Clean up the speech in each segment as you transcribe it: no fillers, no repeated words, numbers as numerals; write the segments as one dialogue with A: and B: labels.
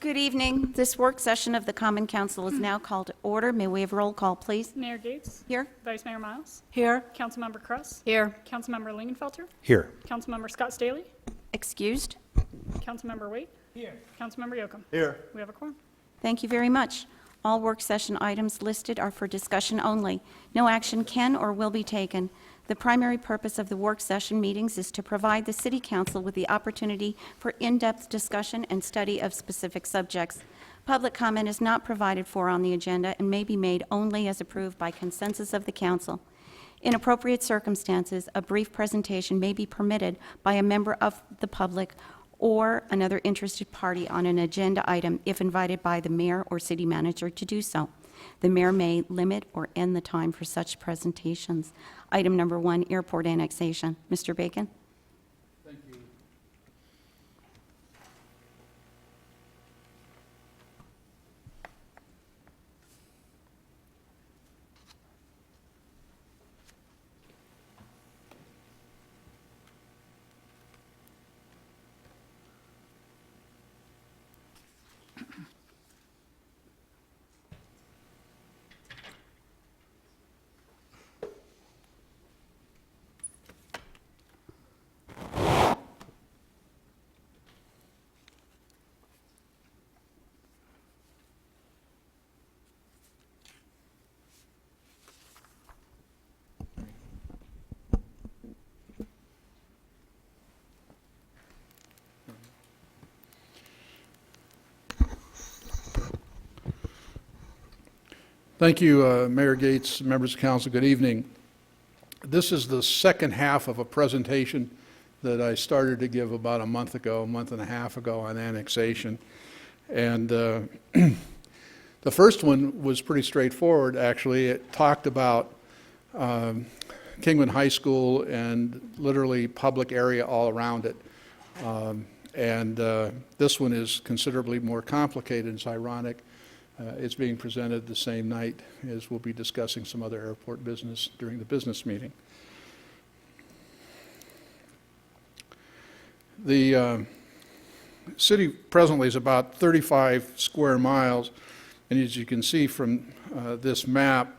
A: Good evening. This work session of the Common Council is now called to order. May we have roll call, please?
B: Mayor Gates.
A: Here.
B: Vice Mayor Miles.
A: Here.
B: Councilmember Kress.
A: Here.
B: Councilmember Lingenfelter.
C: Here.
B: Councilmember Scott Staley.
A: Excused.
B: Councilmember Waite. Here. Councilmember Yocum.
C: Here.
B: We have a quorum.
A: Thank you very much. All work session items listed are for discussion only. No action can or will be taken. The primary purpose of the work session meetings is to provide the City Council with the opportunity for in-depth discussion and study of specific subjects. Public comment is not provided for on the agenda and may be made only as approved by consensus of the Council. In appropriate circumstances, a brief presentation may be permitted by a member of the public or another interested party on an agenda item if invited by the mayor or city manager to do so. The mayor may limit or end the time for such presentations. Item number 1, airport annexation. Mr. Bacon?
C: Thank you. Thank you, Mayor Gates, members of council. Good evening. This is the second half of a presentation that I started to give about a month and a half ago on annexation. And the first one was pretty straightforward, actually. It talked about Kingman High School and literally public area all around it. This one is considerably more complicated. It's ironic. It's being presented the same night as we'll be discussing some other airport business during the business meeting. The city presently is about 35 square miles, and as you can see from this map,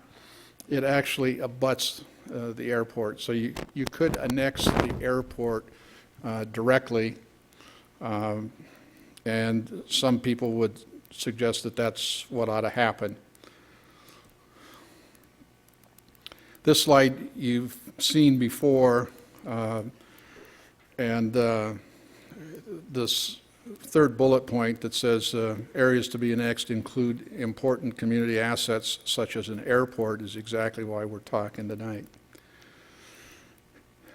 C: it actually abuts the airport. So you could annex the airport directly, and some people would suggest that that's what ought to happen. This slide you've seen before, and this third bullet point that says areas to be annexed include important community assets such as an airport is exactly why we're talking tonight.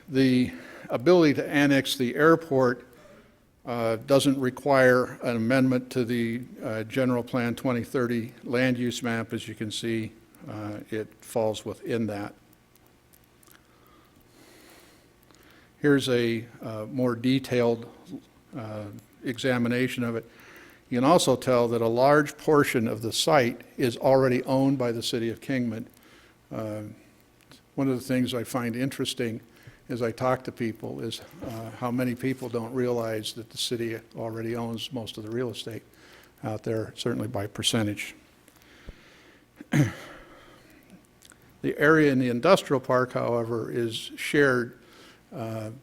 C: The ability to annex the airport doesn't require an amendment to the General Plan 2030 land use map. As you can see, it falls within that. Here's a more detailed examination of it. You can also tell that a large portion of the site is already owned by the city of Kingman. One of the things I find interesting as I talk to people is how many people don't realize that the city already owns most of the real estate out there, certainly by percentage. The area in the industrial park, however, is shared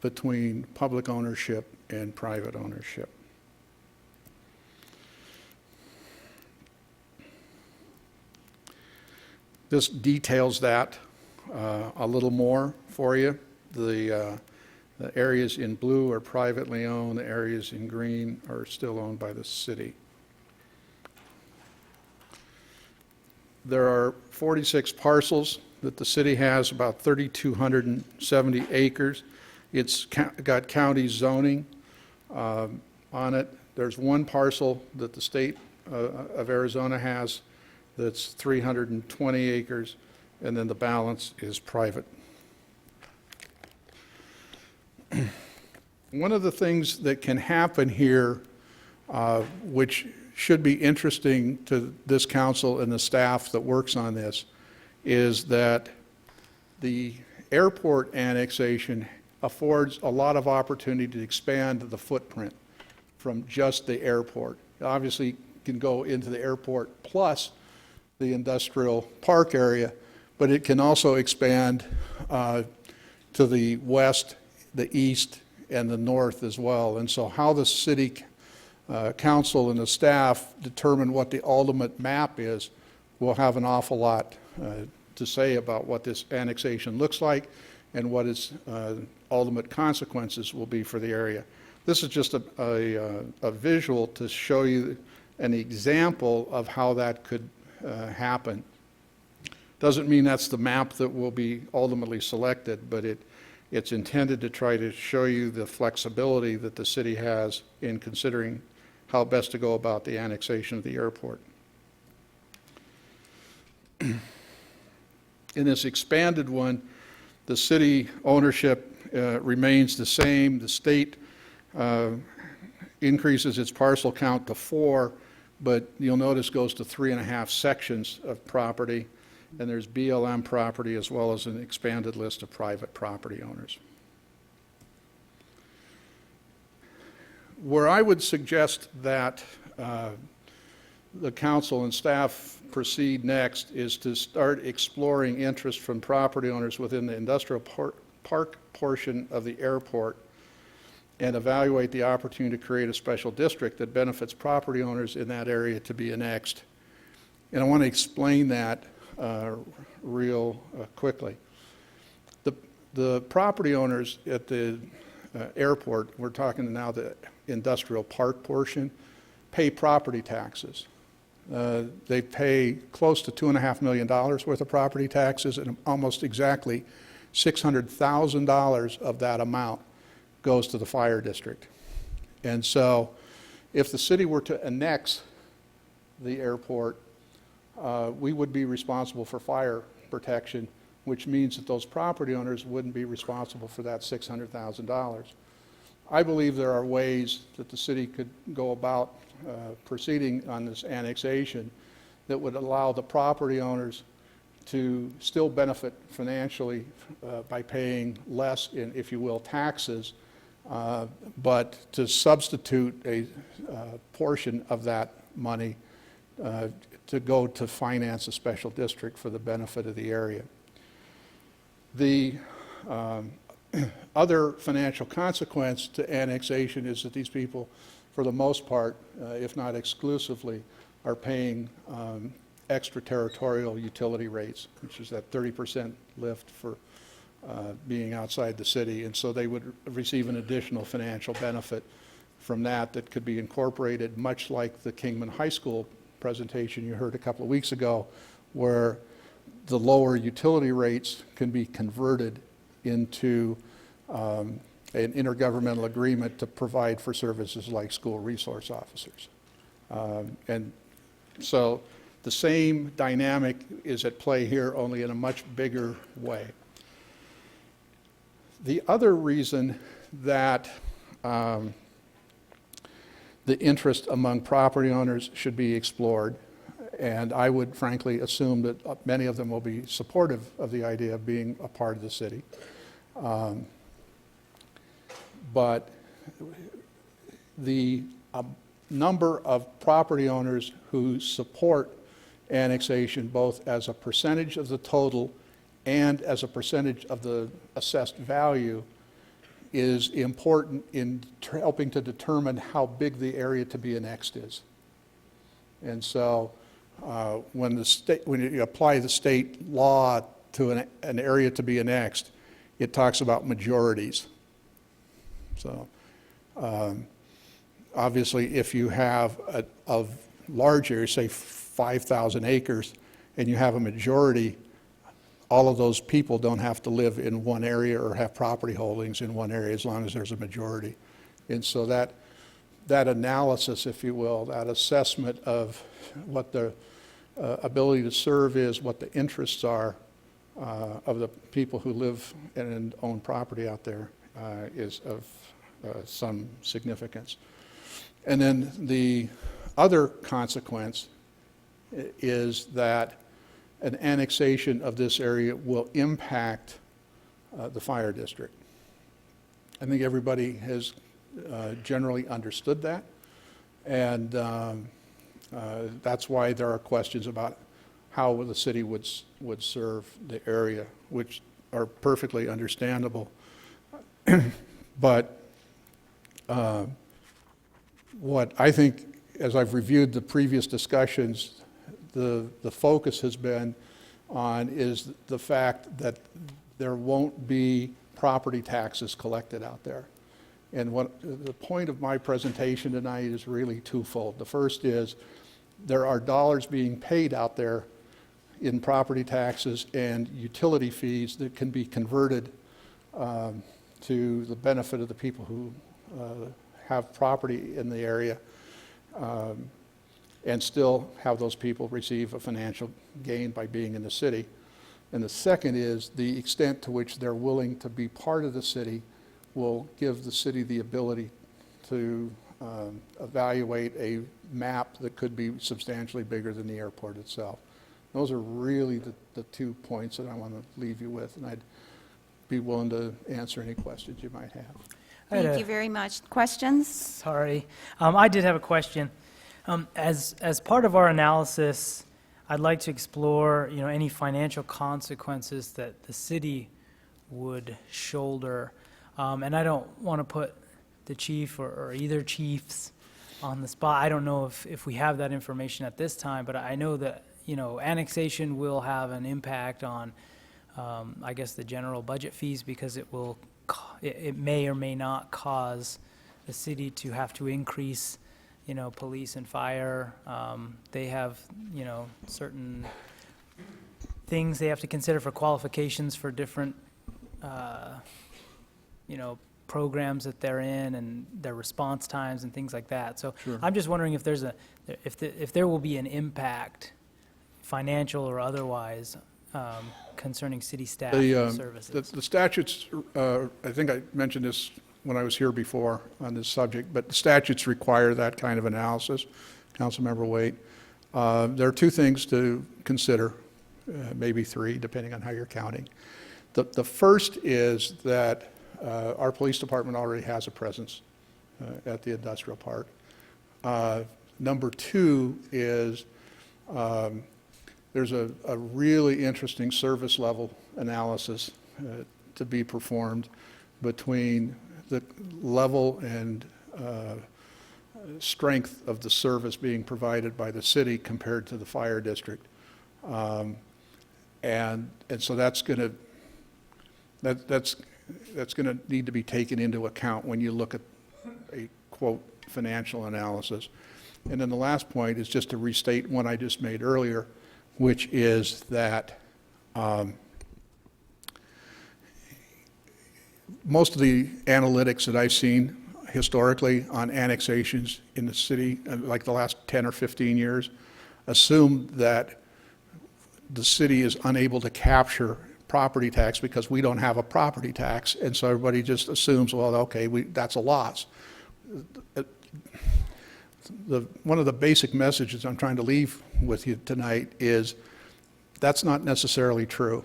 C: between public ownership and private ownership. This details that a little more for you. The areas in blue are privately owned. The areas in green are still owned by the city. There are 46 parcels that the city has, about 3,270 acres. It's got county zoning on it. There's one parcel that the state of Arizona has that's 320 acres, and then the balance is private. One of the things that can happen here, which should be interesting to this council and the staff that works on this, is that the airport annexation affords a lot of opportunity to expand the footprint from just the airport. Obviously, can go into the airport plus the industrial park area, but it can also expand to the west, the east, and the north as well. And so how the city council and the staff determine what the ultimate map is will have an awful lot to say about what this annexation looks like and what its ultimate consequences will be for the area. This is just a visual to show you an example of how that could happen. Doesn't mean that's the map that will be ultimately selected, but it's intended to try to show you the flexibility that the city has in considering how best to go about the annexation of the airport. In this expanded one, the city ownership remains the same. The state increases its parcel count to 4, but you'll notice goes to 3.5 sections of property, and there's BLM property as well as an expanded list of private property owners. Where I would suggest that the council and staff proceed next is to start exploring interest from property owners within the industrial park portion of the airport and evaluate the opportunity to create a special district that benefits property owners in that area to be annexed. And I want to explain that real quickly. The property owners at the airport, we're talking now the industrial park portion, pay property taxes. They pay close to $2.5 million worth of property taxes, and almost exactly $600,000 of that amount goes to the fire district. And so if the city were to annex the airport, we would be responsible for fire protection, which means that those property owners wouldn't be responsible for that $600,000. I believe there are ways that the city could go about proceeding on this annexation that would allow the property owners to still benefit financially by paying less in, if you will, taxes, but to substitute a portion of that money to go to finance a special district for the benefit of the area. The other financial consequence to annexation is that these people, for the most part, if not exclusively, are paying extraterritorial utility rates, which is that 30% lift for being outside the city. And so they would receive an additional financial benefit from that that could be incorporated, much like the Kingman High School presentation you heard a couple of weeks ago, where the lower utility rates can be converted into an intergovernmental agreement to provide for services like school resource officers. And so the same dynamic is at play here, only in a much bigger way. The other reason that the interest among property owners should be explored, and I would frankly assume that many of them will be supportive of the idea of being a part of the city. But the number of property owners who support annexation, both as a percentage of the total and as a percentage of the assessed value, is important in helping to determine how big the area to be annexed is. And so when you apply the state law to an area to be annexed, it talks about majorities. So obviously if you have a large area, say 5,000 acres, and you have a majority, all of those people don't have to live in one area or have property holdings in one area as long as there's a majority. And so that analysis, if you will, that assessment of what the ability to serve is, what the interests are of the people who live and own property out there is of some significance. And then the other consequence is that an annexation of this area will impact the fire district. I think everybody has generally understood that, and That's why there are questions about how the city would serve the area, which are perfectly understandable. But what I think, as I've reviewed the previous discussions, the focus has been on is the fact that there won't be property taxes collected out there. And what the point of my presentation tonight is really twofold. The first is there are dollars being paid out there in property taxes and utility fees that can be converted to the benefit of the people who have property in the area, and still have those people receive a financial gain by being in the city. And the second is the extent to which they're willing to be part of the city will give the city the ability to evaluate a map that could be substantially bigger than the airport itself. Those are really the 2 points that I want to leave you with, and I'd be willing to answer any questions you might have.
A: Thank you very much. Questions?
D: Sorry. I did have a question. As part of our analysis, I'd like to explore, any financial consequences that the city would shoulder. And I don't want to put the chief or either chiefs on the spot. I don't know if we have that information at this time, but I know that, annexation will have an impact on, I guess, the general budget fees, because it may or may not cause the city to have to increase, police and fire. They have, certain things they have to consider for qualifications for different, programs that they're in and their response times and things like that. So
C: Sure.
D: I'm just wondering if if there will be an impact, financial or otherwise, concerning city staff and services.
C: The statutes, I think I mentioned this when I was here before on this subject, but the statutes require that kind of analysis. Councilmember Waite. There are two things to consider, maybe three, depending on how you're counting. The first is that our police department already has a presence at the industrial park. Number two is there's a really interesting service level analysis to be performed between the level and strength of the service being provided by the city compared to the fire district. And so that's going to need to be taken into account when you look at a, quote, financial analysis. And then the last point is just to restate one I just made earlier, which is that most of the analytics that I've seen historically on annexations in the city, like the last 10 or 15 years, assume that the city is unable to capture property tax because we don't have a property tax, and so everybody just assumes, well, okay, that's a loss. One of the basic messages I'm trying to leave with you tonight is that's not necessarily true,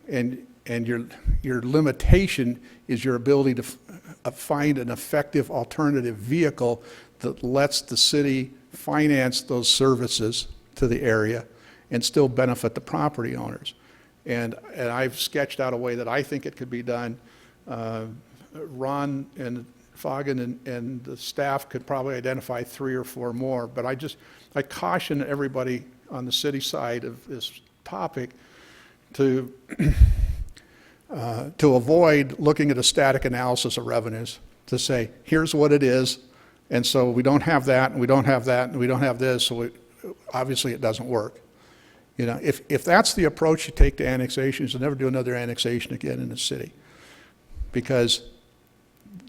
C: and your limitation is your ability to find an effective alternative vehicle that lets the city finance those services to the area and still benefit the property owners. And I've sketched out a way that I think it could be done. Ron and Foggin and the staff could probably identify 3 or 4 more, but I caution everybody on the city side of this topic to avoid looking at a static analysis of revenues, to say, here's what it is, and so we don't have that, and we don't have that, and we don't have this, so obviously it doesn't work. If that's the approach you take to annexations, you'll never do another annexation again in the city, because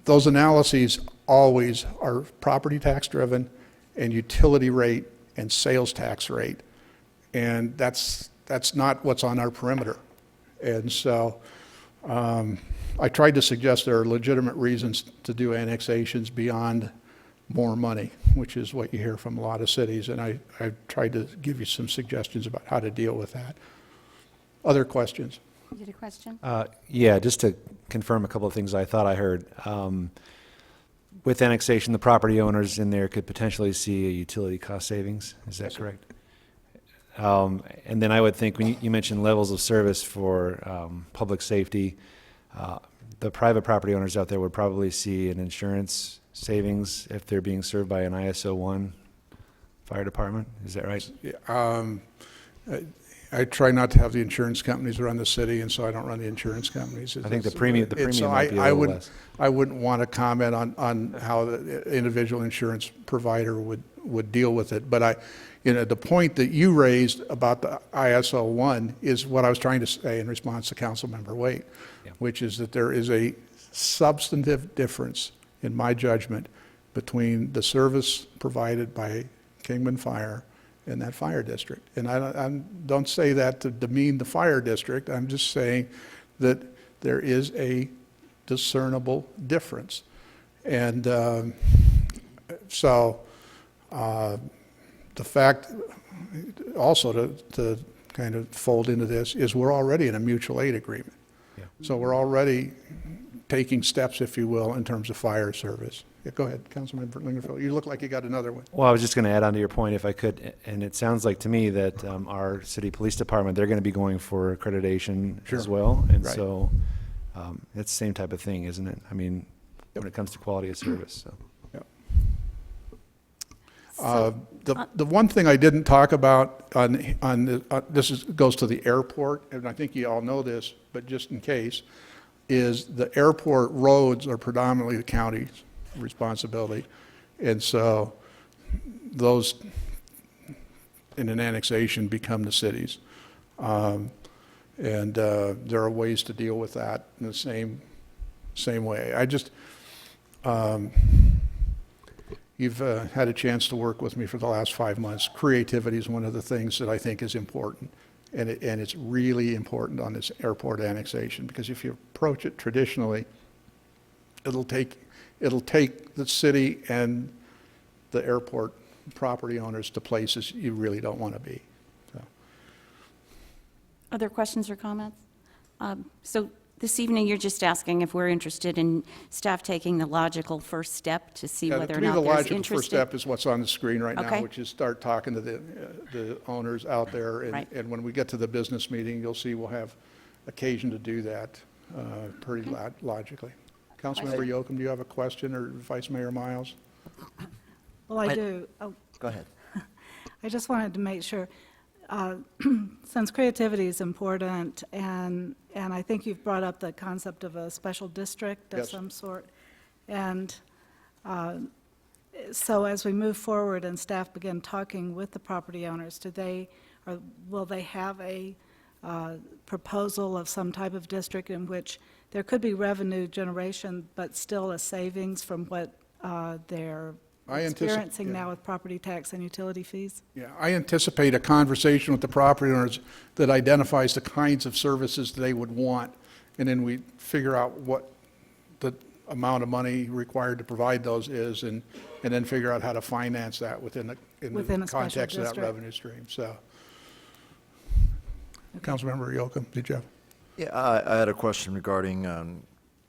C: those analyses always are property tax driven and utility rate and sales tax rate, and that's not what's on our perimeter. And so I tried to suggest there are legitimate reasons to do annexations beyond more money, which is what you hear from a lot of cities, and I tried to give you some suggestions about how to deal with that. Other questions?
A: You had a question?
E: Yeah, just to confirm a couple of things I thought I heard. with annexation, the property owners in there could potentially see a utility cost savings. Is that correct? And then I would think, when you mentioned levels of service for public safety, the private property owners out there would probably see an insurance savings if they're being served by an ISO 1 fire department. Is that right?
C: I try not to have the insurance companies run the city, and so I don't run the insurance companies.
E: I think the premium
C: So
E: might be a
C: I
E: little
C: wouldn't-
E: less.
C: I wouldn't want to comment on how the individual insurance provider would deal with it. But the point that you raised about the ISO 1 is what I was trying to say in response to Councilmember Waite, which is that there is a substantive difference, in my judgment, between the service provided by Kingman Fire and that fire district. And I don't say that to demean the fire district. I'm just saying that there is a discernible difference. And so the fact also to kind of fold into this is we're already in a mutual aid agreement.
E: Yeah.
C: So we're already taking steps, if you will, in terms of fire service. Yeah, go ahead, Councilmember Lingerfeld. You look like you got another one.
E: Well, I was just going to add on to your point, if I could, and it sounds like to me that our city police department, they're going to be going for accreditation as well, and
C: Right.
E: so it's the same type of thing, isn't it? I mean, when it comes to quality of service. So.
C: The one thing I didn't talk about goes to the airport, and I think you all know this, but just in case, is the airport roads are predominantly the county's responsibility. And so those in an annexation become the city's. And there are ways to deal with that in the same way. You've had a chance to work with me for the last 5 months. Creativity is one of the things that I think is important. And it's really important on this airport annexation, because if you approach it traditionally, it'll take the city and the airport property owners to places you really don't want to be. So.
A: Other questions or comments? So this evening, you're just asking if we're interested in staff taking the logical first step to see
C: Yeah,
A: whether or
C: to me,
A: not
C: the
A: there's
C: logical
A: interested.
C: first step is what's on the screen right now,
A: Okay.
C: which is start talking to the owners out there.
A: Right.
C: And when we get to the business meeting, you'll see we'll have occasion to do that pretty logically. Councilmember Yocum, do you have a question, or Vice Mayor Miles?
F: Well, I do.
G: Go ahead.
F: I just wanted to make sure, since creativity is important, and I think you've brought up the concept of a special district of
C: Yes.
F: some sort, and so as we move forward and staff begin talking with the property owners, will they have a proposal of some type of district in which there could be revenue generation, but still a savings from what they're experiencing now with property tax and utility fees?
C: Yeah, I anticipate a conversation with the property owners that identifies the kinds of services they would want, and then we figure out what the amount of money required to provide those is, and then figure out how to finance that within the
F: Within a special
C: context of that
F: district.
C: revenue stream. So, Councilmember Yocum, did you have?
G: Yeah, I had a question regarding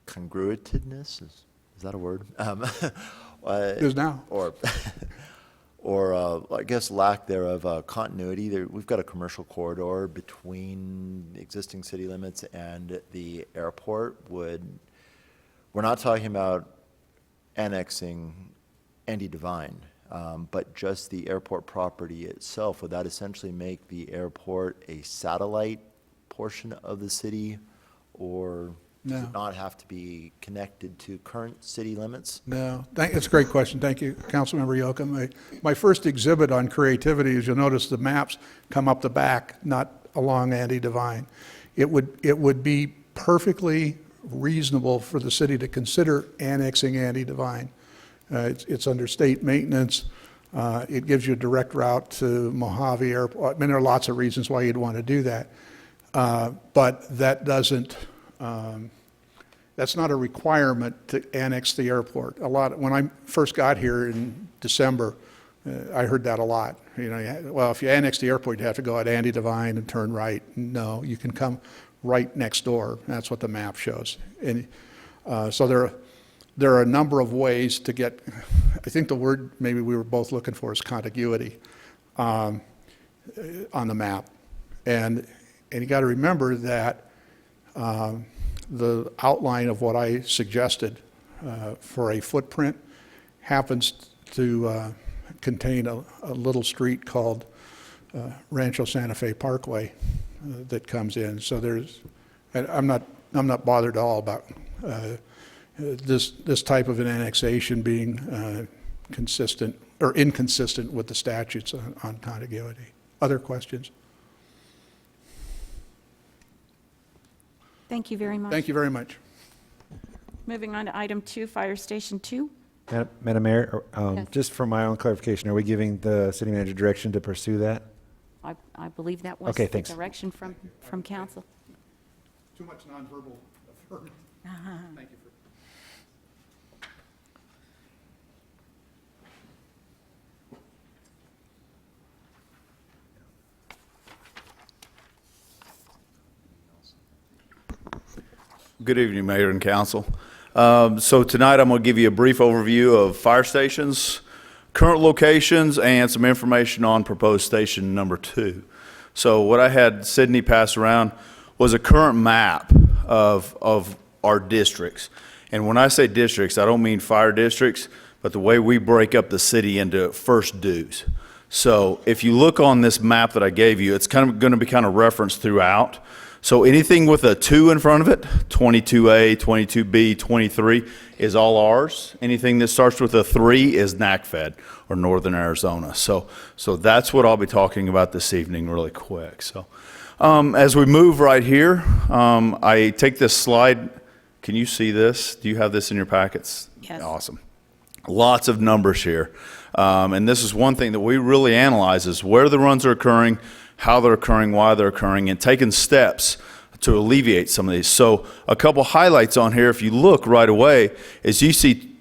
G: congruitedness. Is that a word?
C: It is now.
G: Or I guess lack thereof, continuity. We've got a commercial corridor between the existing city limits and the airport. We're not talking about annexing Andy Devine, but just the airport property itself. Would that essentially make the airport a satellite portion of the city, or does
C: No.
G: it not have to be connected to current city limits?
C: No, that's a great question. Thank you, Councilmember Yocum. My first exhibit on creativity is, you'll notice the maps come up the back, not along Andy Devine. It would be perfectly reasonable for the city to consider annexing Andy Devine. It's under state maintenance. It gives you a direct route to Mojave Airport. I mean, there are lots of reasons why you'd want to do that. But that doesn't, that's not a requirement to annex the airport. When I first got here in December, I heard that a lot. Well, if you annex the airport, you have to go at Andy Devine and turn right. No, you can come right next door. That's what the map shows. And so there are a number of ways to get, I think the word maybe we were both looking for is contiguity on the map. And you got to remember that the outline of what I suggested for a footprint happens to contain a little street called Rancho Santa Fe Parkway that comes in. So there's, and I'm not bothered at all about this type of an annexation being consistent or inconsistent with the statutes on contiguity. Other questions?
A: Thank you very much.
C: Thank you very much.
A: Moving on to item 2, Fire Station 2.
E: Madam Mayor,
A: Yes.
E: just for my own clarification, are we giving the city manager direction to pursue that?
A: I believe that was
E: Okay,
A: the
E: thanks.
A: direction from council.
C: Too much nonverbal affirmation. Thank you.
H: Good evening, Mayor and Council. So tonight I'm going to give you a brief overview of fire stations, current locations, and some information on proposed station number 2. So what I had Sydney pass around was a current map of our districts. And when I say districts, I don't mean fire districts, but the way we break up the city into first dues. So if you look on this map that I gave you, it's kind of going to be kind of referenced throughout. So anything with a 2 in front of it, 22A, 22B, 23, is all ours. Anything that starts with a 3 is NACFED, or Northern Arizona. So that's what I'll be talking about this evening really quick. So as we move right here, I take this slide. Can you see this? Do you have this in your packets?
A: Yes.
H: Awesome. Lots of numbers here. And this is one thing that we really analyze is where the runs are occurring, how they're occurring, why they're occurring, and taking steps to alleviate some of these. So a couple highlights on here, if you look right away, is you see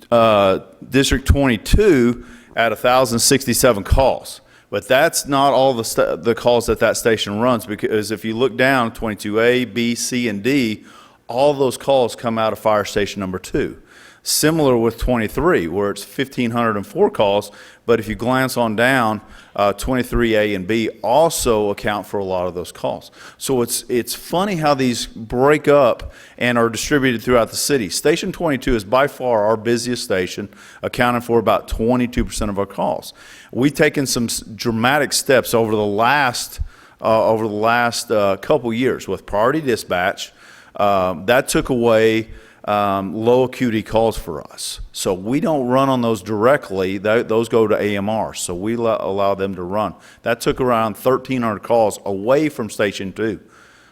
H: District 22 at 1,067 calls. But that's not all the calls that station runs, because if you look down, 22A, B, C, and D, all those calls come out of fire station number 2. Similar with 23, where it's 1,504 calls, but if you glance on down, 23A and B also account for a lot of those calls. So it's funny how these break up and are distributed throughout the city. Station 22 is by far our busiest station, accounting for about 22% of our calls. We've taken some dramatic steps over the last couple years with priority dispatch. That took away low acuity calls for us. So we don't run on those directly. Those go to AMR, so we allow them to run. That took around 1,300 calls away from Station 2.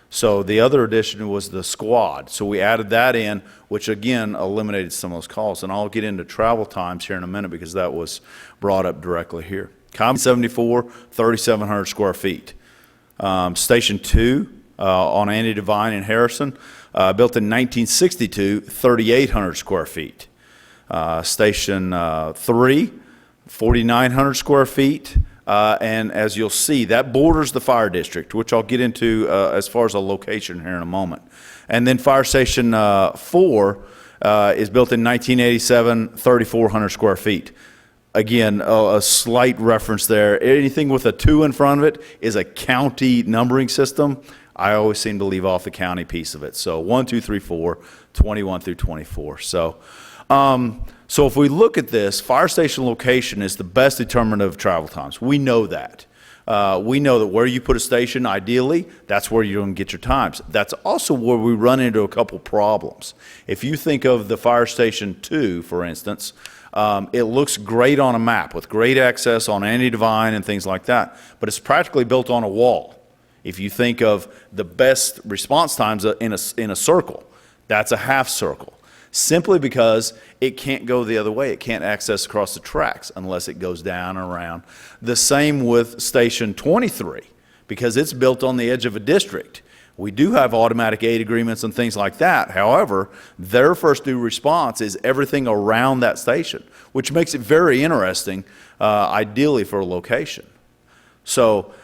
H: So the other addition was the squad. So we added that in, which again eliminated some of those calls. And I'll get into travel times here in a minute because that was brought up directly here. Com 74, 3,700 square feet. Station 2 on Andy Devine in Harrison, built in 1962, 3,800 square feet. Station 3, 4,900 square feet. And as you'll see, that borders the fire district, which I'll get into as far as a location here in a moment. And then Fire Station 4 is built in 1987, 3,400 square feet. Again, a slight reference there. Anything with a 2 in front of it is a county numbering system. I always seem to leave off the county piece of it. So 1, 2, 3, 4, 21 through 24. So if we look at this, fire station location is the best determinant of travel times. We know that. We know that where you put a station, ideally, that's where you're going to get your times. That's also where we run into a couple problems. If you think of the Fire Station 2, for instance, it looks great on a map with great access on Andy Devine and things like that, but it's practically built on a wall. If you think of the best response times in a circle, that's a half circle, simply because it can't go the other way. It can't access across the tracks unless it goes down and around. The same with Station 23, because it's built on the edge of a district. We do have automatic aid agreements and things like that. However, their first due response is everything around that station, which makes it very interesting, ideally for a location. So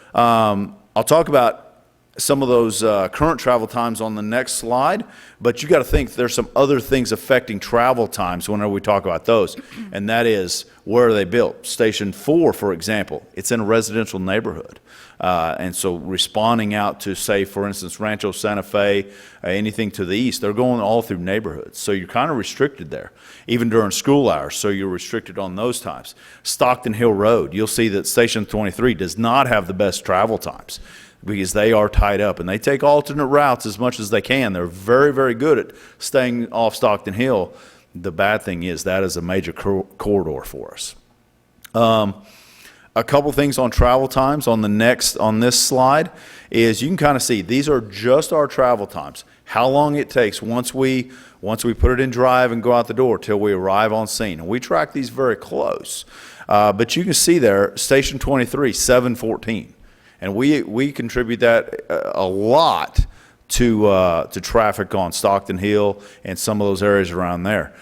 H: I'll talk about some of those current travel times on the next slide, but you got to think there's some other things affecting travel times whenever we talk about those, and that is, where are they built? Station 4, for example, it's in a residential neighborhood. And so responding out to, say, for instance, Rancho Santa Fe, anything to the east, they're going all through neighborhoods. So you're kind of restricted there, even during school hours, so you're restricted on those times. Stockton Hill Road, you'll see that Station 23 does not have the best travel times because they are tied up, and they take alternate routes as much as they can. They're very, very good at staying off Stockton Hill. The bad thing is that is a major corridor for us. A couple things on travel times on this slide is you can kind of see these are just our travel times. How long it takes once we put it in drive and go out the door till we arrive on scene. And we track these very close. But you can see there, Station 23, 7:14. And we contribute that a lot to traffic on Stockton Hill and some of those areas around there.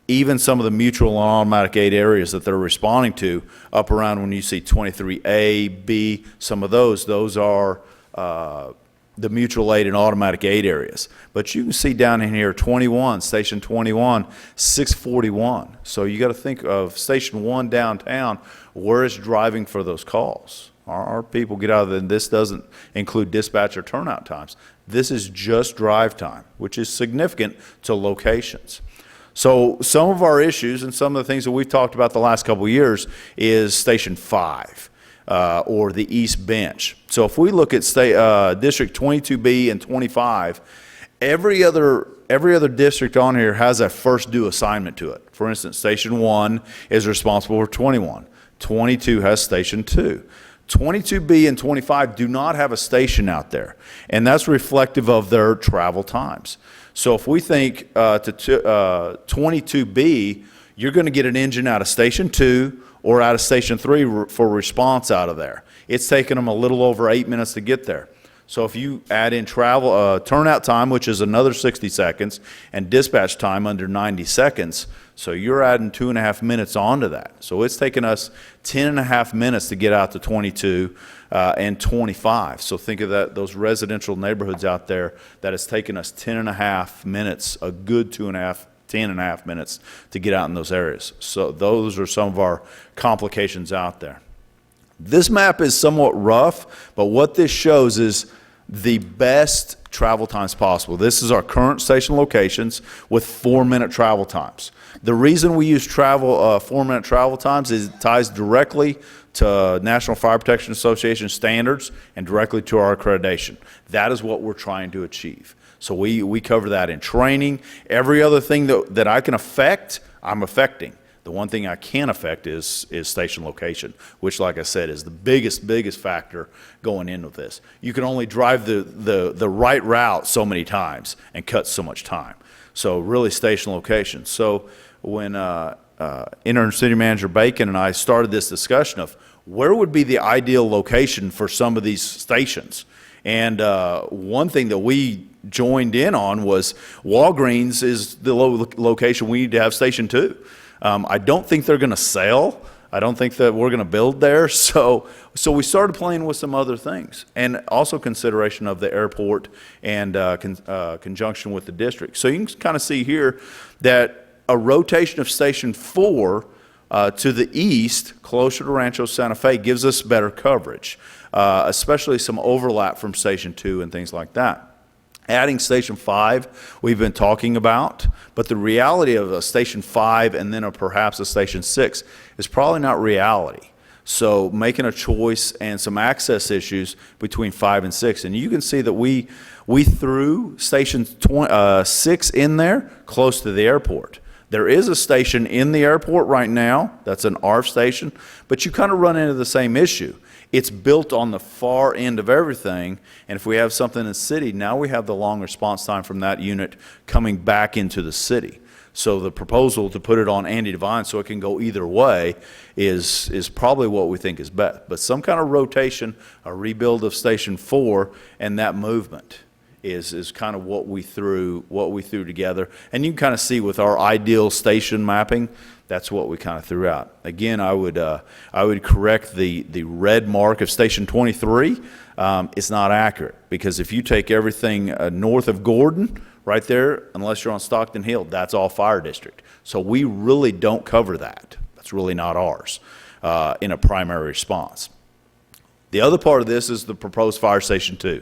H: Even some of the mutual and automatic aid areas that they're responding to up around when you see 23A, B, some of those are the mutual aid and automatic aid areas. But you can see down in here, 21, Station 21, 641. So you got to think of Station 1 downtown, where it's driving for those calls. Our people get out of it, and this doesn't include dispatch or turnout times. This is just drive time, which is significant to locations. So some of our issues and some of the things that we've talked about the last couple of years is Station 5 or the East Bench. So if we look at District 22B and 25, every other district on here has a first due assignment to it. For instance, Station 1 is responsible for 21. 22 has Station 2. 22B and 25 do not have a station out there, and that's reflective of their travel times. So if we think to 22B, you're going to get an engine out of Station 2 or out of Station 3 for response out of there. It's taken them a little over 8 minutes to get there. So if you add in travel turnout time, which is another 60 seconds, and dispatch time under 90 seconds, so you're adding 2.5 minutes onto that. So it's taken us 10.5 minutes to get out to 22 and 25. So think of that, those residential neighborhoods out there, that has taken us 10.5 minutes, a good 10.5 minutes to get out in those areas. So those are some of our complications out there. This map is somewhat rough, but what this shows is the best travel times possible. This is our current station locations with 4-minute travel times. The reason we use 4-minute travel times is it ties directly to National Fire Protection Association standards and directly to our accreditation. That is what we're trying to achieve. So we cover that in training. Every other thing that I can affect, I'm affecting. The one thing I can't affect is station location, which, like I said, is the biggest factor going into this. You can only drive the right route so many times and cut so much time. So really, station location. So when Interim City Manager Bacon and I started this discussion of where would be the ideal location for some of these stations, and one thing that we joined in on was Walgreens is the location we need to have Station 2. I don't think they're going to sell. I don't think that we're going to build there. So we started playing with some other things, and also consideration of the airport and conjunction with the district. So you can kind of see here that a rotation of Station 4 to the east, closer to Rancho Santa Fe, gives us better coverage, especially some overlap from Station 2 and things like that. Adding Station 5, we've been talking about, but the reality of a Station 5 and then perhaps a Station 6 is probably not reality. So making a choice and some access issues between 5 and 6. And you can see that we threw Station 6 in there close to the airport. There is a station in the airport right now, that's an ARF station, but you kind of run into the same issue. It's built on the far end of everything, and if we have something in the city, now we have the long response time from that unit coming back into the city. So the proposal to put it on Andy Devine so it can go either way is probably what we think is best. But some kind of rotation, a rebuild of Station 4, and that movement is kind of what we threw together. And you can kind of see with our ideal station mapping, that's what we kind of threw out. Again, I would correct the red mark of Station 23. It's not accurate, because if you take everything north of Gordon, right there, unless you're on Stockton Hill, that's all fire district. So we really don't cover that. That's really not ours in a primary response. The other part of this is the proposed Fire Station 2.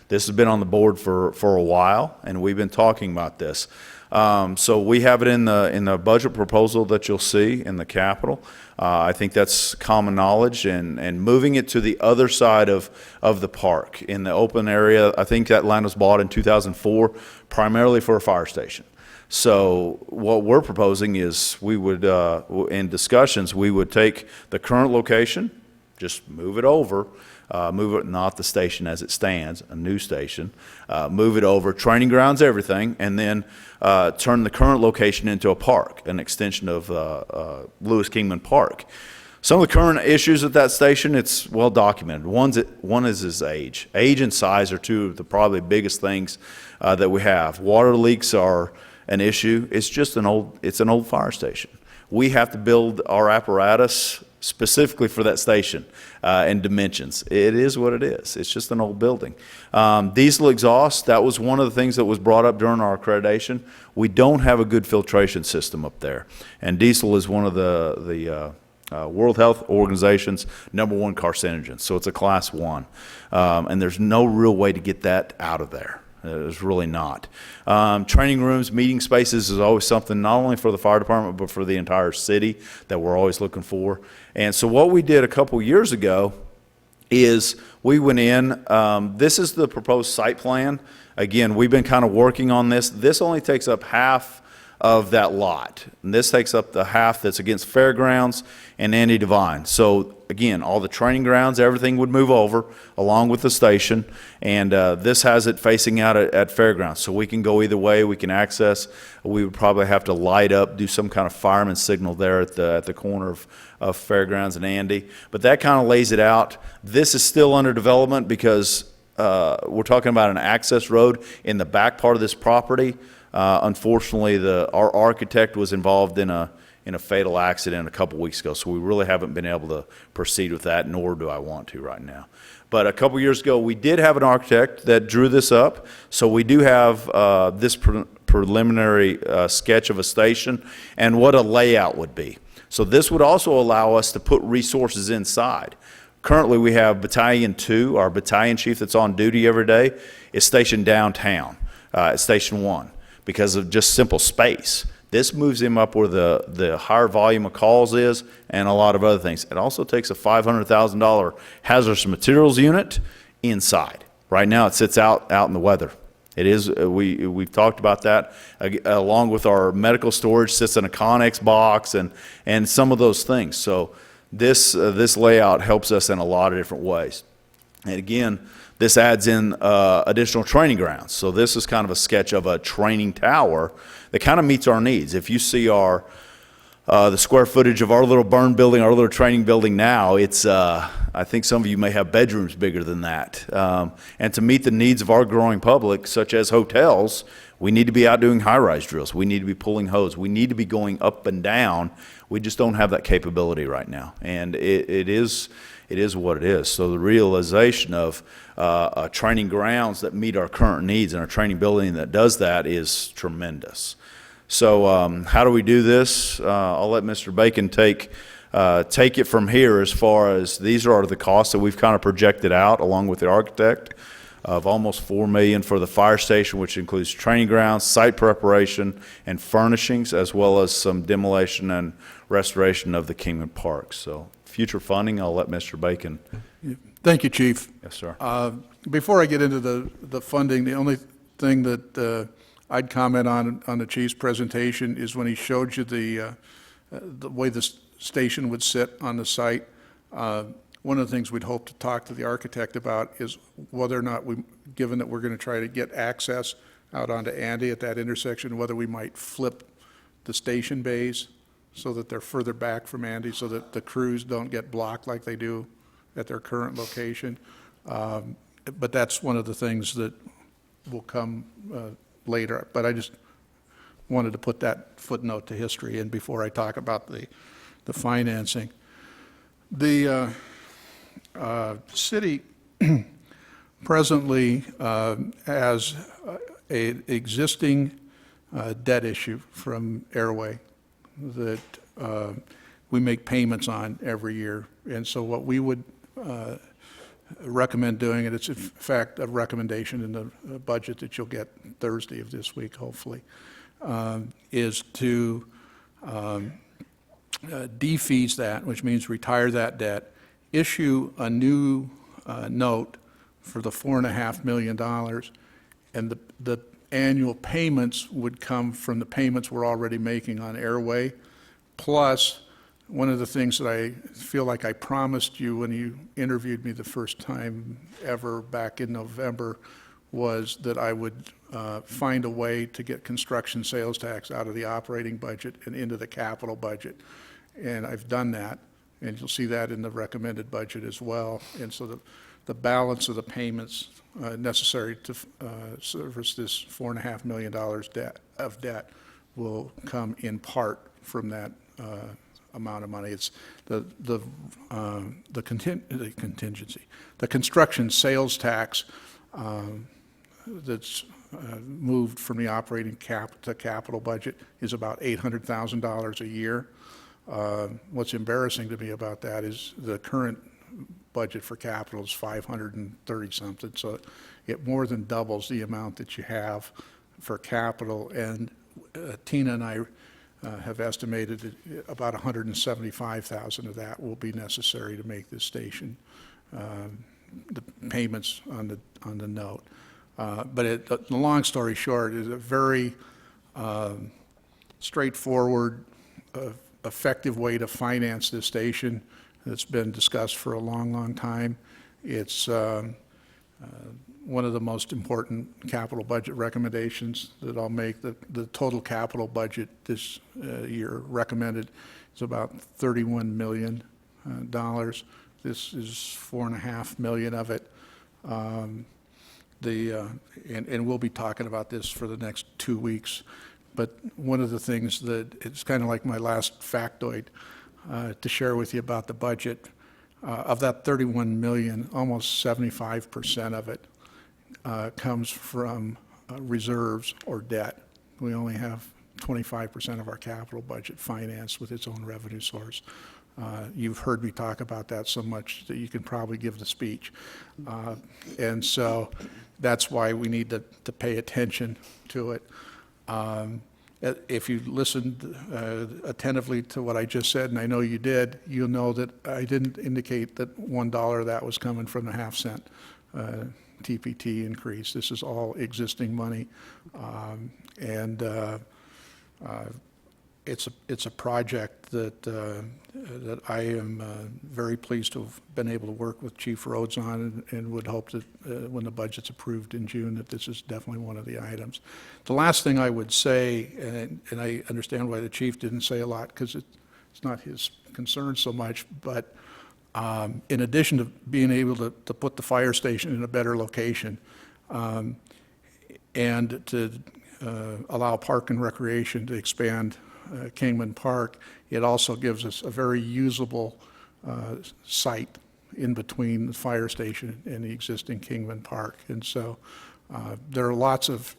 H: This has been on the board for a while, and we've been talking about this. So we have it in the budget proposal that you'll see in the capital. I think that's common knowledge, and moving it to the other side of the park in the open area. I think that land was bought in 2004 primarily for a fire station. So what we're proposing is we would, in discussions, we would take the current location, just move it over, move it, not the station as it stands, a new station, move it over, training grounds, everything, and then turn the current location into a park, an extension of Lewis Kingman Park. Some of the current issues at that station, it's well documented. One is its age. Age and size are two of the probably biggest things that we have. Water leaks are an issue. It's just an old fire station. We have to build our apparatus specifically for that station and dimensions. It is what it is. It's just an old building. Diesel exhaust, that was one of the things that was brought up during our accreditation. We don't have a good filtration system up there. And diesel is one of the World Health Organization's #1 carcinogens. So it's a class 1. And there's no real way to get that out of there. There's really not. Training rooms, meeting spaces is always something not only for the fire department but for the entire city that we're always looking for. And so what we did a couple years ago is we went in, this is the proposed site plan. Again, we've been kind of working on this. This only takes up half of that lot. And this takes up the half that's against Fairgrounds and Andy Devine. So again, all the training grounds, everything would move over along with the station. And this has it facing out at Fairgrounds. So we can go either way. We can access. We would probably have to light up, do some kind of fireman signal there at the corner of Fairgrounds and Andy. But that kind of lays it out. This is still under development because we're talking about an access road in the back part of this property. Unfortunately, our architect was involved in a fatal accident a couple weeks ago, so we really haven't been able to proceed with that, nor do I want to right now. But a couple years ago, we did have an architect that drew this up, so we do have this preliminary sketch of a station and what a layout would be. So this would also allow us to put resources inside. Currently, we have Battalion 2, our battalion chief that's on duty every day, is stationed downtown at Station 1. Because of just simple space. This moves him up where the higher volume of calls is and a lot of other things. It also takes a $500,000 hazardous materials unit inside. Right now it sits out in the weather. It is, we've talked about that, along with our medical storage sits in a Connex box and some of those things. So this layout helps us in a lot of different ways. And again, this adds in additional training grounds. So this is kind of a sketch of a training tower that kind of meets our needs. If you see the square footage of our little burn building, our little training building now, it's I think some of you may have bedrooms bigger than that. And to meet the needs of our growing public, such as hotels, we need to be out doing high-rise drills. We need to be pulling hose. We need to be going up and down. We just don't have that capability right now. And it is what it is. So the realization of training grounds that meet our current needs and our training building that does that is tremendous. So how do we do this? I'll let Mr. Bacon take it from here as far as these are the costs that we've kind of projected out along with the architect of almost $4 million for the fire station, which includes training grounds, site preparation, and furnishings, as well as some demolition and restoration of the Kingman Park. So future funding, I'll let Mr. Bacon.
C: Thank you, Chief.
H: Yes, sir.
C: Before I get into the funding, the only thing that I'd comment on the Chief's presentation is when he showed you the way the station would sit on the site. One of the things we'd hope to talk to the architect about is whether or not given that we're going to try to get access out onto Andy at that intersection, whether we might flip the station bays so that they're further back from Andy so that the crews don't get blocked like they do at their current location. But that's one of the things that will come later. But I just wanted to put that footnote to history in before I talk about the financing. The city presently has an existing debt issue from Airway that we make payments on every year. And so what we would recommend doing, and it's in fact a recommendation in the budget that you'll get Thursday of this week, hopefully, is to defease that, which means retire that debt, issue a new note for the $4.5 million, and the annual payments would come from the payments we're already making on Airway, plus one of the things that I feel like I promised you when you interviewed me the first time ever back in November was that I would find a way to get construction sales tax out of the operating budget and into the capital budget. And I've done that, and you'll see that in the recommended budget as well. And so the balance of the payments necessary to service this $4.5 million debt will come in part from that amount of money. It's the contingency. The construction sales tax that's moved from the operating to capital budget is about $800,000 a year. What's embarrassing to me about that is the current budget for capital is 530 something, so it more than doubles the amount that you have for capital. And Tina and I have estimated that about 175,000 of that will be necessary to make this station, the payments on the note. But the long story short is a very straightforward, effective way to finance this station that's been discussed for a long, long time. It's one of the most important capital budget recommendations that I'll make. The total capital budget this year recommended is about $31 million. This is $4.5 million of it. And we'll be talking about this for the next 2 weeks. But one of the things that it's kind of like my last factoid to share with you about the budget. Of that $31 million, almost 75% of it comes from reserves or debt. We only have 25% of our capital budget financed with its own revenue source. You've heard me talk about that so much that you can probably give the speech. And so that's why we need to pay attention to it. If you listened attentively to what I just said, and I know you did, you'll know that I didn't indicate that $1 of that was coming from the half-cent TPT increase. This is all existing money. It's a project that I am very pleased to have been able to work with Chief Rhodes on, and would hope that when the budget's approved in June, that this is definitely one of the items. The last thing I would say, and I understand why the chief didn't say a lot because it's not his concern so much, but in addition to being able to put the fire station in a better location and to allow Park and Recreation to expand Kingman Park, it also gives us a very usable site in between the fire station and the existing Kingman Park. And so there are lots of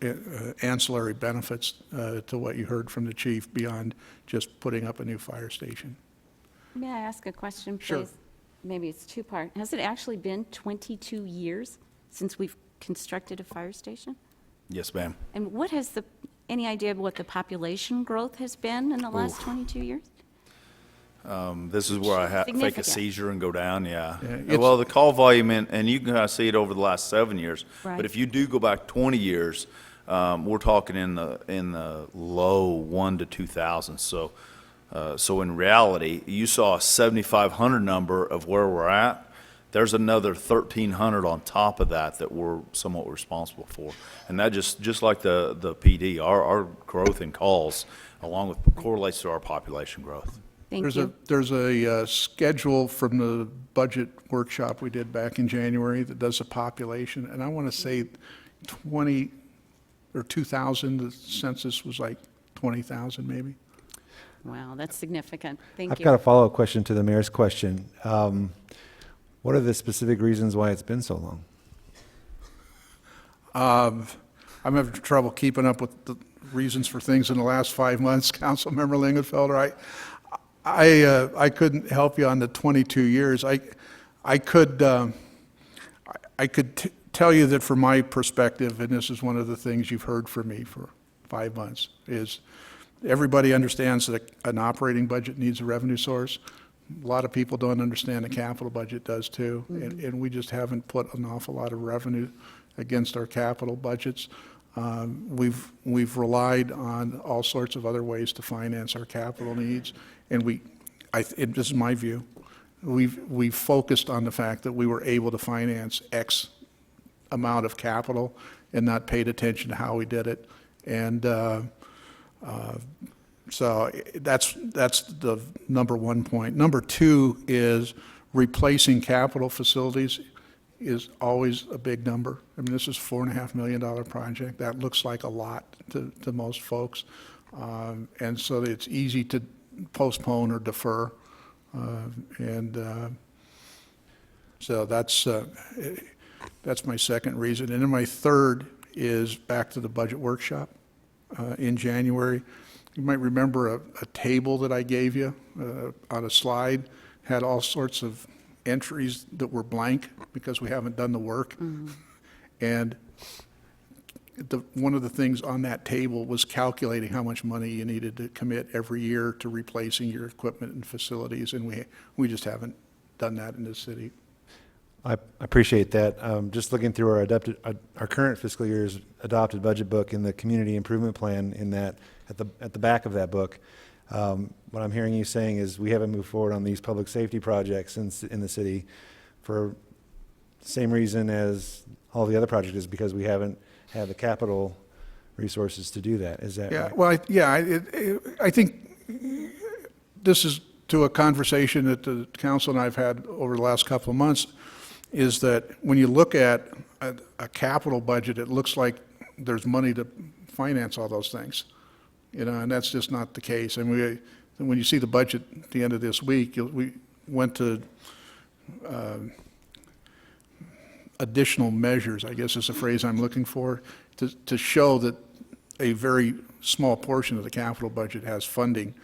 C: ancillary benefits to what you heard from the chief beyond just putting up a new fire station.
A: May I ask a question, please?
C: Sure.
A: Maybe it's two-part. Has it actually been 22 years since we've constructed a fire station?
H: Yes, ma'am.
A: And what has any idea of what the population growth has been in the last 22 years?
H: This is where I fake a
A: Significant.
H: seizure and go down, yeah.
C: it's-
H: Well, the call volume, and you can kind of see it over the last 7 years.
A: Right.
H: But if you do go back 20 years, we're talking in the low 1 to 2,000. So in reality, you saw a 7,500 number of where we're at. There's another 1,300 on top of that we're somewhat responsible for. And that just like the PD, our growth in calls, along with correlates to our population growth.
A: Thank you.
C: There's a schedule from the budget workshop we did back in January that does a population, and I want to say 20 or 2,000. The census was like 20,000 maybe.
A: Wow, that's significant. Thank
E: I've
A: you.
E: got a follow-up question to the mayor's question. What are the specific reasons why it's been so long?
C: I'm having trouble keeping up with the reasons for things in the last 5 months, Councilmember Lingenfelter. I couldn't help you on the 22 years. I could tell you that from my perspective, and this is one of the things you've heard from me for 5 months, is everybody understands that an operating budget needs a revenue source. A lot of people don't understand the capital budget does too, and we just haven't put an awful lot of revenue against our capital budgets. We've relied on all sorts of other ways to finance our capital needs, and this is my view, we've focused on the fact that we were able to finance X amount of capital and not paid attention to how we did it. And so that's the number one point. Number two is replacing capital facilities is always a big number. I mean, this is a $4.5 million project. That looks like a lot to most folks. And so it's easy to postpone or defer. So that's my second reason. And then my third is back to the budget workshop in January. You might remember a table that I gave you on a slide, had all sorts of entries that were blank because we haven't done the work. And one of the things on that table was calculating how much money you needed to commit every year to replacing your equipment and facilities, and we just haven't done that in this city.
E: I appreciate that. Just looking through our current fiscal year's adopted budget book and the community improvement plan in that, at the back of that book, what I'm hearing you saying is we haven't moved forward on these public safety projects in the city for the same reason as all the other projects, is because we haven't had the capital resources to do that. Is that right?
C: Well, I think this is to a conversation that the council and I have had over the last couple of months, is that when you look at a capital budget, it looks like there's money to finance all those things, and that's just not the case. And when you see the budget at the end of this week, we went to additional measures, I guess is the phrase I'm looking for, to show that a very small portion of the capital budget has funding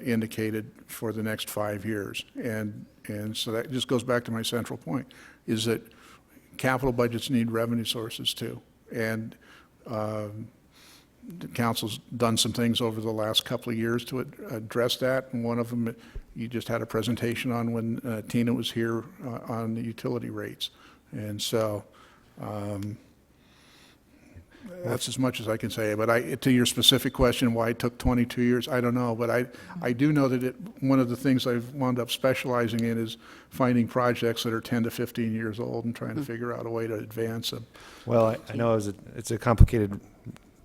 C: indicated for the next 5 years. And so that just goes back to my central point, is that capital budgets need revenue sources too. And the council's done some things over the last couple of years to address that. And one of them you just had a presentation on when Tina was here on the utility rates. And so that's as much as I can say. But to your specific question, why it took 22 years, I don't know. But I do know that one of the things I've wound up specializing in is finding projects that are 10 to 15 years old and trying to figure out a way to advance them.
E: Well, I know it's a complicated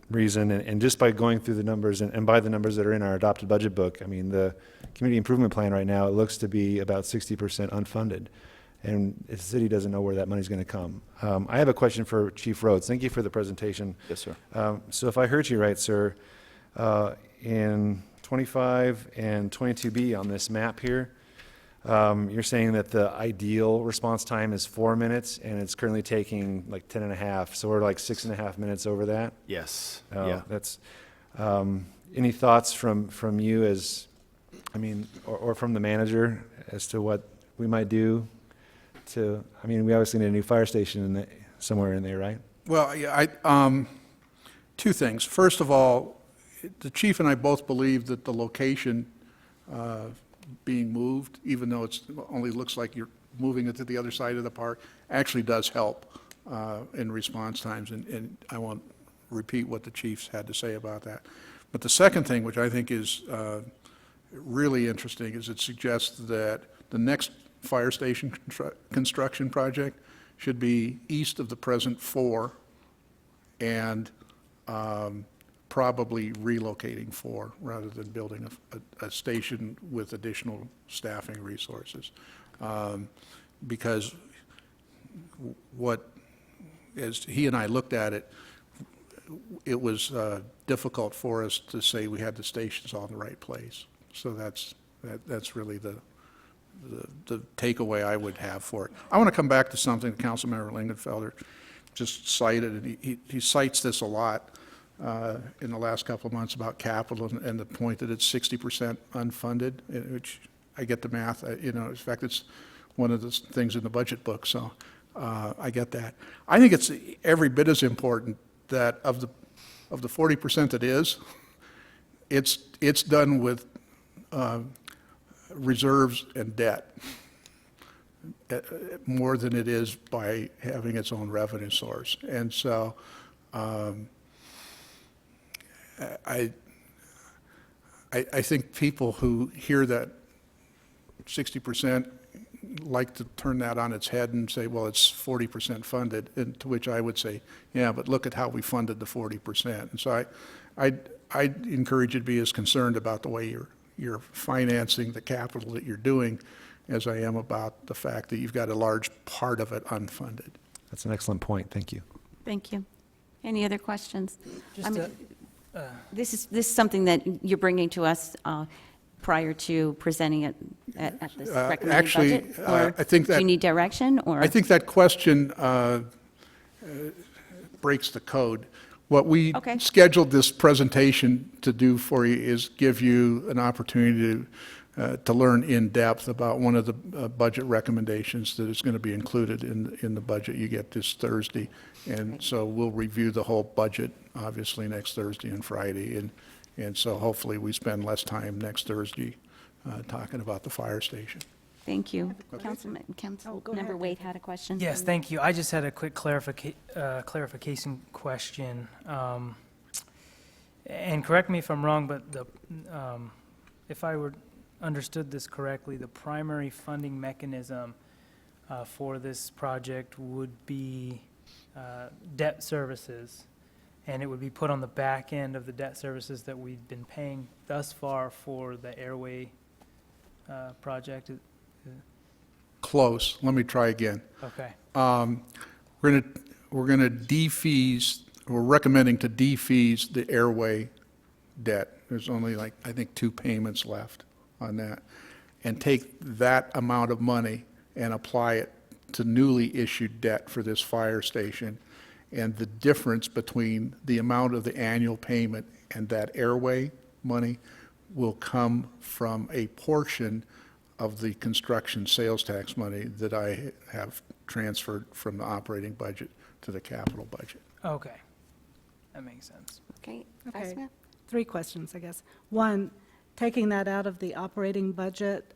E: reason, and just by going through the numbers and by the numbers that are in our adopted budget book, I mean, the community improvement plan right now, it looks to be about 60% unfunded. And the city doesn't know where that money's going to come. I have a question for Chief Rhodes. Thank you for the presentation.
H: Yes, sir.
E: So if I heard you right, sir, in 25 and 22B on this map here, you're saying that the ideal response time is 4 minutes, and it's currently taking like 10 and a half. So we're like 6.5 minutes over that.
H: Yes.
E: Yeah. That's any thoughts from you or from the manager as to what we might do? We obviously need a new fire station somewhere in there, right?
C: Well, two things. First of all, the chief and I both believe that the location being moved, even though it only looks like you're moving it to the other side of the park, actually does help in response times, and I won't repeat what the chiefs had to say about that. But the second thing, which I think is really interesting, is it suggests that the next fire station construction project should be east of the present 4 and probably relocating 4 rather than building a station with additional staffing resources. Because what as he and I looked at it, it was difficult for us to say we had the stations all in the right place. So that's really the takeaway I would have for it. I want to come back to something that Councilmember Lingenfelter just cited, and he cites this a lot in the last couple of months about capital and the point that it's 60% unfunded, which I get the math, in fact, it's one of the things in the budget book, so I get that. I think it's every bit as important that of the 40% that is, it's done with reserves and debt more than it is by having its own revenue source. And so I think people who hear that 60% like to turn that on its head and say, well, it's 40% funded, and to which I would say, yeah, but look at how we funded the 40%. And so I'd encourage you to be as concerned about the way you're financing the capital that you're doing as I am about the fact that you've got a large part of it unfunded.
E: That's an excellent point. Thank you.
A: Thank you. Any other questions?
D: Just
A: I mean,
D: to-
A: This is something that you're bringing to us prior to presenting it at this recommended
C: Actually,
A: budget? Or
C: I think
A: do
C: that-
A: you need direction, or?
C: I think that question breaks the code. What we
A: Okay.
C: scheduled this presentation to do for you is give you an opportunity to learn in depth about one of the budget recommendations that is going to be included in the budget you get this Thursday. And so we'll review the whole budget, obviously, next Thursday and Friday. And so hopefully we spend less time next Thursday talking about the fire station.
A: Thank you. Councilmember Wade had a question.
D: Yes, thank you. I just had a quick clarification question. And correct me if I'm wrong, but if I understood this correctly, the primary funding mechanism for this project would be debt services, and it would be put on the back end of the debt services that we've been paying thus far for the airway project.
C: Close. Let me try again.
D: Okay.
C: We're going to defease, we're recommending to defease the airway debt. There's only I think 2 payments left on that. And take that amount of money and apply it to newly issued debt for this fire station. And the difference between the amount of the annual payment and that airway money will come from a portion of the construction sales tax money that I have transferred from the operating budget to the capital budget.
D: Okay. That makes sense.
A: Okay.
F: Okay.
A: Vice Mayor?
F: 3 questions, I guess. One, taking that out of the operating budget,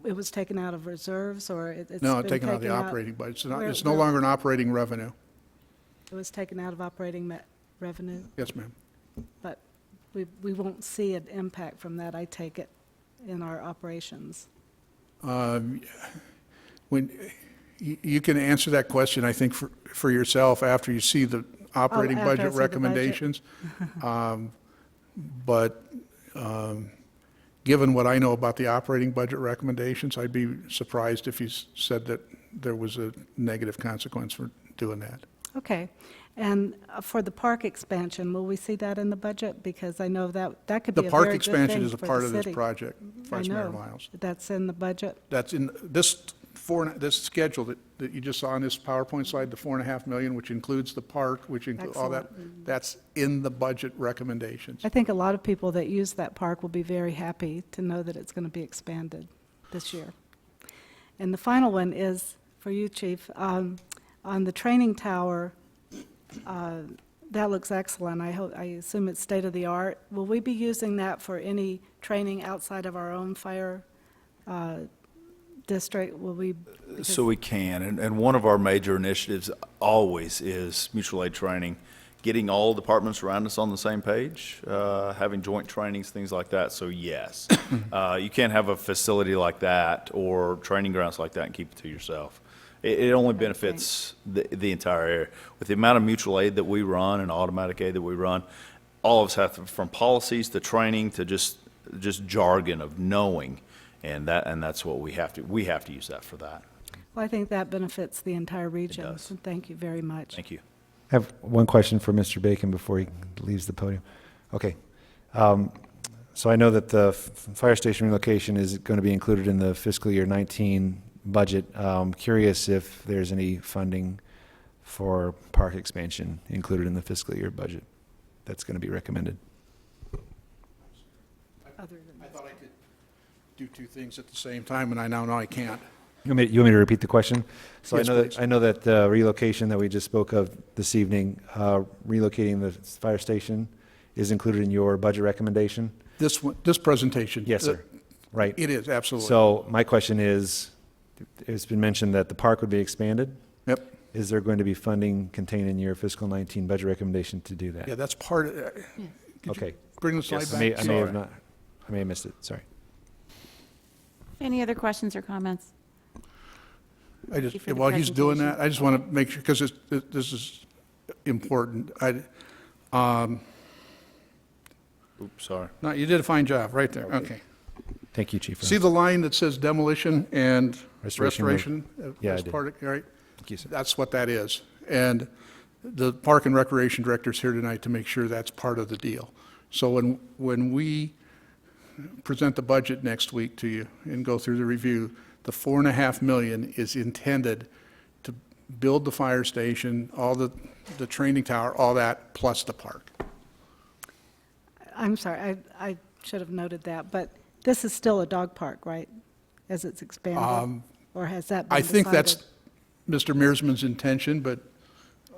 F: it was taken out of reserves, or it's
C: No,
F: been
C: taken out of the
F: taken
C: operating budget.
F: Where-
C: It's no
F: where-
C: longer an operating revenue.
F: It was taken out of operating revenue,
C: Yes, ma'am.
F: but we won't see an impact from that, I take it, in our operations.
C: When, you can answer that question, I think, for yourself after you see the operating
F: after I
C: budget
F: see the budget.
C: recommendations. But given what I know about the operating budget recommendations, I'd be surprised if you said that there was a negative consequence for doing that.
F: Okay. And for the park expansion, will we see that in the budget? Because I know that could be
C: The
F: a
C: park
F: very good
C: expansion
F: thing
C: is a
F: for the
C: part of this
F: city.
C: project,
F: I
C: Vice Mayor
F: know.
C: Miles.
F: That's in the budget?
C: That's in this schedule that you just saw on this PowerPoint slide, the $4.5 million, which includes the park, which includes all that,
F: Excellent.
C: that's in the budget recommendations.
F: I think a lot of people that use that park will be very happy to know that it's going to be expanded this year. And the final one is for you, Chief. On the training tower, that looks excellent. I assume it's state-of-the-art. Will we be using that for any training outside of our own fire district? Will we?
H: So we can, and one of our major initiatives always is mutual aid training, getting all departments around us on the same page, having joint trainings, things like that. So yes, you can't have a facility like that or training grounds like that and keep it to yourself. It only benefits the entire area. With the amount of mutual aid that we run and automatic aid that we run, all of us have to, from policies to training to just jargon of knowing, and that's what we have to use that for that.
F: Well, I think that benefits the entire region.
H: does.
F: So thank you very much.
H: Thank you.
E: I have one question for Mr. Bacon before he leaves the podium. Okay. So I know that the fire station relocation is going to be included in the fiscal year 19 budget. Curious if there's any funding for park expansion included in the fiscal year budget that's going to be recommended.
F: Other than
C: I thought I could do two things at the same time, and I now know I can't.
E: You want me to repeat the question? So
C: Yes, please.
E: I know that the relocation that we just spoke of this evening, relocating the fire station is included in your budget recommendation?
C: This presentation.
E: Yes, sir. Right.
C: It is, absolutely.
E: So my question is, it's been mentioned that the park would be expanded.
C: Yep.
E: Is there going to be funding contained in your fiscal 19 budget recommendation to do that?
C: Yeah, that's part of, could you
E: Okay.
C: bring the slide
H: Yes.
C: back?
E: I may have
C: Sorry.
E: not, I may have missed it, sorry.
A: Any other questions or comments?
C: I
A: you for the
C: while he's doing
A: presentation.
C: that, I just want to make sure, because this is important.
H: Oops, sorry.
C: No, you did a fine job, right there, okay.
E: Thank you, Chief.
C: See the line that says demolition and
E: Restoration.
C: restoration?
E: Yeah, I
C: as
E: did.
C: part of- right?
E: Thank you, sir.
C: That's what that is. And the Park and Recreation Director's here tonight to make sure that's part of the deal. So when we present the budget next week to you and go through the review, the $4.5 million is intended to build the fire station, all the training tower, all that, plus the park.
F: I'm sorry, I should have noted that, but this is still a dog park, right? As it's expanded? Or has that been
C: I think
F: decided?
C: that's Mr. Mearsman's intention, but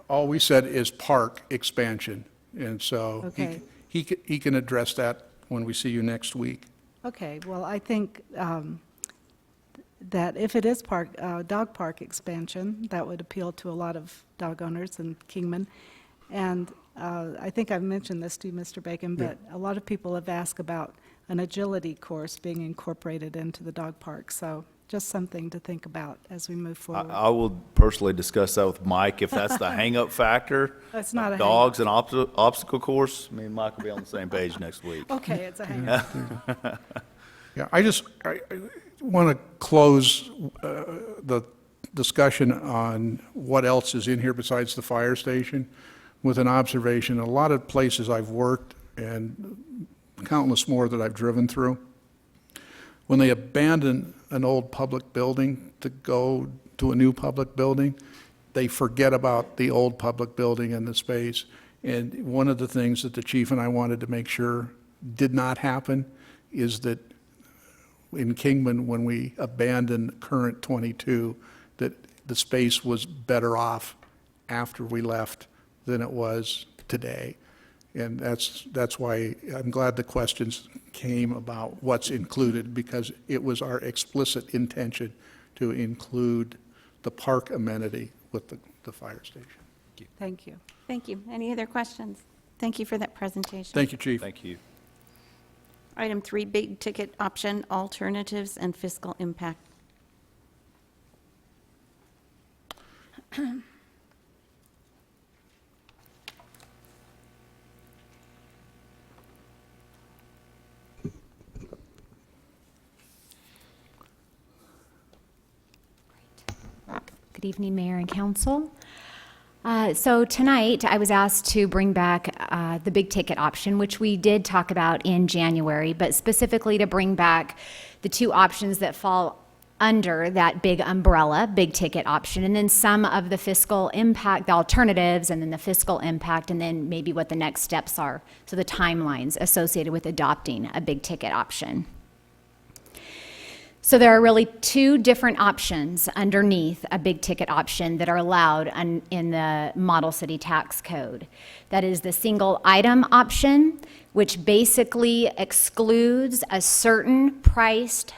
C: all we said is park expansion. And so
F: Okay.
C: he can address that when we see you next week.
F: Okay, well, I think that if it is dog park expansion, that would appeal to a lot of dog owners in Kingman. And I think I've mentioned this to you, Mr. Bacon, but a lot of people have asked about an agility course being incorporated into the dog park. So just something to think about as we move forward.
H: I will personally discuss that with Mike, if that's the hang-up factor.
F: It's not a
H: Dogs and obstacle course, me and Mike will be on the same page next week.
F: Okay, it's a hang-up.
C: Yeah, I want to close the discussion on what else is in here besides the fire station with an observation. A lot of places I've worked and countless more that I've driven through, when they abandon an old public building to go to a new public building, they forget about the old public building and the space. And one of the things that the chief and I wanted to make sure did not happen is that in Kingman, when we abandoned current 22, that the space was better off after we left than it was today. And that's why I'm glad the questions came about what's included, because it was our explicit intention to include the park amenity with the fire station.
F: Thank you.
A: Thank you. Any other questions? Thank you for that presentation.
C: Thank you, Chief.
H: Thank you.
A: Item 3, big ticket option alternatives and fiscal impact.
I: Good evening, Mayor and Council. So tonight, I was asked to bring back the big ticket option, which we did talk about in January, but specifically to bring back the two options that fall under that big umbrella, big ticket option, and then some of the fiscal impact, the alternatives, and then the fiscal impact, and then maybe what the next steps are, so the timelines associated with adopting a big ticket option. So there are really two different options underneath a big ticket option that are allowed in the Model City Tax Code. That is the single item option, which basically excludes a certain priced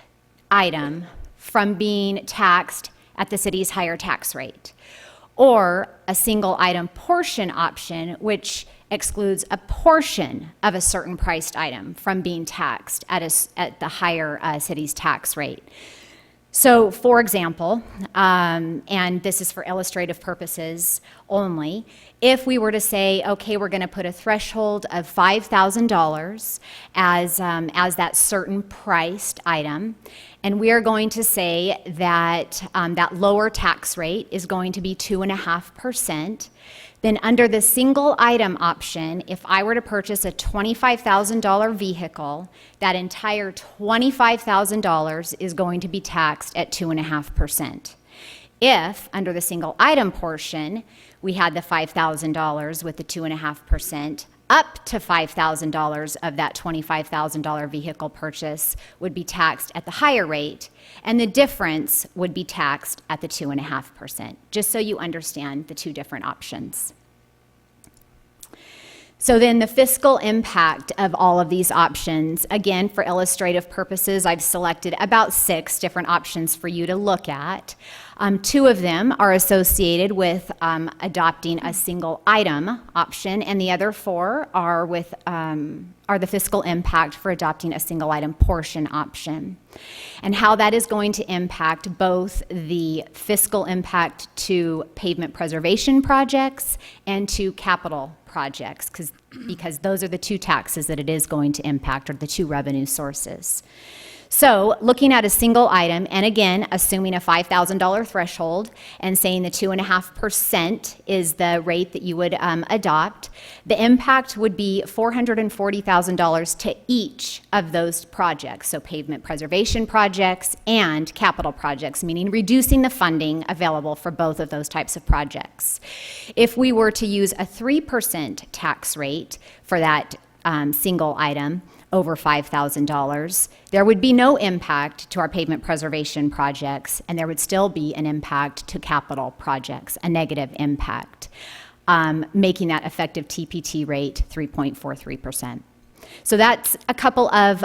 I: item from being taxed at the city's higher tax rate. Or a single item portion option, which excludes a portion of a certain priced item from being taxed at the higher city's tax rate. So, for example, and this is for illustrative purposes, only. If we were to say, okay, we're going to put a threshold of $5,000 as that certain priced item, and we are going to say that that lower tax rate is going to be 2.5%, then under the single item option, if I were to purchase a $25,000 vehicle, that entire $25,000 is going to be taxed at 2.5%. If, under the single item portion, we had the $5,000 with the 2.5%, up to $5,000 of that $25,000 vehicle purchase would be taxed at the higher rate, and the difference would be taxed at the 2.5%, just so you understand the two different options. So then the fiscal impact of all of these options, again, for illustrative purposes, I've selected about 6 different options for you to look at. 2 of them are associated with adopting a single item option, and the other 4 are with are the fiscal impact for adopting a single item portion option, and how that is going to impact both the fiscal impact to pavement preservation projects and to capital projects, because those are the 2 taxes that it is going to impact, or the 2 revenue sources. So looking at a single item, and again, assuming a $5,000 threshold and saying the 2.5% is the rate that you would adopt, the impact would be $440,000 to each of those projects, so pavement preservation projects and capital projects, meaning reducing the funding available for both of those types of projects. If we were to use a 3% tax rate for that single item, over $5,000, there would be no impact to our pavement preservation projects, and there would still be an impact to capital projects, a negative impact, making that effective TPT rate 3.43%. So that's a couple of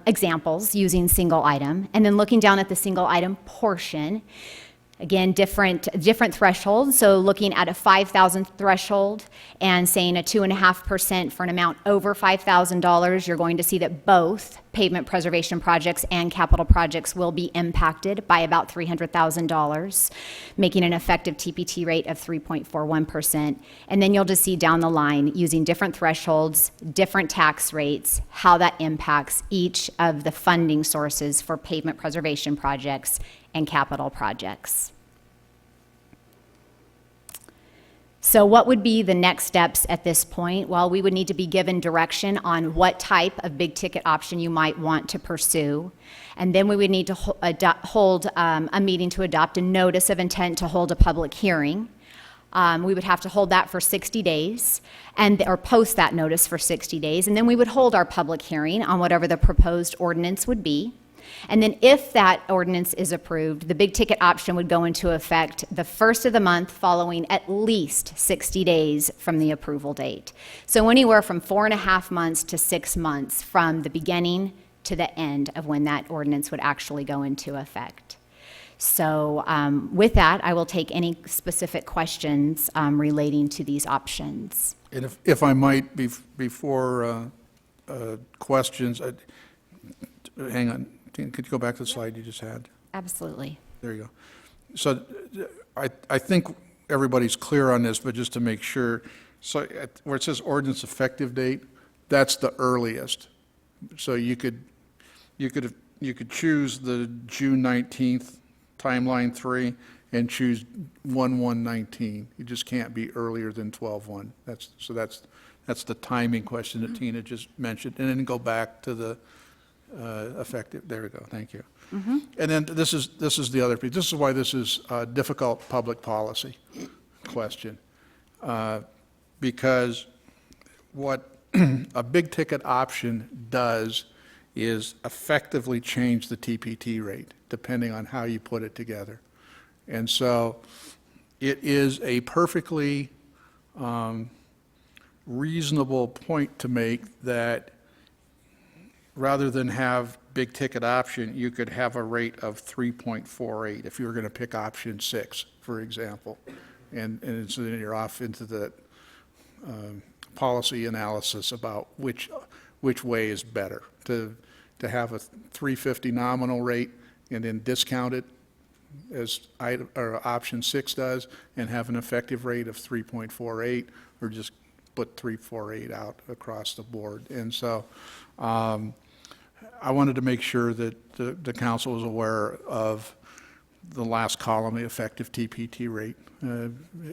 I: examples using single item, and then looking down at the single item portion. Again, different thresholds. So looking at a 5,000 threshold and saying a 2.5% for an amount over $5,000, you're going to see that both pavement preservation projects and capital projects will be impacted by about $300,000, making an effective TPT rate of 3.41%. And then you'll just see down the line, using different thresholds, different tax rates, how that impacts each of the funding sources for pavement preservation projects and capital projects. So what would be the next steps at this point? Well, we would need to be given direction on what type of big ticket option you might want to pursue. And then we would need to hold a meeting to adopt a notice of intent to hold a public hearing. We would have to hold that for 60 days or post that notice for 60 days. And then we would hold our public hearing on whatever the proposed ordinance would be. And then if that ordinance is approved, the big ticket option would go into effect the first of the month following at least 60 days from the approval date. So anywhere from 4.5 months to 6 months from the beginning to the end of when that ordinance would actually go into effect. So with that, I will take any specific questions relating to these options.
C: And if I might, before questions, hang on. Could you go back to the slide you just had?
I: Absolutely.
C: There you go. So I think everybody's clear on this, but just to make sure, so where it says ordinance effective date, that's the earliest. So you could choose the June 19th timeline 3 and choose 1/1/19. You just can't be earlier than 12/1. That's the timing question that Tina just mentioned, and then go back to the effective. There we go. Thank you. And then this is the other piece. This is why this is a difficult public policy question, because what a big ticket option does is effectively change the TPT rate depending on how you put it together. And so it is a perfectly reasonable point to make that rather than have big ticket option, you could have a rate of 3.48 if you were going to pick option 6, for example. And so then you're off into the policy analysis about which way is better, to have a 350 nominal rate and then discount it as or option 6 does, and have an effective rate of 3.48, or just put 3.48 out across the board. And so I wanted to make sure that the council was aware of the last column, the effective TPT rate,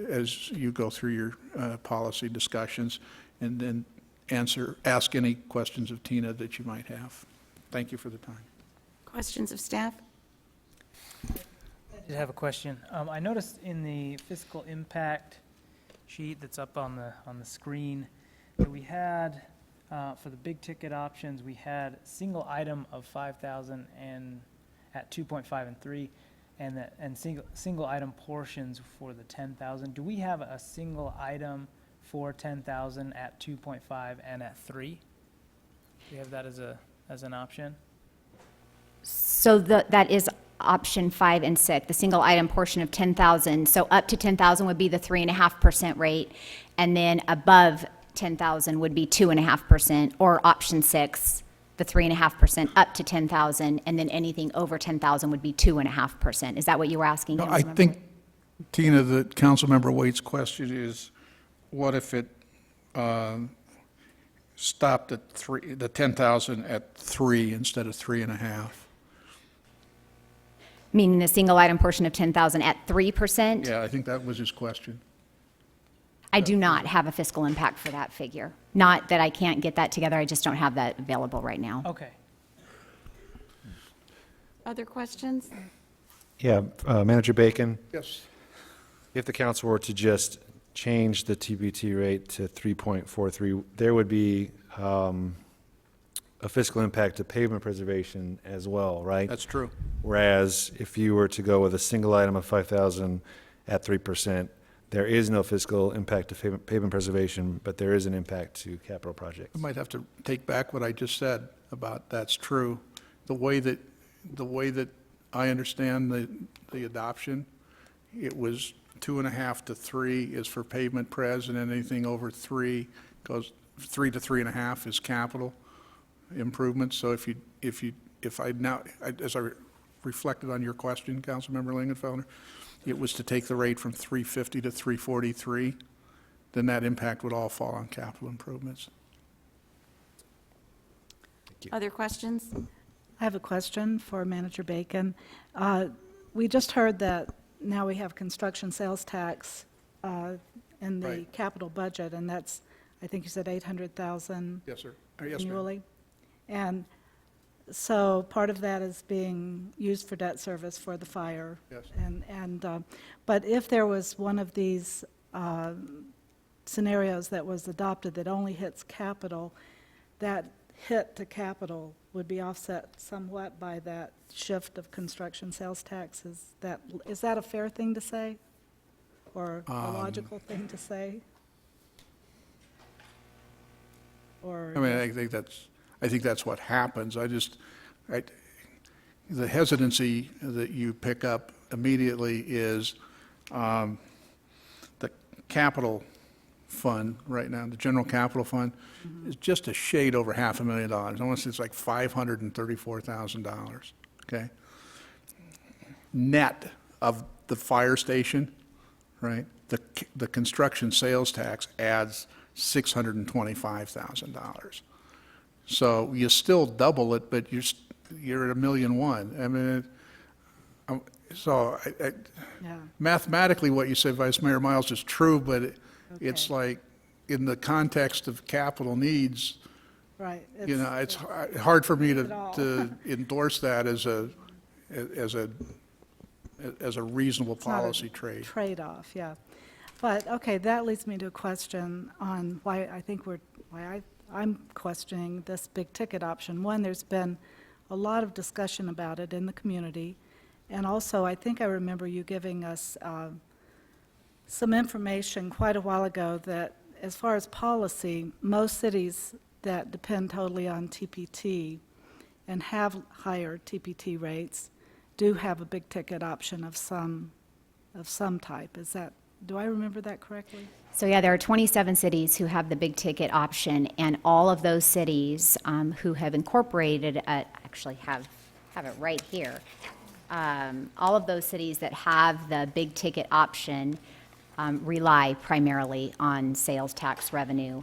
C: as you go through your policy discussions, and then ask any questions of Tina that you might have. Thank you for the time.
A: Questions of staff?
D: I did have a question. I noticed in the fiscal impact sheet that's up on the screen that we had, for the big ticket options, we had single item of 5,000 and at 2.5 and 3, and single item portions for the 10,000. Do we have a single item for 10,000 at 2.5 and at 3? Do you have that as an option?
I: So that is option 5 and 6, the single item portion of 10,000. So up to 10,000 would be the 3.5% rate, and then above 10,000 would be 2.5%, or option 6, the 3.5% up to 10,000, and then anything over 10,000 would be 2.5%. Is that what you were asking?
C: No, I
I: Councilmember?
C: think, Tina, that Councilmember Waite's question is, what if it stopped at 3, the 10,000 at 3 instead of 3.5?
I: Meaning the single item portion of 10,000 at 3%?
C: Yeah, I think that was his question.
I: I do not have a fiscal impact for that figure. Not that I can't get that together, I just don't have that available right now.
D: Okay.
A: Other questions?
E: Yeah, Manager Bacon,
C: Yes.
E: if the council were to just change the TBT rate to 3.43, there would be a fiscal impact to pavement preservation as well, right?
C: That's true.
E: Whereas if you were to go with a single item of 5,000 at 3%, there is no fiscal impact to pavement preservation, but there is an impact to capital projects.
C: I might have to take back what I just said about that's true. The way that I understand the adoption, it was 2.5 to 3 is for pavement pres, and anything over 3 goes 3 to 3.5 is capital improvements. So if I now, as I reflected on your question, Councilmember Lingenfelder, it was to take the rate from 350 to 343, then that impact would all fall on capital improvements.
A: Other questions?
F: I have a question for Manager Bacon. We just heard that now we have construction sales tax in the
C: Right.
F: capital budget, and that's, I think you said 800,000
C: Yes, sir. Yes, ma'am.
F: annually. And so part of that is being used for debt service for the fire.
C: Yes.
F: But if there was one of these scenarios that was adopted that only hits capital, that hit to capital would be offset somewhat by that shift of construction sales tax. Is that a fair thing to say? Or a logical thing to say? Or?
C: I mean, I think that's what happens. The hesitancy that you pick up immediately is the capital fund right now, the general capital fund, is just a shade over $500,000. I want to say it's like $534,000, okay? Net of the fire station, right? The construction sales tax adds $625,000. So you still double it, but you're at $1.1 million. I mean,
F: Yeah.
C: mathematically, what you say, Vice Mayor Miles, is true, but it's
F: Okay.
C: like, in the context of capital needs,
F: Right.
C: you know, it's hard for me
F: At all.
C: to endorse that as a reasonable
F: It's not a
C: policy trade.
F: Trade-off, yeah. But, okay, that leads me to a question on why I'm questioning this big-ticket option. One, there's been a lot of discussion about it in the community, and also, I think I remember you giving us some information quite a while ago that, as far as policy, most cities that depend totally on TPT and have higher TPT rates do have a big-ticket option of some type. Do I remember that correctly?
I: So yeah, there are 27 cities who have the big ticket option, and all of those cities who have incorporated, actually have it right here. all of those cities that have the big ticket option rely primarily on sales tax revenue.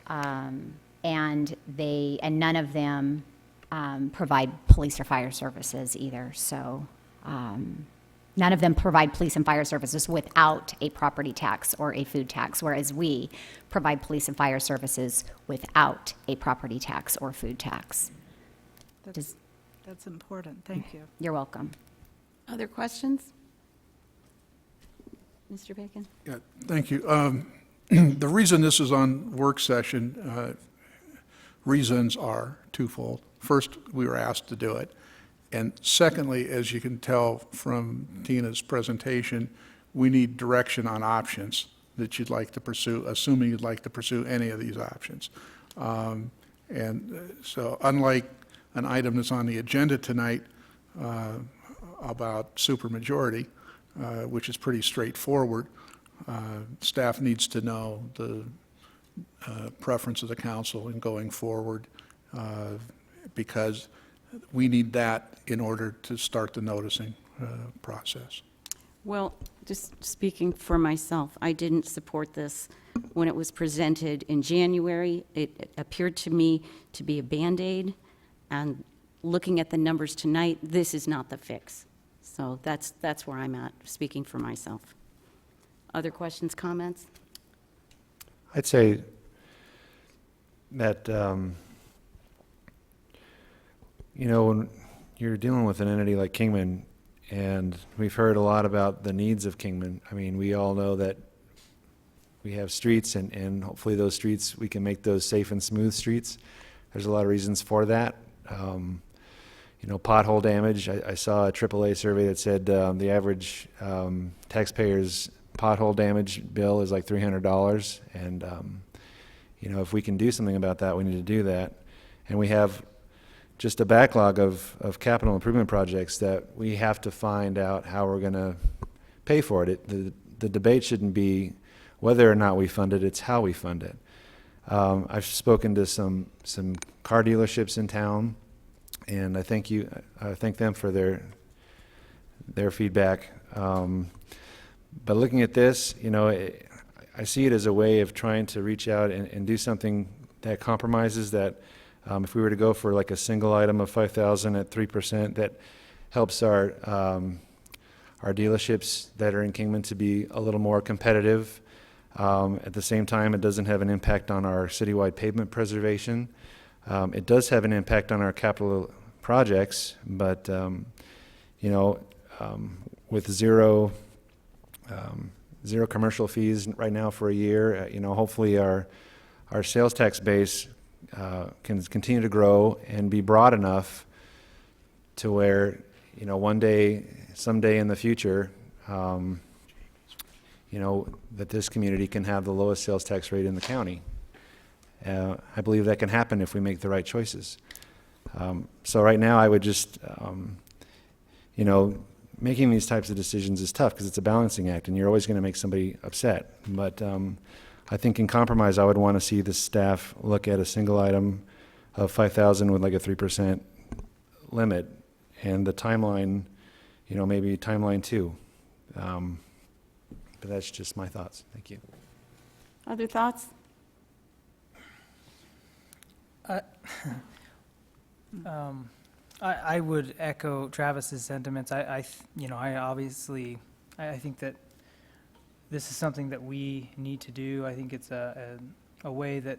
I: And none of them provide police or fire services either. So none of them provide police and fire services without a property tax or a food tax, whereas we provide police and fire services without a property tax or food tax.
F: That's important, thank you.
I: You're welcome.
A: Other questions? Mr. Bacon?
C: Yeah, thank you. The reason this is on work session, reasons are twofold. First, we were asked to do it. And secondly, as you can tell from Tina's presentation, we need direction on options that you'd like to pursue, assuming you'd like to pursue any of these options. So unlike an item that's on the agenda tonight about supermajority, which is pretty straightforward, staff needs to know the preference of the council in going forward because we need that in order to start the noticing process.
A: Well, just speaking for myself, I didn't support this when it was presented in January. It appeared to me to be a Band-Aid, and looking at the numbers tonight, this is not the fix. So that's where I'm at, speaking for myself. Other questions, comments?
E: I'd say that, when you're dealing with an entity like Kingman, and we've heard a lot about the needs of Kingman. I mean, we all know that we have streets, and hopefully those streets, we can make those safe and smooth streets. There's a lot of reasons for that. Pothole damage. I saw a AAA survey that said the average taxpayer's pothole damage bill is like $300. And, if we can do something about that, we need to do that. And we have just a backlog of capital improvement projects that we have to find out how we're going to pay for it. The debate shouldn't be whether or not we fund it, it's how we fund it. I've spoken to some car dealerships in town, and I thank them for their feedback. But looking at this, I see it as a way of trying to reach out and do something that compromises that. If we were to go for like a single item of 5,000 at 3%, that helps our dealerships that are in Kingman to be a little more competitive. At the same time, it doesn't have an impact on our citywide pavement preservation. It does have an impact on our capital projects, but with zero commercial fees right now for a year, hopefully our sales tax base can continue to grow and be broad enough to where, someday in the future, that this community can have the lowest sales tax rate in the county. I believe that can happen if we make the right choices. So right now I would just, making these types of decisions is tough because it's a balancing act and you're always going to make somebody upset. But I think in compromise, I would want to see the staff look at a single item of 5,000 with like a 3% limit, and the timeline, maybe timeline 2. But that's just my thoughts. Thank you.
A: Other thoughts?
D: I would echo Travis's sentiments. I think that this is something that we need to do. I think it's a way that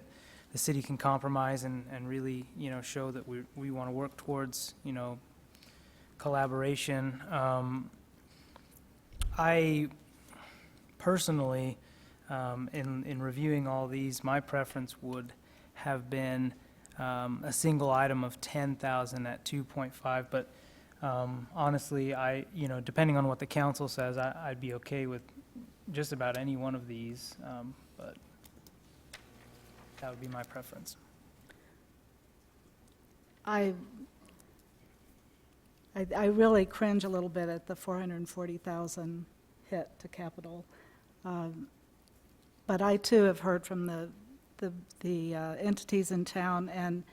D: the city can compromise and really, show that we want to work towards, collaboration. I personally, in reviewing all these, my preference would have been a single item of 10,000 at 2.5, but honestly, depending on what the council says, I'd be okay with just about any one of these, but that would be my preference.
F: I really cringe a little bit at the 440,000 hit to capital. But I too have heard from the entities in town and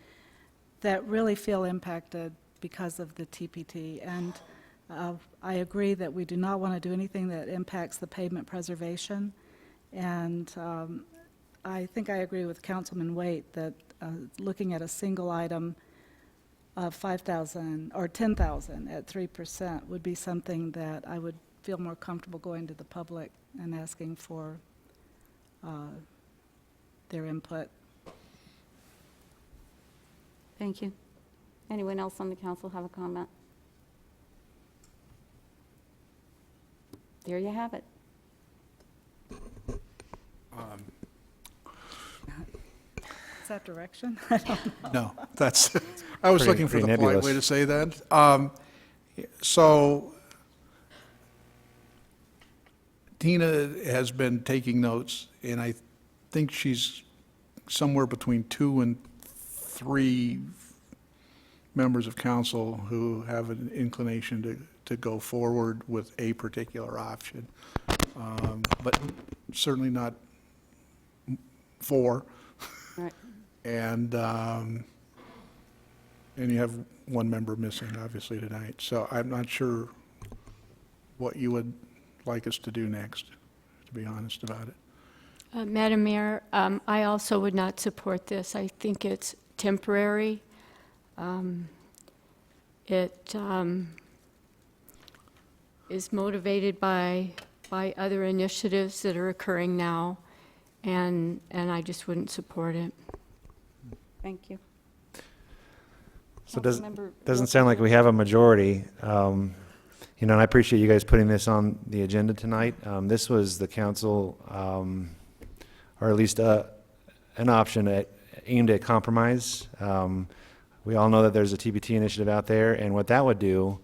F: that really feel impacted because of the TPT. And I agree that we do not want to do anything that impacts the pavement preservation, and I think I agree with Councilman Waite that looking at a single item of 5,000 or 10,000 at 3% would be something that I would feel more comfortable going to the public and asking for their input.
A: Thank you. Anyone else on the council have a comment? There you have it.
F: Is that direction?
C: No, that's, I was
E: Pretty-
C: looking for the
E: pretty
C: polite
E: nebulous.
C: way to say that. So Tina has been taking notes, and I think she's somewhere between 2 and 3 members of council who have an inclination to go forward with a particular option. But certainly not 4.
A: Right.
C: And you have 1 member missing, obviously, tonight. So I'm not sure what you would like us to do next, to be honest about it.
J: Madam Mayor, I also would not support this. I think it's temporary. It is motivated by other initiatives that are occurring now, and I just wouldn't support it.
A: Thank you.
E: So
A: Councilmember
E: doesn't sound like we have a majority. And I appreciate you guys putting this on the agenda tonight. This was the council, or at least an option aimed at compromise. We all know that there's a TBT initiative out there, and what that would do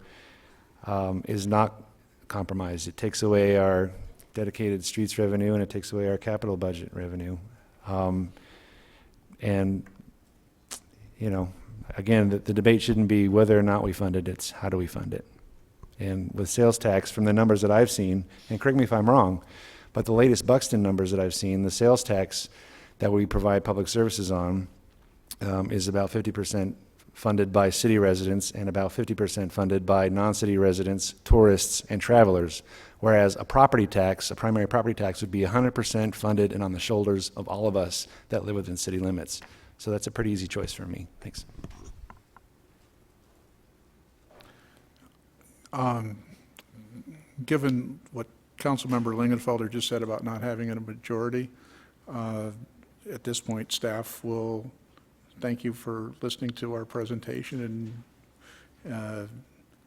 E: is not compromise. It takes away our dedicated streets revenue, and it takes away our capital budget revenue. And, again, the debate shouldn't be whether or not we fund it, it's how do we fund it. And with sales tax, from the numbers that I've seen, and correct me if I'm wrong, but the latest Buxton numbers that I've seen, the sales tax that we provide public services on is about 50% funded by city residents and about 50% funded by non-city residents, tourists, and travelers, whereas a property tax, a primary property tax, would be 100% funded and on the shoulders of all of us that live within city limits. So that's a pretty easy choice for me. Thanks.
C: Given what Councilmember Lingenfelter just said about not having a majority, at this point, staff will thank you for listening to our presentation, and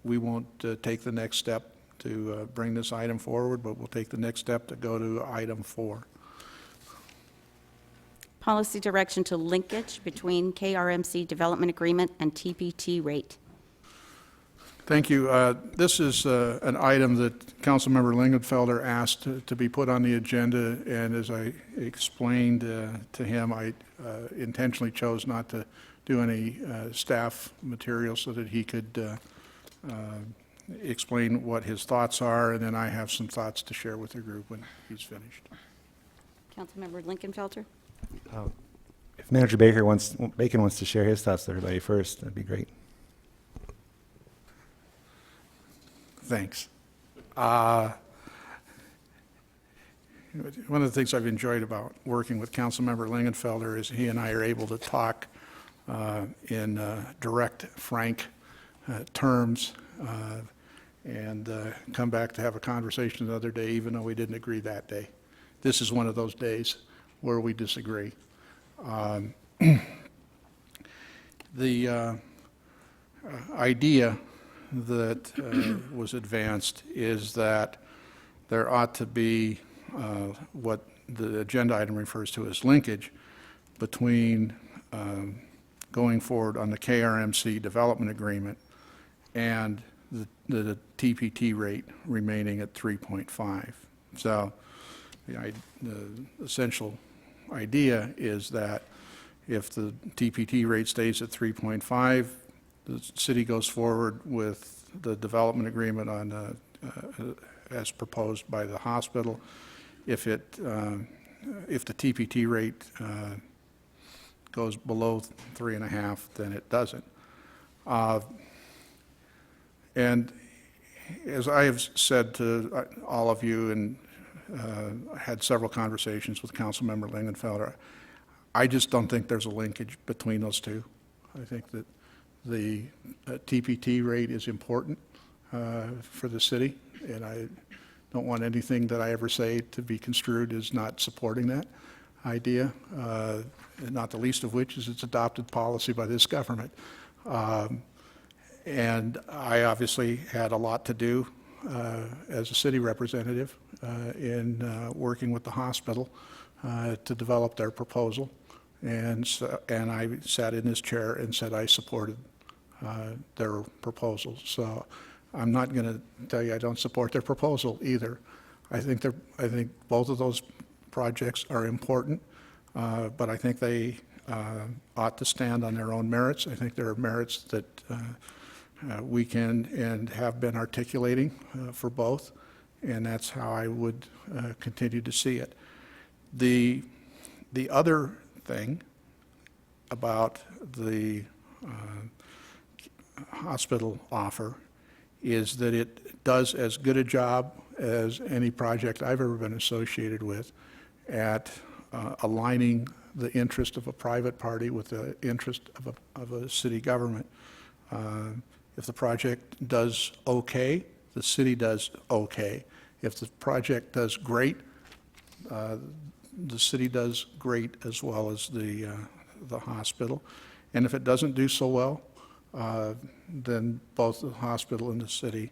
C: we won't take the next step to bring this item forward, but we'll take the next step to go to item 4.
A: Policy direction to linkage between KRMC development agreement and TPT rate.
C: Thank you. This is an item that Councilmember Lingenfelter asked to be put on the agenda, and as I explained to him, I intentionally chose not to do any staff material so that he could explain what his thoughts are, and then I have some thoughts to share with the group when he's finished.
A: Councilmember Lincolnfelter?
E: If Manager Bacon wants to share his thoughts with everybody first, that'd be great.
C: Thanks. One of the things I've enjoyed about working with Councilmember Lingenfelter is he and I are able to talk in direct, frank terms and come back to have a conversation another day, even though we didn't agree that day. This is one of those days where we disagree. The idea that was advanced is that there ought to be what the agenda item refers to as linkage between going forward on the KRMC development agreement and the TPT rate remaining at 3.5. So the essential idea is that if the TPT rate stays at 3.5, the city goes forward with the development agreement on, as proposed by the hospital. If the TPT rate goes below 3.5, then it doesn't. And As I have said to all of you, and had several conversations with Councilmember Lingenfelter, I just don't think there's a linkage between those two. I think that the TPT rate is important for the city, and I don't want anything that I ever say to be construed as not supporting that idea, not the least of which is its adopted policy by this government. And I obviously had a lot to do as a city representative in working with the hospital to develop their proposal. And I sat in this chair and said I supported their proposal. So I'm not going to tell you I don't support their proposal either. I think both of those projects are important, but I think they ought to stand on their own merits. I think there are merits that we can and have been articulating for both, and that's how I would continue to see it. The other thing about the hospital offer is that it does as good a job as any project I've ever been associated with at aligning the interest of a private party with the interest of a city government. If the project does okay, the city does okay. If the project does great, the city does great as well as the hospital. And if it doesn't do so well, then both the hospital and the city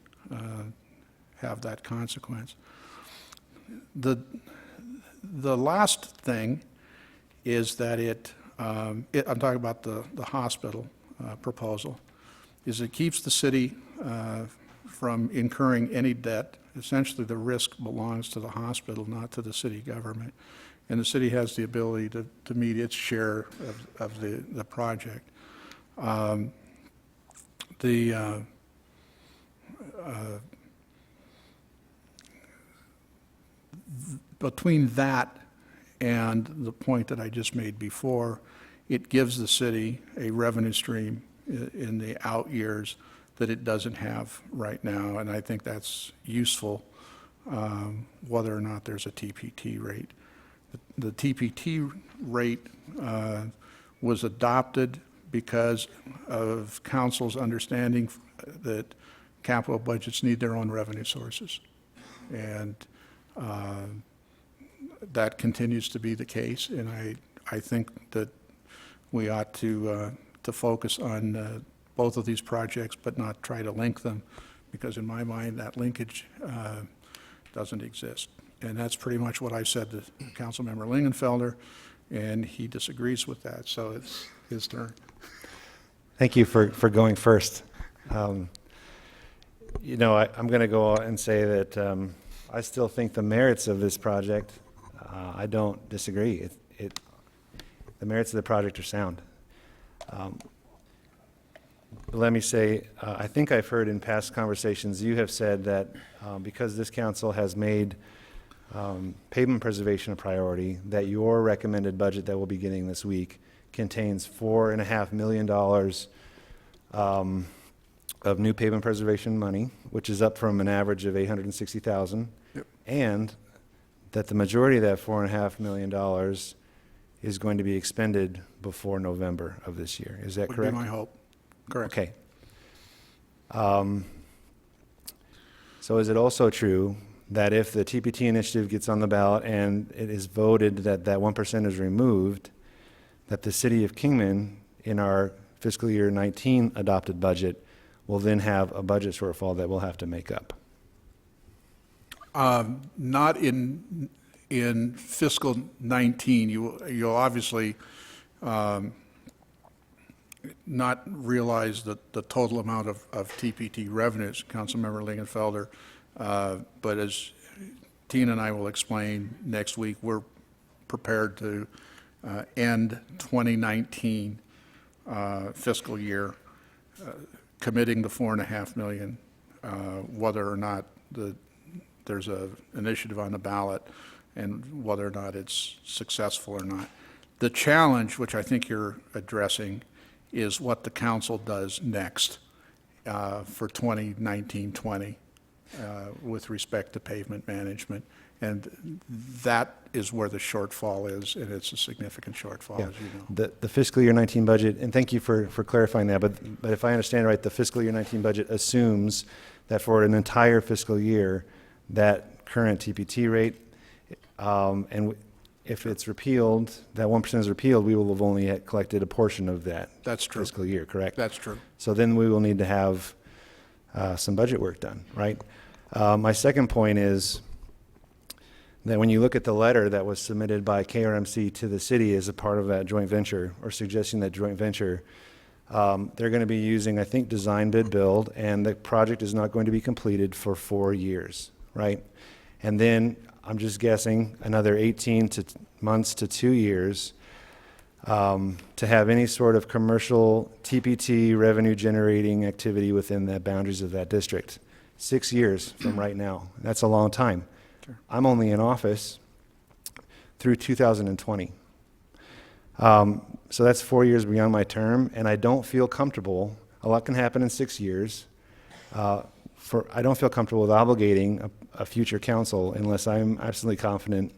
C: have that consequence. The last thing is that I'm talking about the hospital proposal, is it keeps the city from incurring any debt. Essentially, the risk belongs to the hospital, not to the city government. And the city has the ability to meet its share of the project. Between that and the point that I just made before, it gives the city a revenue stream in the out years that it doesn't have right now, and I think that's useful, whether or not there's a TPT rate. The TPT rate was adopted because of council's understanding that capital budgets need their own revenue sources. And that continues to be the case, and I think that we ought to focus on both of these projects, but not try to link them, because in my mind, that linkage doesn't exist. And that's pretty much what I said to Councilmember Lingenfelter, and he disagrees with that, so it's his turn.
E: Thank you for going first. You know, I'm going to go and say that I still think the merits of this project, I don't disagree. The merits of the project are sound. But let me say, I think I've heard in past conversations, you have said that because this council has made pavement preservation a priority, that your recommended budget that we'll be getting this week contains $4.5 million of new pavement preservation money, which is up from an average of $860,000.
C: Yep.
E: And that the majority of that $4.5 million is going to be expended before November of this year. Is that correct?
C: Would be my hope. Correct.
E: Okay. So is it also true that if the TPT initiative gets on the ballot and it is voted that that 1% is removed, that the city of Kingman in our fiscal year 19 adopted budget will then have a budget shortfall that we'll have to make up?
C: Not in fiscal 19. You'll obviously not realize the total amount of TPT revenues, Councilmember Lingenfelter, but as Tina and I will explain next week, we're prepared to end 2019 fiscal year committing the $4.5 million, whether or not there's an initiative on the ballot and whether or not it's successful or not. The challenge, which I think you're addressing, is what the council does next for 2019-20. with respect to pavement management. And that is where the shortfall is, and it's a significant shortfall,
E: Yeah.
C: as you know.
E: The fiscal year 19 budget, and thank you for clarifying that, but if I understand right, the fiscal year 19 budget assumes that for an entire fiscal year, that current TPT rate, if it's repealed, that 1% is repealed, we will have only had collected a portion of that
C: That's true.
E: fiscal year, correct?
C: That's true.
E: So then we will need to have some budget work done, right? My second point is that when you look at the letter that was submitted by KRMC to the city as a part of that joint venture, or suggesting that joint venture, they're going to be using, I think, design bid build, and the project is not going to be completed for 4 years, right? And then, I'm just guessing, another 18 months to 2 years to have any sort of commercial TPT revenue generating activity within the boundaries of that district. 6 years from right now. That's a long time.
C: Sure.
E: I'm only in office through 2020. So that's 4 years beyond my term, and I don't feel comfortable. A lot can happen in 6 years. I don't feel comfortable with obligating a future council unless I'm absolutely confident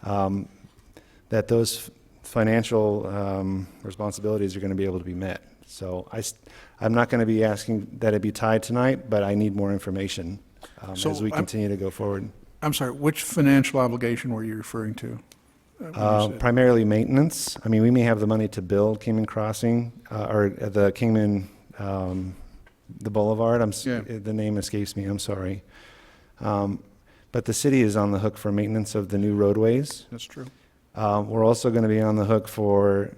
E: that those financial responsibilities are going to be able to be met. So I'm not going to be asking that it be tied tonight, but I need more information
C: So
E: as we
C: I'm-
E: continue to go forward.
C: I'm sorry, which financial obligation were you referring to? When you said-
E: Primarily maintenance. I mean, we may have the money to build Kingman Crossing, or the Kingman, the Boulevard.
C: Yeah.
E: The name escapes me, I'm sorry. But the city is on the hook for maintenance of the new roadways.
C: That's true.
E: We're also going to be on the hook for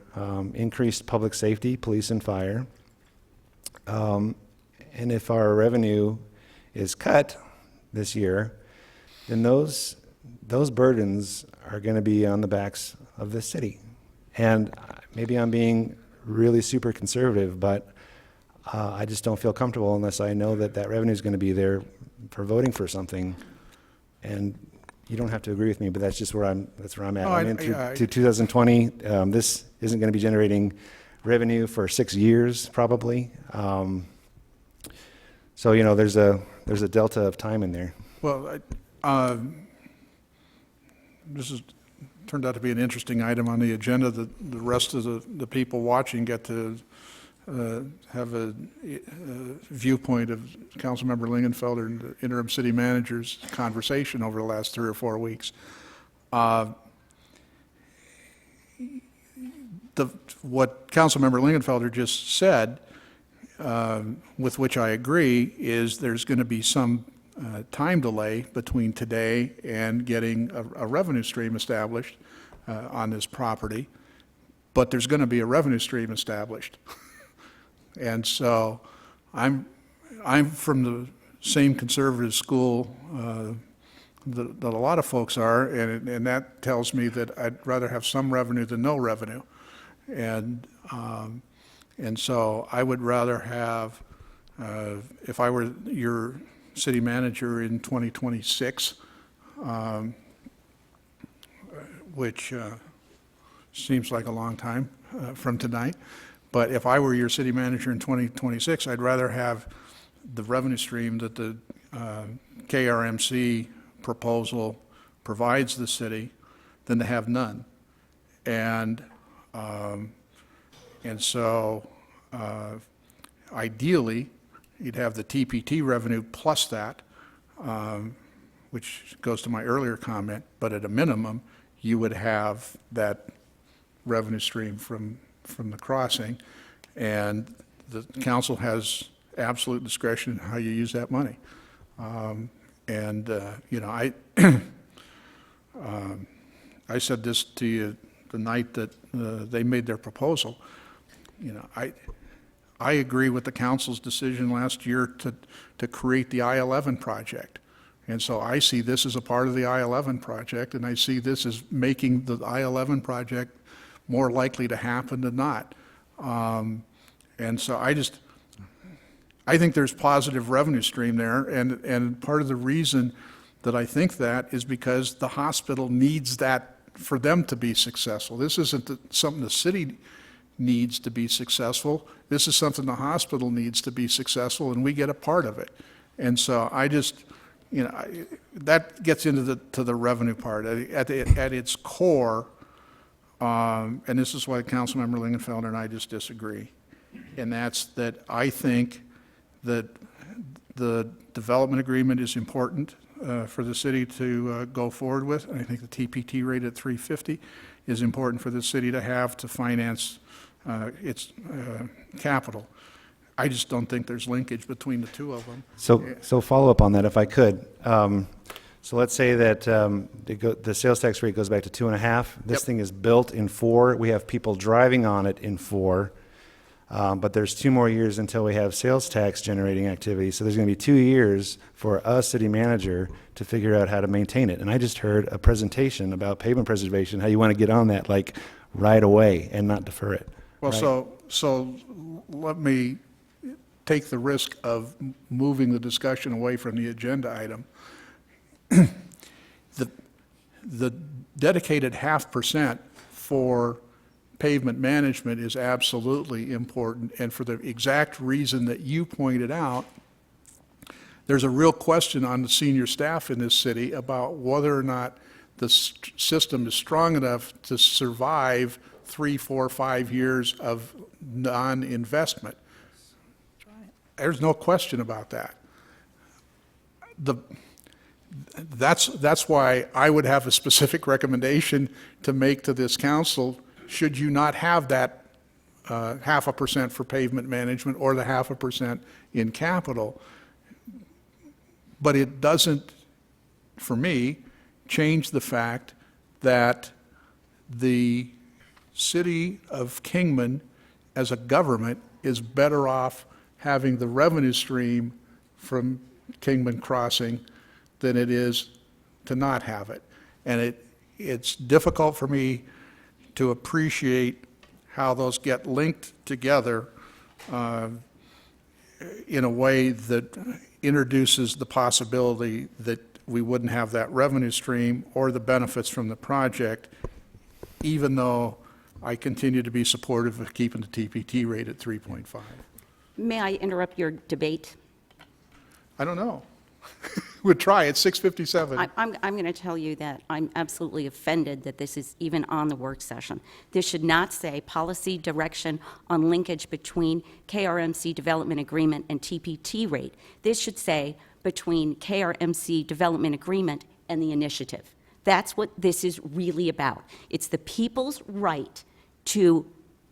E: increased public safety, police and fire. And if our revenue is cut this year, then those burdens are going to be on the backs of the city. And maybe I'm being really super conservative, but I just don't feel comfortable unless I know that that revenue is going to be there for voting for something. And you don't have to agree with me, but that's just where that's where I'm at.
C: No,
E: I mean,
C: I-
E: to 2020, this isn't going to be generating revenue for 6 years, probably. So, you know, there's a delta of time in there.
C: Well, this has turned out to be an interesting item on the agenda. The rest of the people watching get to have a viewpoint of Councilmember Lingenfelter and the interim city manager's conversation over the last 3 or 4 weeks. What Councilmember Lingenfelter just said, with which I agree, is there's going to be some time delay between today and getting a revenue stream established on this property, but there's going to be a revenue stream established. And so I'm from the same conservative school that a lot of folks are, and that tells me that I'd rather have some revenue than no revenue. And so I would rather have, if I were your city manager in 2026, which seems like a long time from tonight, but if I were your city manager in 2026, I'd rather have the revenue stream that the KRMC proposal provides the city than to have none. And so ideally, you'd have the TPT revenue plus that, which goes to my earlier comment, but at a minimum, you would have that revenue stream from the crossing, and the council has absolute discretion in how you use that money. You know, I said this to you the night that they made their proposal. You know, I agree with the council's decision last year to create the I-11 project. And so I see this as a part of the I-11 project, and I see this as making the I-11 project more likely to happen than not. And so I think there's positive revenue stream there, and part of the reason that I think that is because the hospital needs that for them to be successful. This isn't something the city needs to be successful. This is something the hospital needs to be successful, and we get a part of it. And so I just, that gets into the revenue part. At its core, and this is why Councilmember Lingenfelter and I just disagree, and that's that I think that the development agreement is important for the city to go forward with. And I think the TPT rate at 350 is important for the city to have to finance its capital. I just don't think there's linkage between the two of them.
E: So follow up on that, if I could. So let's say that the sales tax rate goes back to 2.5. This
C: Yep.
E: thing is built in 4. We have people driving on it in 4. But there's 2 more years until we have sales tax generating activity. So there's going to be 2 years for a city manager to figure out how to maintain it. And I just heard a presentation about pavement preservation, how you want to get on that like right away and not defer it.
C: Well,
E: right?
C: so let me take the risk of moving the discussion away from the agenda item. The dedicated 0.5% for pavement management is absolutely important, and for the exact reason that you pointed out, there's a real question on the senior staff in this city about whether or not the system is strong enough to survive 3, 4, 5 years of non-investment. There's no question about that. That's why I would have a specific recommendation to make to this council, should you not have that 0.5% for pavement management or the 0.5% in capital. But it doesn't, for me, change the fact that the city of Kingman as a government is better off having the revenue stream from Kingman Crossing than it is to not have it. And it's difficult for me to appreciate how those get linked together in a way that introduces the possibility that we wouldn't have that revenue stream or the benefits from the project, even though I continue to be supportive of keeping the TPT rate at 3.5.
A: May I interrupt your debate?
C: I don't know. We'll try. It's 6:57.
A: I'm going to tell you that I'm absolutely offended that this is even on the work session. This should not say policy direction on linkage between KRMC development agreement and TPT rate. This should say between KRMC development agreement and the initiative. That's what this is really about. It's the people's right to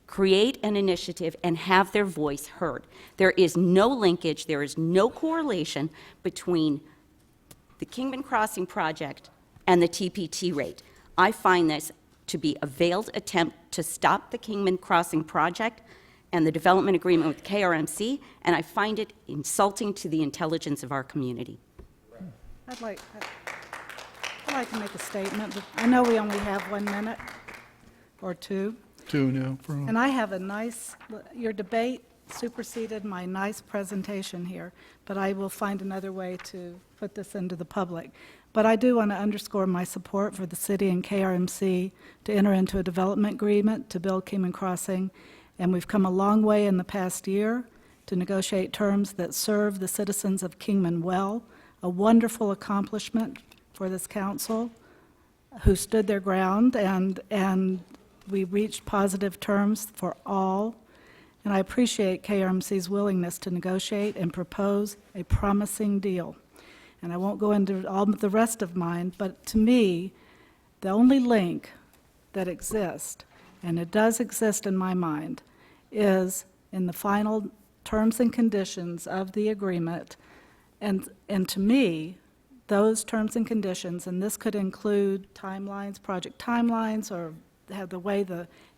A: create an initiative and have their voice heard. There is no linkage, there is no correlation between the Kingman Crossing project and the TPT rate. I find this to be a veiled attempt to stop the Kingman Crossing project and the development agreement with KRMC, and I find it insulting to the intelligence of our community.
F: I'd like to make a statement. But I know we only have 1 minute or 2.
C: 2 now.
F: And I have a nice, your debate superseded my nice presentation here, but I will find another way to put this into the public. But I do want to underscore my support for the city and KRMC to enter into a development agreement to build Kingman Crossing, and we've come a long way in the past year to negotiate terms that serve the citizens of Kingman well, a wonderful accomplishment for this council who stood their ground, and we reached positive terms for all, and I appreciate KRMC's willingness to negotiate and propose a promising deal. And I won't go into all the rest of mine, but to me, the only link that exists, and it does exist in my mind, is in the final terms and conditions of the agreement. And to me, those terms and conditions, and this could include timelines, project timelines, or have the way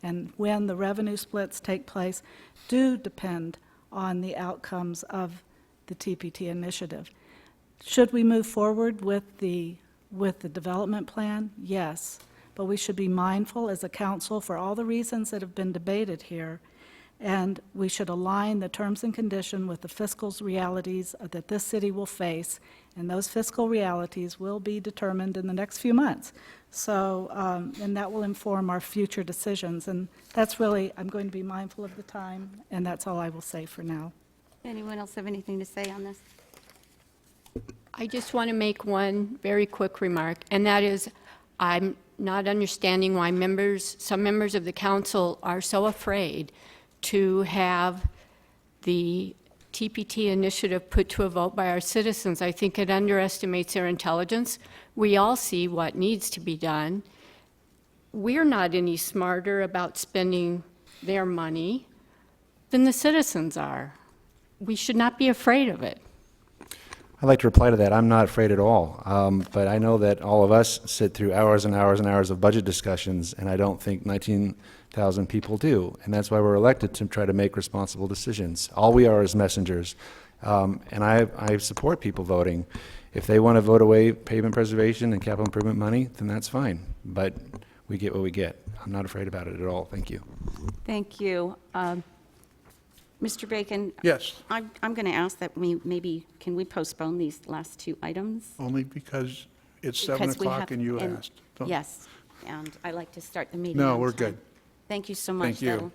F: and when the revenue splits take place, do depend on the outcomes of the TPT initiative. Should we move forward with the development plan? Yes, but we should be mindful as a council for all the reasons that have been debated here, and we should align the terms and conditions with the fiscal realities that this city will face, and those fiscal realities will be determined in the next few months. So, and that will inform our future decisions, and that's really, I'm going to be mindful of the time, and that's all I will say for now.
A: Anyone else have anything to say on this?
J: I just want to make one very quick remark, and that is, I'm not understanding why some members of the council are so afraid to have the TPT initiative put to a vote by our citizens. I think it underestimates their intelligence. We all see what needs to be done. We're not any smarter about spending their money than the citizens are. We should not be afraid of it.
E: I'd like to reply to that. I'm not afraid at all. But I know that all of us sit through hours and hours and hours of budget discussions, and I don't think 19,000 people do. And that's why we're elected, to try to make responsible decisions. All we are is messengers. And I support people voting. If they want to vote away pavement preservation and capital improvement money, then that's fine. But we get what we get. I'm not afraid about it at all. Thank you.
A: Thank you. Mr. Bacon?
C: Yes,
A: I'm going to ask that maybe, can we postpone these last two items?
C: only because it's 7
A: Because we
C: o'clock
A: have-
C: and you asked. Don't-
A: Yes, and I like to start the meeting
C: No,
A: on
C: we're
A: time.
C: good.
A: Thank you so much.
C: Thank you.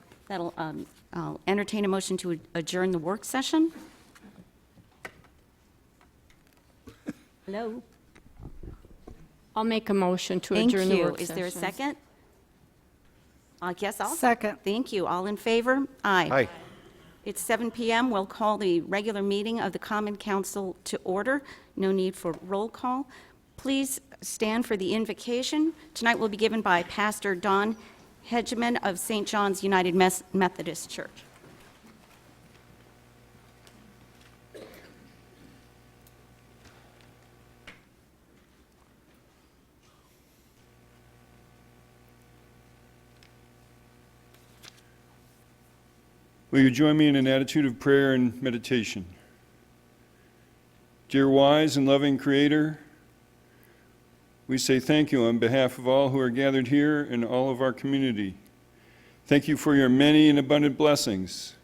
A: I'll entertain a motion to adjourn the work session. Hello?
J: I'll make a motion to
A: Thank
J: adjourn the
A: you.
J: work
A: Is there a
J: session.
A: second? I guess I'll.
F: Second.
A: Thank you. All in favor? Aye.
E: Hi.
A: It's 7 PM. We'll call the regular meeting of the Common Council to order. No need for roll call. Please stand for the invocation. Tonight will be given by Pastor Don Hedgeman of St. John's United Methodist Church.
K: Will you join me in an attitude of prayer and meditation? Dear wise and loving Creator, we say thank you on behalf of all who are gathered here and all of our community. Thank you for your many and abundant blessings.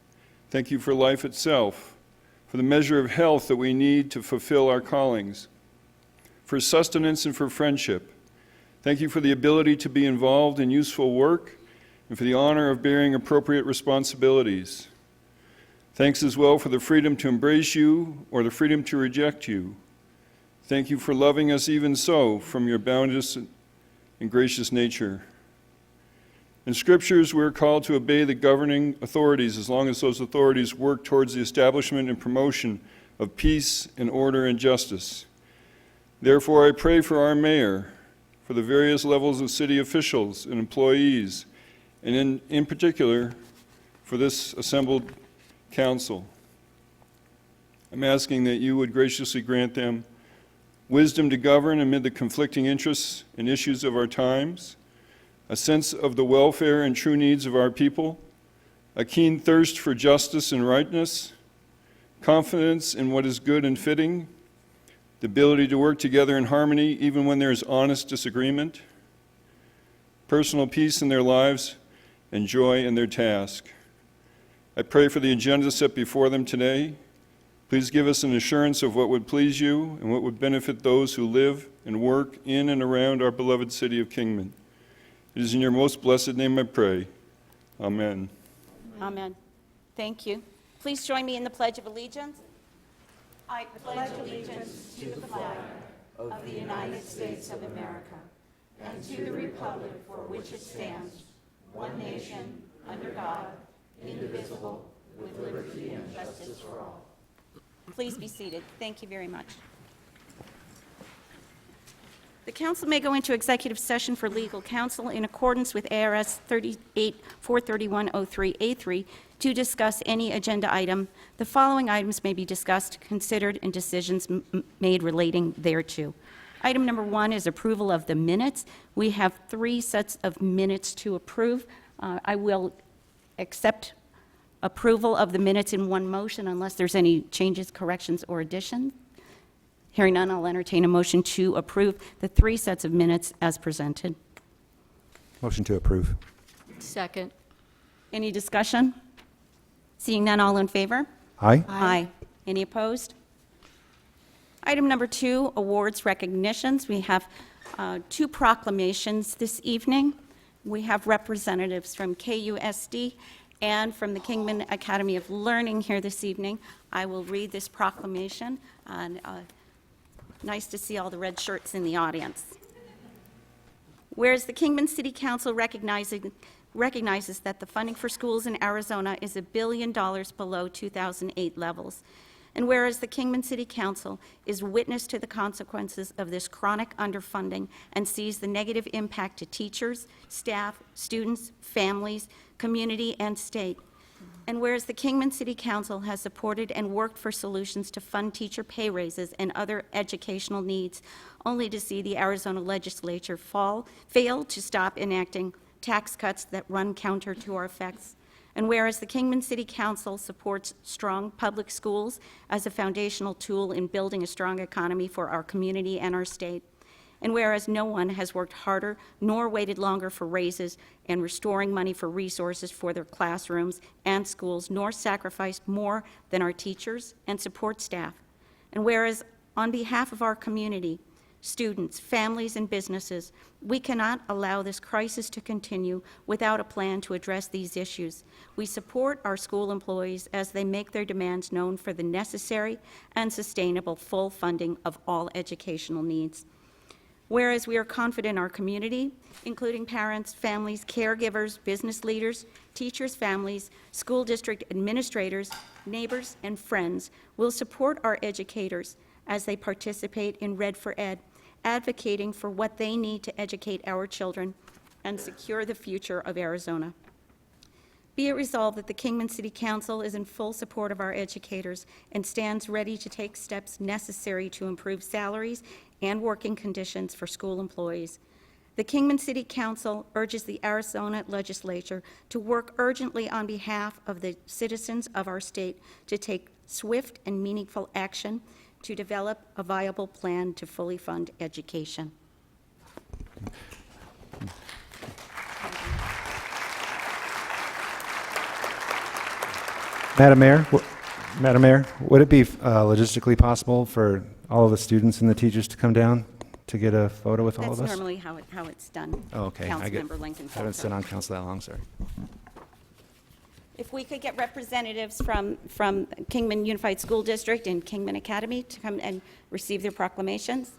K: Thank you for life itself, for the measure of health that we need to fulfill our callings, for sustenance and for friendship. Thank you for the ability to be involved in useful work and for the honor of bearing appropriate responsibilities. Thanks as well for the freedom to embrace you or the freedom to reject you. Thank you for loving us even so from your boundless and gracious nature. In Scriptures, we're called to obey the governing authorities as long as those authorities work towards the establishment and promotion of peace and order and justice. Therefore, I pray for our mayor, for the various levels of city officials and employees, and in particular, for this assembled council. I'm asking that you would graciously grant them wisdom to govern amid the conflicting interests and issues of our times, a sense of the welfare and true needs of our people, a keen thirst for justice and rightness, confidence in what is good and fitting, the ability to work together in harmony even when there is honest disagreement, personal peace in their lives, and joy in their task. I pray for the agenda set before them today. Please give us an assurance of what would please you and what would benefit those who live and work in and around our beloved city of Kingman. It is in your most blessed name I pray. Amen.
A: Amen. Thank you. Please join me in the Pledge of Allegiance. I pledge allegiance to the flag of the United States of America and to the republic for which it stands, one nation, under God, indivisible, with liberty and justice for all. Please be seated. Thank you very much. The council may go into executive session for legal counsel in accordance with ARS 43103A3 to discuss any agenda item. The following items may be discussed, considered, and decisions made relating thereto. Item number 1 is approval of the minutes. We have 3 sets of minutes to approve. I will accept approval of the minutes in one motion unless there's any changes, corrections, or additions. Hearing none, I'll entertain a motion to approve the 3 sets of minutes as presented.
E: Motion to approve.
J: Second.
A: Any discussion? Seeing none, all in favor?
E: Aye.
A: Aye. Any opposed? Item number 2, awards recognitions. We have 2 proclamations this evening. We have representatives from KUSD and from the Kingman Academy of Learning here this evening. I will read this proclamation, and Nice to see all the red shirts in the audience. Whereas the Kingman City Council recognizes that the funding for schools in Arizona is $1 billion below 2008 levels, and whereas the Kingman City Council is witness to the consequences of this chronic underfunding and sees the negative impact to teachers, staff, students, families, community, and state, and whereas the Kingman City Council has supported and worked for solutions to fund teacher pay raises and other educational needs, only to see the Arizona legislature fail to stop enacting tax cuts that run counter to our effects. And whereas the Kingman City Council supports strong public schools as a foundational tool in building a strong economy for our community and our state, and whereas no one has worked harder nor waited longer for raises and restoring money for resources for their classrooms and schools, nor sacrificed more than our teachers and support staff, and whereas on behalf of our community, students, families, and businesses, we cannot allow this crisis to continue without a plan to address these issues. We support our school employees as they make their demands known for the necessary and sustainable full funding of all educational needs. Whereas we are confident our community, including parents, families, caregivers, business leaders, teachers, families, school district administrators, neighbors, and friends, will support our educators as they participate in Red for Ed, advocating for what they need to educate our children and secure the future of Arizona. Be it resolved that the Kingman City Council is in full support of our educators and stands ready to take steps necessary to improve salaries and working conditions for school employees. The Kingman City Council urges the Arizona legislature to work urgently on behalf of the citizens of our state to take swift and meaningful action to develop a viable plan to fully fund education.
E: Madam Mayor, would it be logistically possible for all of the students and the teachers to come down to get a photo with all of
A: That's
E: us?
A: normally how it's done.
E: Oh, okay.
A: Councilmember Lincoln.
E: I haven't sat on council that long, sorry.
A: If we could get representatives from Kingman Unified School District and Kingman Academy to come and receive their proclamations.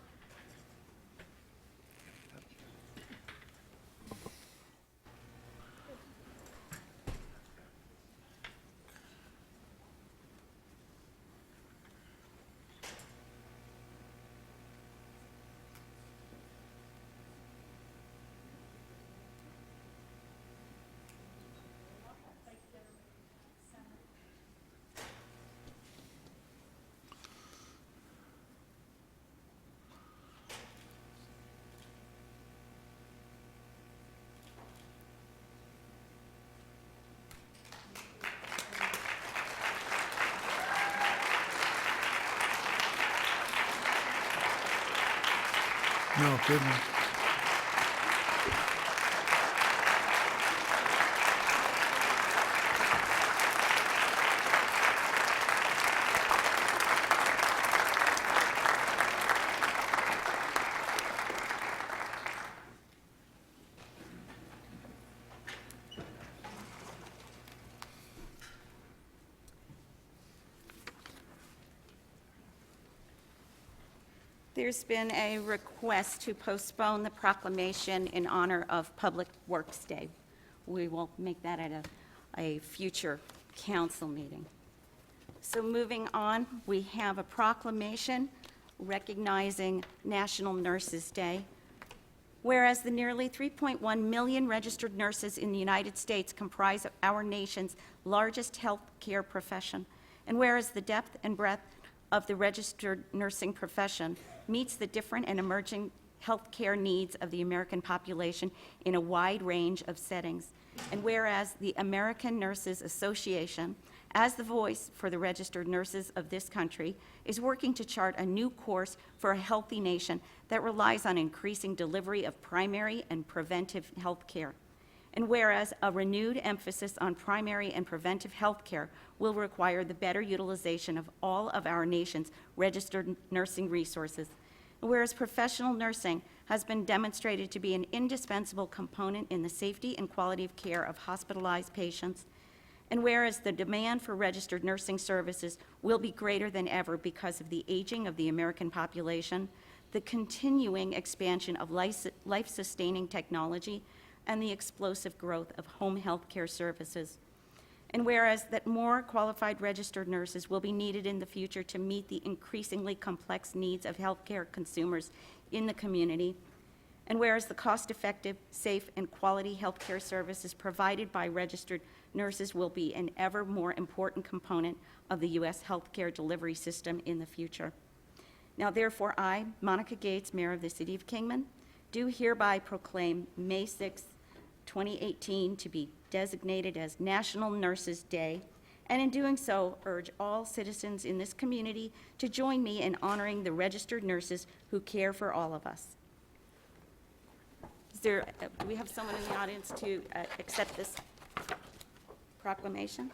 C: No, goodness.
A: There's been a request to postpone the proclamation in honor of Public Works Day. We will make that at a future council meeting. So moving on, we have a proclamation recognizing National Nurses Day. Whereas the nearly 3.1 million registered nurses in the United States comprise our nation's largest healthcare profession, and whereas the depth and breadth of the registered nursing profession meets the different and emerging healthcare needs of the American population in a wide range of settings, and whereas the American Nurses Association, as the voice for the registered nurses of this country, is working to chart a new course for a healthy nation that relies on increasing delivery of primary and preventive health care. And whereas a renewed emphasis on primary and preventive health care will require the better utilization of all of our nation's registered nursing resources, and whereas professional nursing has been demonstrated to be an indispensable component in the safety and quality of care of hospitalized patients, And whereas the demand for registered nursing services will be greater than ever because of the aging of the American population, the continuing expansion of life-sustaining technology, and the explosive growth of home health care services. And whereas that more qualified registered nurses will be needed in the future to meet the increasingly complex needs of healthcare consumers in the community, and whereas the cost-effective, safe, and quality healthcare services provided by registered nurses will be an ever more important component of the U.S. healthcare delivery system in the future. Now, therefore, I, Monica Gates, Mayor of the City of Kingman, do hereby proclaim May 6, 2018 to be designated as National Nurses Day, and in doing so, urge all citizens in this community to join me in honoring the registered nurses who care for all of us. Do we have someone in the audience to accept this proclamation?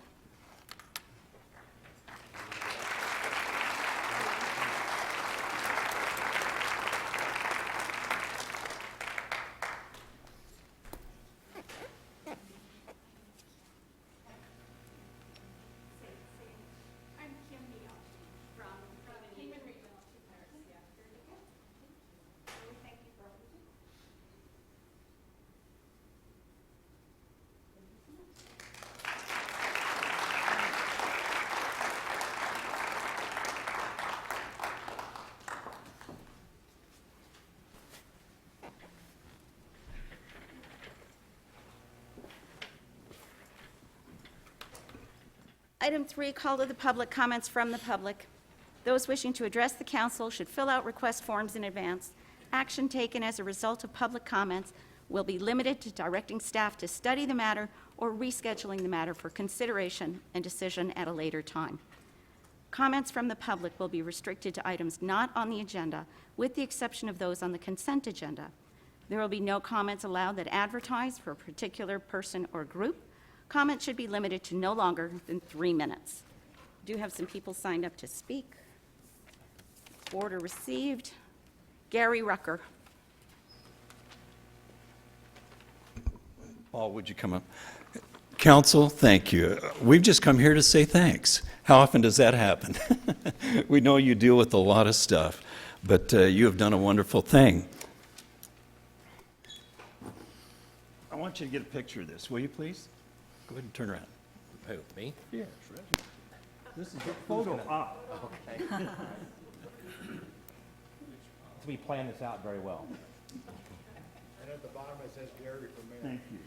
A: Item 3, call to the public, comments from the public. Those wishing to address the council should fill out request forms in advance. Action taken as a result of public comments will be limited to directing staff to study the matter or rescheduling the matter for consideration and decision at a later time. Comments from the public will be restricted to items not on the agenda, with the exception of those on the consent agenda. There will be no comments allowed that advertise for a particular person or group. Comments should be limited to no longer than 3 minutes. We do have some people signed up to speak. Order received. Gary Rucker.
L: Paul, would you come up? Council, thank you. We've just come here to say thanks. How often does that happen? We know you deal with a lot of stuff, but you have done a wonderful thing. I want you to get a picture of this, will you please? Go ahead and turn around.
M: Who, me?
L: Yes, this is your photo op.
M: Okay. We planned this out very well.
C: And at the bottom it says Gary for mayor.
L: Thank you.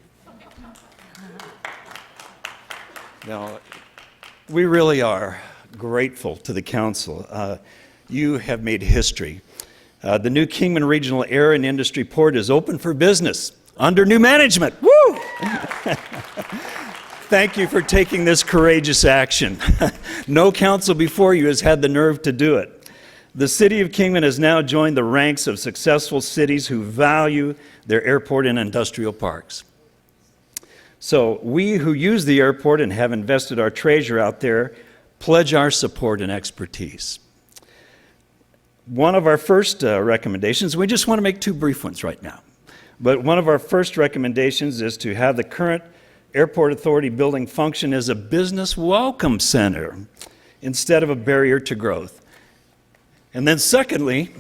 L: Now, we really are grateful to the council. You have made history. The new Kingman Regional Air and Industry Port is open for business under new management. Woo! Thank you for taking this courageous action. No council before you has had the nerve to do it. The city of Kingman has now joined the ranks of successful cities who value their airport and industrial parks. So we who use the airport and have invested our treasure out there pledge our support and expertise. One of our first recommendations, we just want to make 2 brief ones right now, but one of our first recommendations is to have the current Airport Authority building function as a business welcome center instead of a barrier to growth. And then secondly,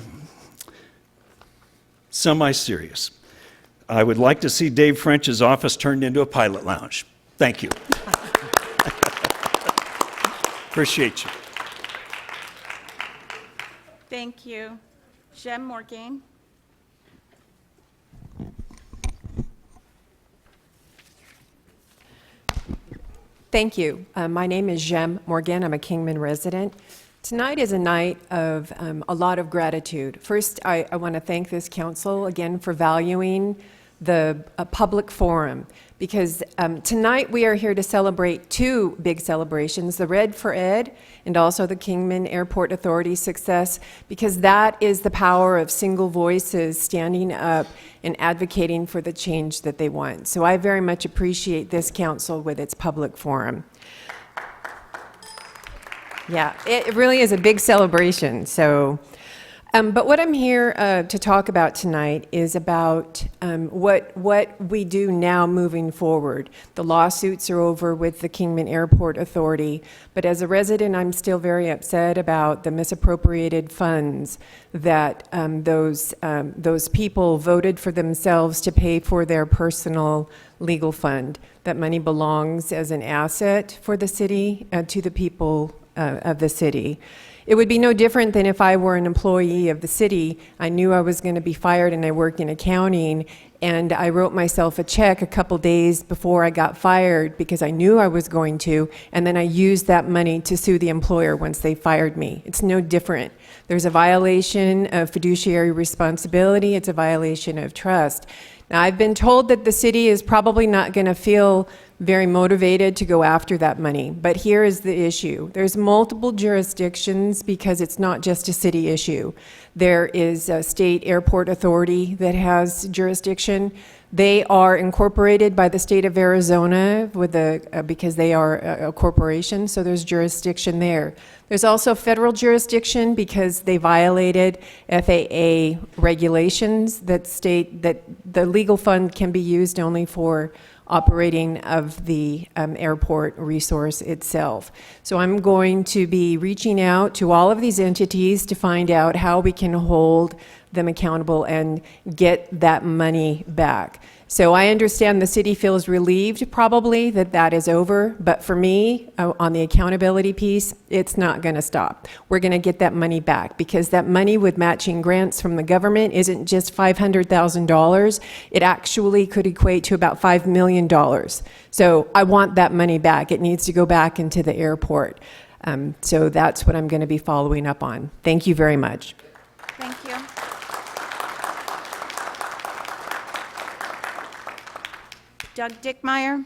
L: semi-serious, I would like to see Dave French's office turned into a pilot lounge. Thank you. Appreciate you.
A: Thank you. Jem Morgaine.
N: Thank you. My name is Jem Morgan. I'm a Kingman resident. Tonight is a night of a lot of gratitude. First, I want to thank this council again for valuing the public forum, because tonight we are here to celebrate 2 big celebrations, the Red for Ed and also the Kingman Airport Authority's success, because that is the power of single voices standing up and advocating for the change that they want. So I very much appreciate this council with its public forum. Yeah, it really is a big celebration. So But what I'm here to talk about tonight is about what we do now moving forward. The lawsuits are over with the Kingman Airport Authority, but as a resident, I'm still very upset about the misappropriated funds that those people voted for themselves to pay for their personal legal fund. That money belongs as an asset for the city to the people of the city. It would be no different than if I were an employee of the city. I knew I was going to be fired and I worked in accounting, and I wrote myself a check a couple days before I got fired because I knew I was going to, and then I used that money to sue the employer once they fired me. It's no different. There's a violation of fiduciary responsibility. It's a violation of trust. Now, I've been told that the city is probably not going to feel very motivated to go after that money, but here is the issue. There's multiple jurisdictions because it's not just a city issue. There is a state airport authority that has jurisdiction. They are incorporated by the state of Arizona because they are a corporation, so there's jurisdiction there. There's also federal jurisdiction because they violated FAA regulations that state that the legal fund can be used only for operating of the airport resource itself. So I'm going to be reaching out to all of these entities to find out how we can hold them accountable and get that money back. So I understand the city feels relieved probably that that is over, but for me, on the accountability piece, it's not going to stop. We're going to get that money back because that money with matching grants from the government isn't just $500,000. It actually could equate to about $5 million. So I want that money back. It needs to go back into the airport. So that's what I'm going to be following up on. Thank you very much.
A: Thank you. Doug Dickmeyer.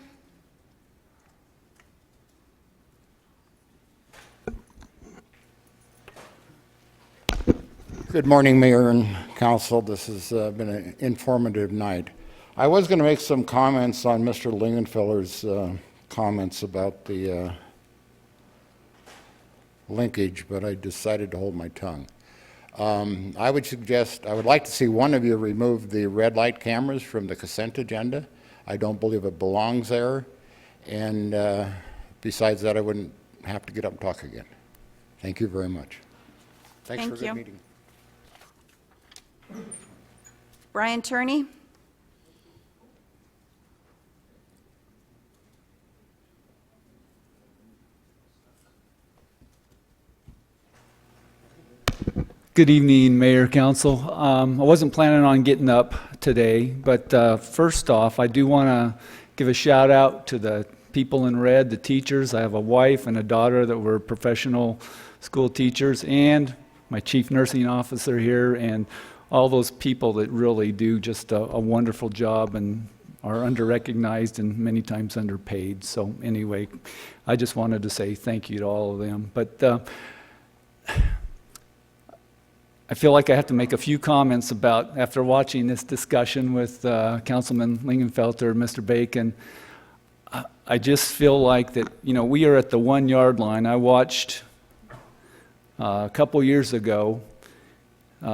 O: Good morning, Mayor and Council. This has been an informative night. I was going to make some comments on Mr. Lingenfeller's comments about the linkage, but I decided to hold my tongue. I would like to see one of you remove the red light cameras from the consent agenda. I don't believe it belongs there. And besides that, I wouldn't have to get up and talk again. Thank you very much. Thanks for a good meeting.
A: Brian Turney.
P: Good evening, Mayor, Council. I wasn't planning on getting up today, but first off, I do want to give a shout out to the people in red, the teachers. I have a wife and a daughter that were professional school teachers, and my chief nursing officer here, and all those people that really do just a wonderful job and are under-recognized and many times underpaid. So anyway, I just wanted to say thank you to all of them. But I feel like I have to make a few comments about, after watching this discussion with Councilman Lingenfelter, Mr. Bacon, I just feel like that, we are at the 1 yard line. I watched a couple years ago,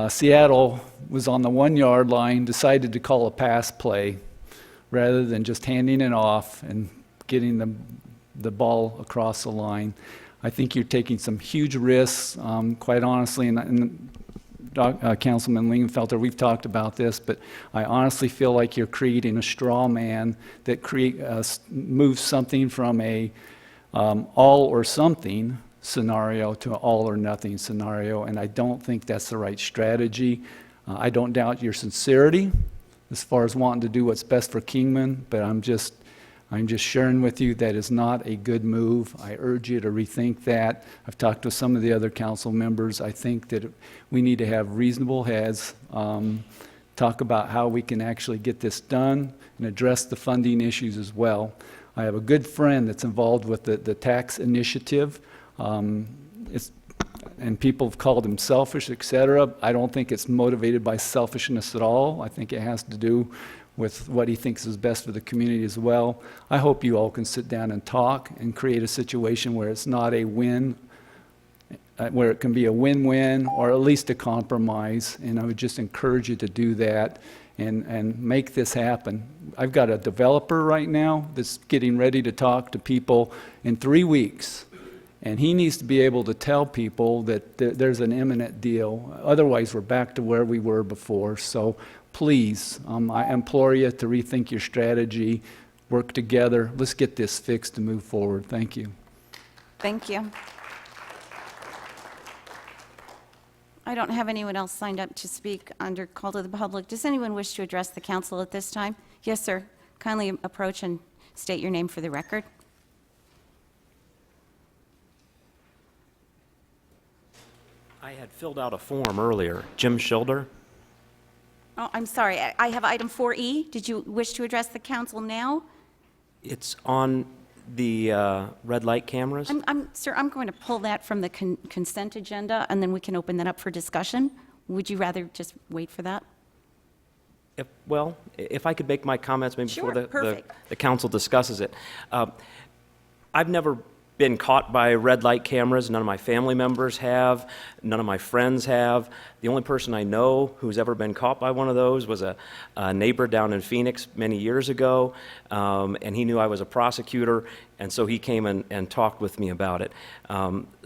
P: Seattle was on the 1 yard line, decided to call a pass play rather than just handing it off and getting the ball across the line. I think you're taking some huge risks, quite honestly, and Councilman Lingenfelter, we've talked about this, but I honestly feel like you're creating a straw man that moves something from a all or something scenario to an all or nothing scenario, and I don't think that's the right strategy. I don't doubt your sincerity as far as wanting to do what's best for Kingman, but I'm just sharing with you that is not a good move. I urge you to rethink that. I've talked to some of the other council members. I think that we need to have reasonable heads, talk about how we can actually get this done and address the funding issues as well. I have a good friend that's involved with the tax initiative. And people have called him selfish, etc. I don't think it's motivated by selfishness at all. I think it has to do with what he thinks is best for the community as well. I hope you all can sit down and talk and create a situation where it's not a win where it can be a win-win or at least a compromise, and I would just encourage you to do that and make this happen. I've got a developer right now that's getting ready to talk to people in 3 weeks, and he needs to be able to tell people that there's an imminent deal. Otherwise, we're back to where we were before. So please, I implore you to rethink your strategy, work together. Let's get this fixed and move forward. Thank you.
A: Thank you. I don't have anyone else signed up to speak under call to the public. Does anyone wish to address the council at this time? Yes, sir. Kindly approach and state your name for the record.
M: I had filled out a form earlier. Jim Schilder.
A: Oh, I'm sorry. I have item 4E. Did you wish to address the council now?
M: It's on the red light cameras.
A: Sir, I'm going to pull that from the consent agenda, and then we can open that up for discussion. Would you rather just wait for that?
M: If I could make my comments maybe
A: Sure,
M: before
A: perfect.
M: the council discusses it. I've never been caught by red light cameras. None of my family members have. None of my friends have. The only person I know who's ever been caught by one of those was a neighbor down in Phoenix many years ago, and he knew I was a prosecutor, and so he came and talked with me about it.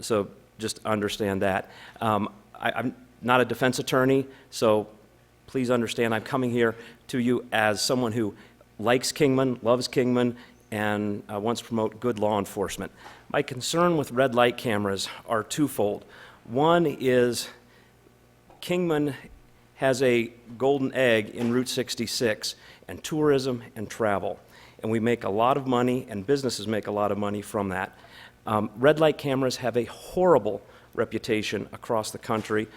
M: So just understand that. I'm not a defense attorney, so please understand I'm coming here to you as someone who likes Kingman, loves Kingman, and wants to promote good law enforcement. My concern with red light cameras are twofold. One is Kingman has a golden egg in Route 66 and tourism and travel, and we make a lot of money and businesses make a lot of money from that. Red light cameras have a horrible reputation across the country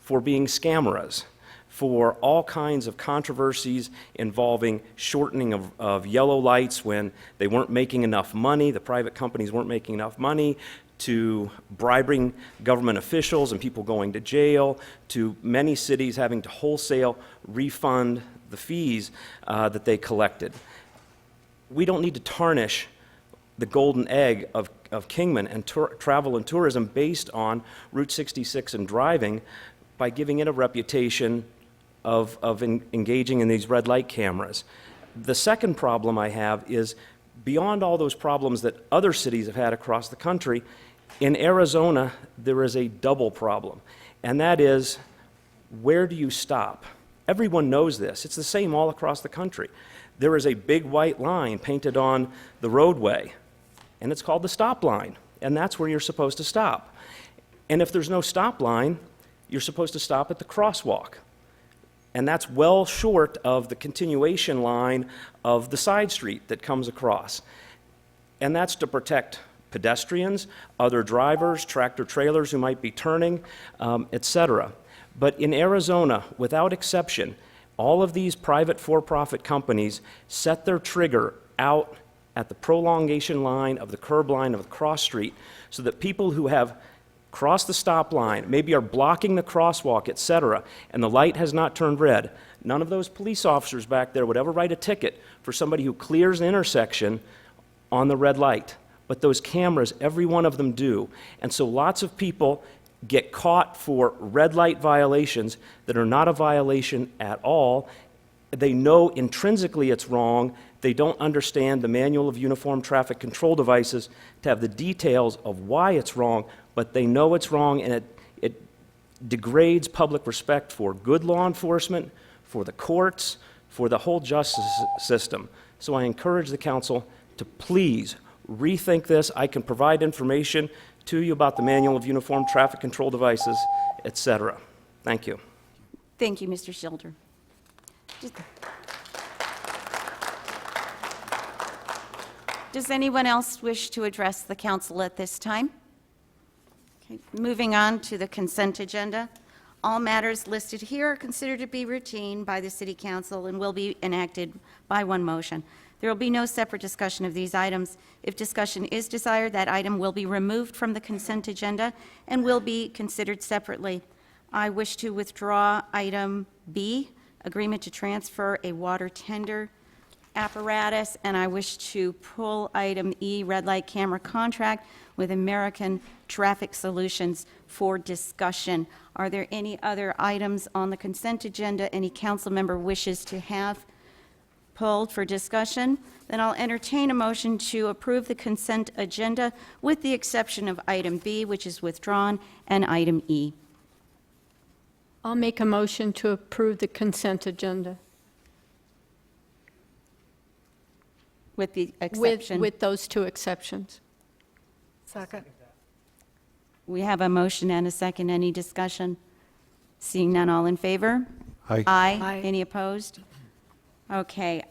M: for being scameras, for all kinds of controversies involving shortening of yellow lights when they weren't making enough money, the private companies weren't making enough money, to bribing government officials and people going to jail, to many cities having to wholesale refund the fees that they collected. We don't need to tarnish the golden egg of Kingman and travel and tourism based on Route 66 and driving by giving it a reputation of engaging in these red light cameras. The second problem I have is beyond all those problems that other cities have had across the country, in Arizona there is a double problem, and that is, where do you stop? Everyone knows this. It's the same all across the country. There is a big white line painted on the roadway, and it's called the stop line, and that's where you're supposed to stop. And if there's no stop line, you're supposed to stop at the crosswalk. And that's well short of the continuation line of the side street that comes across. And that's to protect pedestrians, other drivers, tractor trailers who might be turning, etc. But in Arizona, without exception, all of these private for-profit companies set their trigger out at the prolongation line of the curb line of the cross street so that people who have cross the stop line, maybe are blocking the crosswalk, etc., and the light has not turned red, none of those police officers back there would ever write a ticket for somebody who clears an intersection on the red light. But those cameras, every one of them do. And so lots of people get caught for red light violations that are not a violation at all. They know intrinsically it's wrong. They don't understand the Manual of Uniform Traffic Control Devices to have the details of why it's wrong, but they know it's wrong, and it degrades public respect for good law enforcement, for the courts, for the whole justice system. So I encourage the council to please rethink this. I can provide information to you about the Manual of Uniform Traffic Control Devices, etc. Thank you.
A: Thank you, Mr. Schilder. Does anyone else wish to address the council at this time? Okay, moving on to the consent agenda. All matters listed here are considered to be routine by the City Council and will be enacted by one motion. There will be no separate discussion of these items. If discussion is desired, that item will be removed from the consent agenda and will be considered separately. I wish to withdraw item B, agreement to transfer a water tender apparatus, and I wish to pull item E, red light camera contract with American Traffic Solutions for discussion. Are there any other items on the consent agenda any council member wishes to have pulled for discussion? Then I'll entertain a motion to approve the consent agenda with the exception of item B, which is withdrawn, and item E.
J: I'll make a motion to approve the consent agenda
A: With the exception.
J: with those two exceptions.
F: Second.
A: We have a motion and a second. Any discussion? Seeing none, all in favor?
E: Aye.
F: Aye.
A: Any opposed? Okay.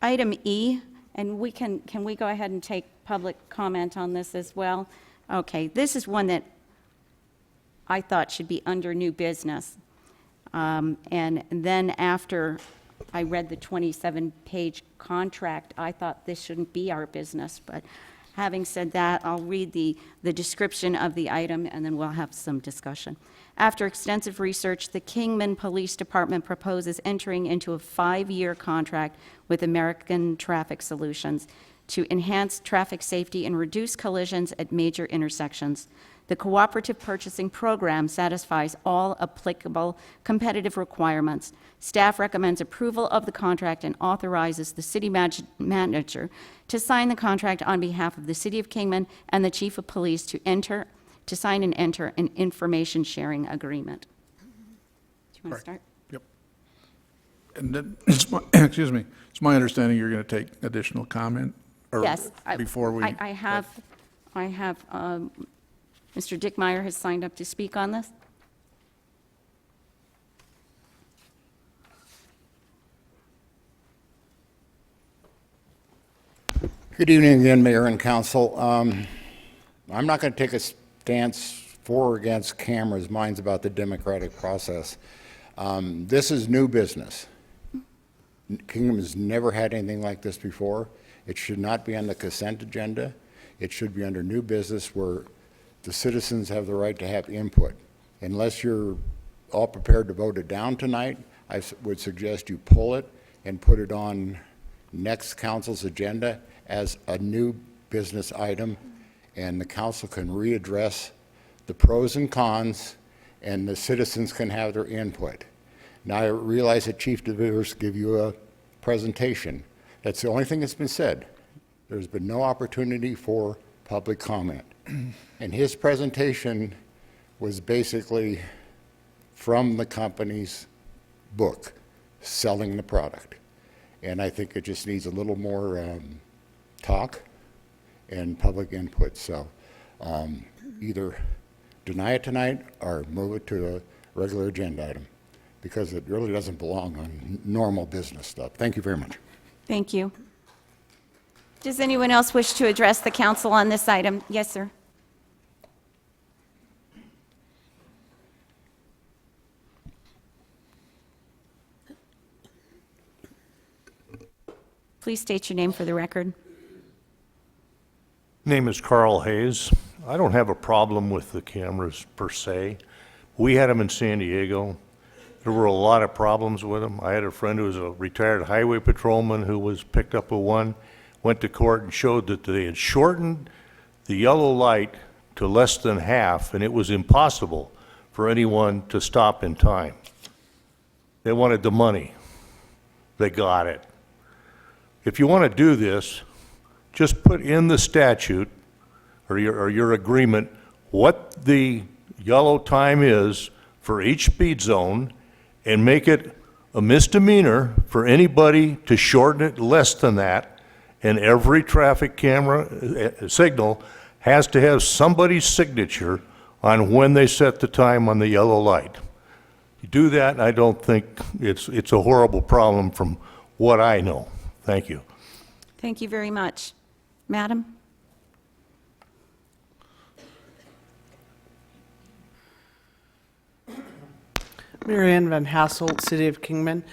A: Item E, and can we go ahead and take public comment on this as well? Okay, this is one that I thought should be under new business. And then after I read the 27-page contract, I thought this shouldn't be our business. But having said that, I'll read the description of the item, and then we'll have some discussion. After extensive research, the Kingman Police Department proposes entering into a 5-year contract with American Traffic Solutions to enhance traffic safety and reduce collisions at major intersections. The cooperative purchasing program satisfies all applicable competitive requirements. Staff recommends approval of the contract and authorizes the city manager to sign the contract on behalf of the City of Kingman and the Chief of Police to sign and enter an information sharing agreement. Do you want to start?
C: Yep. And then, excuse me, it's my understanding you're going to take additional comment? Or
A: Yes.
C: Before we...
A: I have, Mr. Dickmeyer has signed up to speak on this.
O: Good evening again, Mayor and Council. I'm not going to take a stance for or against cameras. Mine's about the democratic process. This is new business. Kingdom has never had anything like this before. It should not be on the consent agenda. It should be under new business where the citizens have the right to have input. Unless you're all prepared to vote it down tonight, I would suggest you pull it and put it on next council's agenda as a new business item, and the council can readdress the pros and cons, and the citizens can have their input. Now, I realize that Chief DeVers give you a presentation. That's the only thing that's been said. There's been no opportunity for public comment. And his presentation was basically from the company's book, selling the product. And I think it just needs a little more talk and public input. So either deny it tonight or move it to a regular agenda item, because it really doesn't belong on normal business stuff. Thank you very much.
A: Thank you. Does anyone else wish to address the council on this item? Yes, sir. Please state your name for the record.
Q: Name is Carl Hayes. I don't have a problem with the cameras per se. We had them in San Diego. There were a lot of problems with them. I had a friend who was a retired highway patrolman who was picked up with one, went to court and showed that they had shortened the yellow light to less than half, and it was impossible for anyone to stop in time. They wanted the money. They got it. If you want to do this, just put in the statute or your agreement what the yellow time is for each speed zone and make it a misdemeanor for anybody to shorten it less than that, and every traffic camera signal has to have somebody's signature on when they set the time on the yellow light. You do that, and I don't think it's a horrible problem from what I know. Thank you.
A: Thank you very much. Madam?
R: Marianne Van Hasselt, City of Kingman.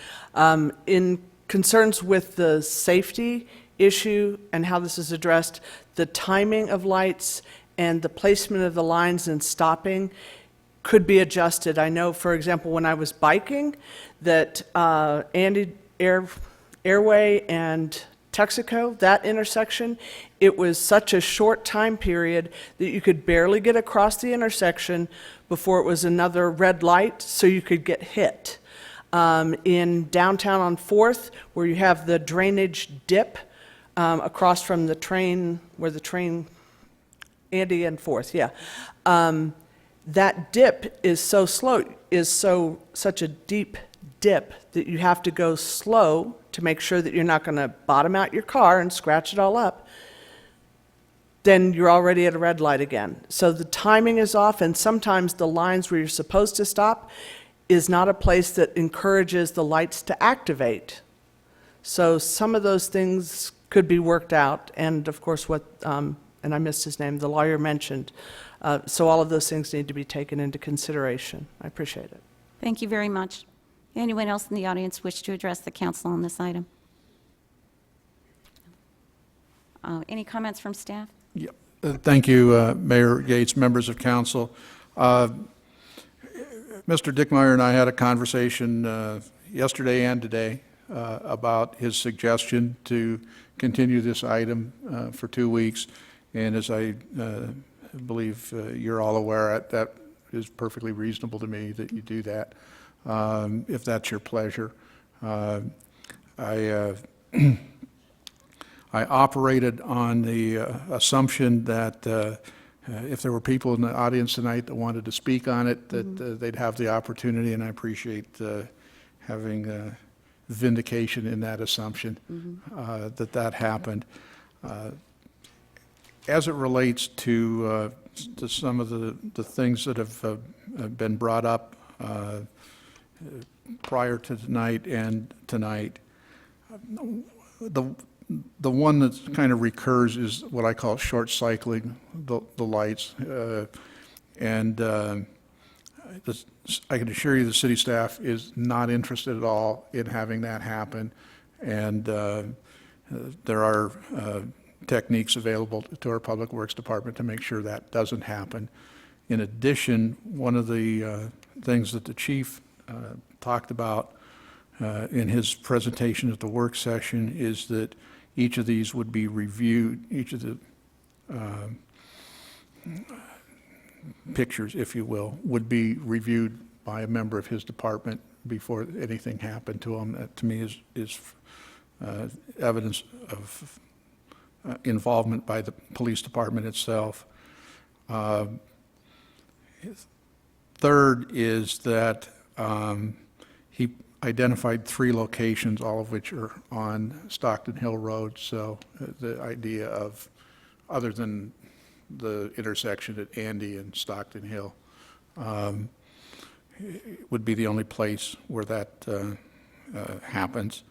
R: In concerns with the safety issue and how this is addressed, the timing of lights and the placement of the lines and stopping could be adjusted. I know, for example, when I was biking, that Airway and Texaco, that intersection, it was such a short time period that you could barely get across the intersection before it was another red light, so you could get hit. In downtown on 4th, where you have the drainage dip across from the train, where the train, Andy and 4th, yeah. That dip is so slow, such a deep dip that you have to go slow to make sure that you're not going to bottom out your car and scratch it all up. Then you're already at a red light again. So the timing is off, and sometimes the lines where you're supposed to stop is not a place that encourages the lights to activate. So some of those things could be worked out, and of course what, and I missed his name, the lawyer mentioned. So all of those things need to be taken into consideration. I appreciate it.
A: Thank you very much. Anyone else in the audience wish to address the council on this item? Any comments from staff?
C: Yep. Thank you, Mayor Gates, members of council. Mr. Dickmeyer and I had a conversation yesterday and today about his suggestion to continue this item for 2 weeks. And as I believe you're all aware, that is perfectly reasonable to me that you do that, if that's your pleasure. I operated on the assumption that if there were people in the audience tonight that wanted to speak on it, that they'd have the opportunity, and I appreciate having vindication in that assumption, that happened. As it relates to some of the things that have been brought up prior to tonight and tonight, the one that kind of recurs is what I call short cycling the lights. I can assure you the city staff is not interested at all in having that happen. And there are techniques available to our Public Works Department to make sure that doesn't happen. In addition, one of the things that the chief talked about in his presentation at the work session is that each of these would be reviewed, each of the pictures, if you will, would be reviewed by a member of his department before anything happened to him. That, to me, is evidence of involvement by the police department itself. Third is that he identified 3 locations, all of which are on Stockton Hill Road. So the idea of, other than the intersection at Andy and Stockton Hill, would be the only place where that happens.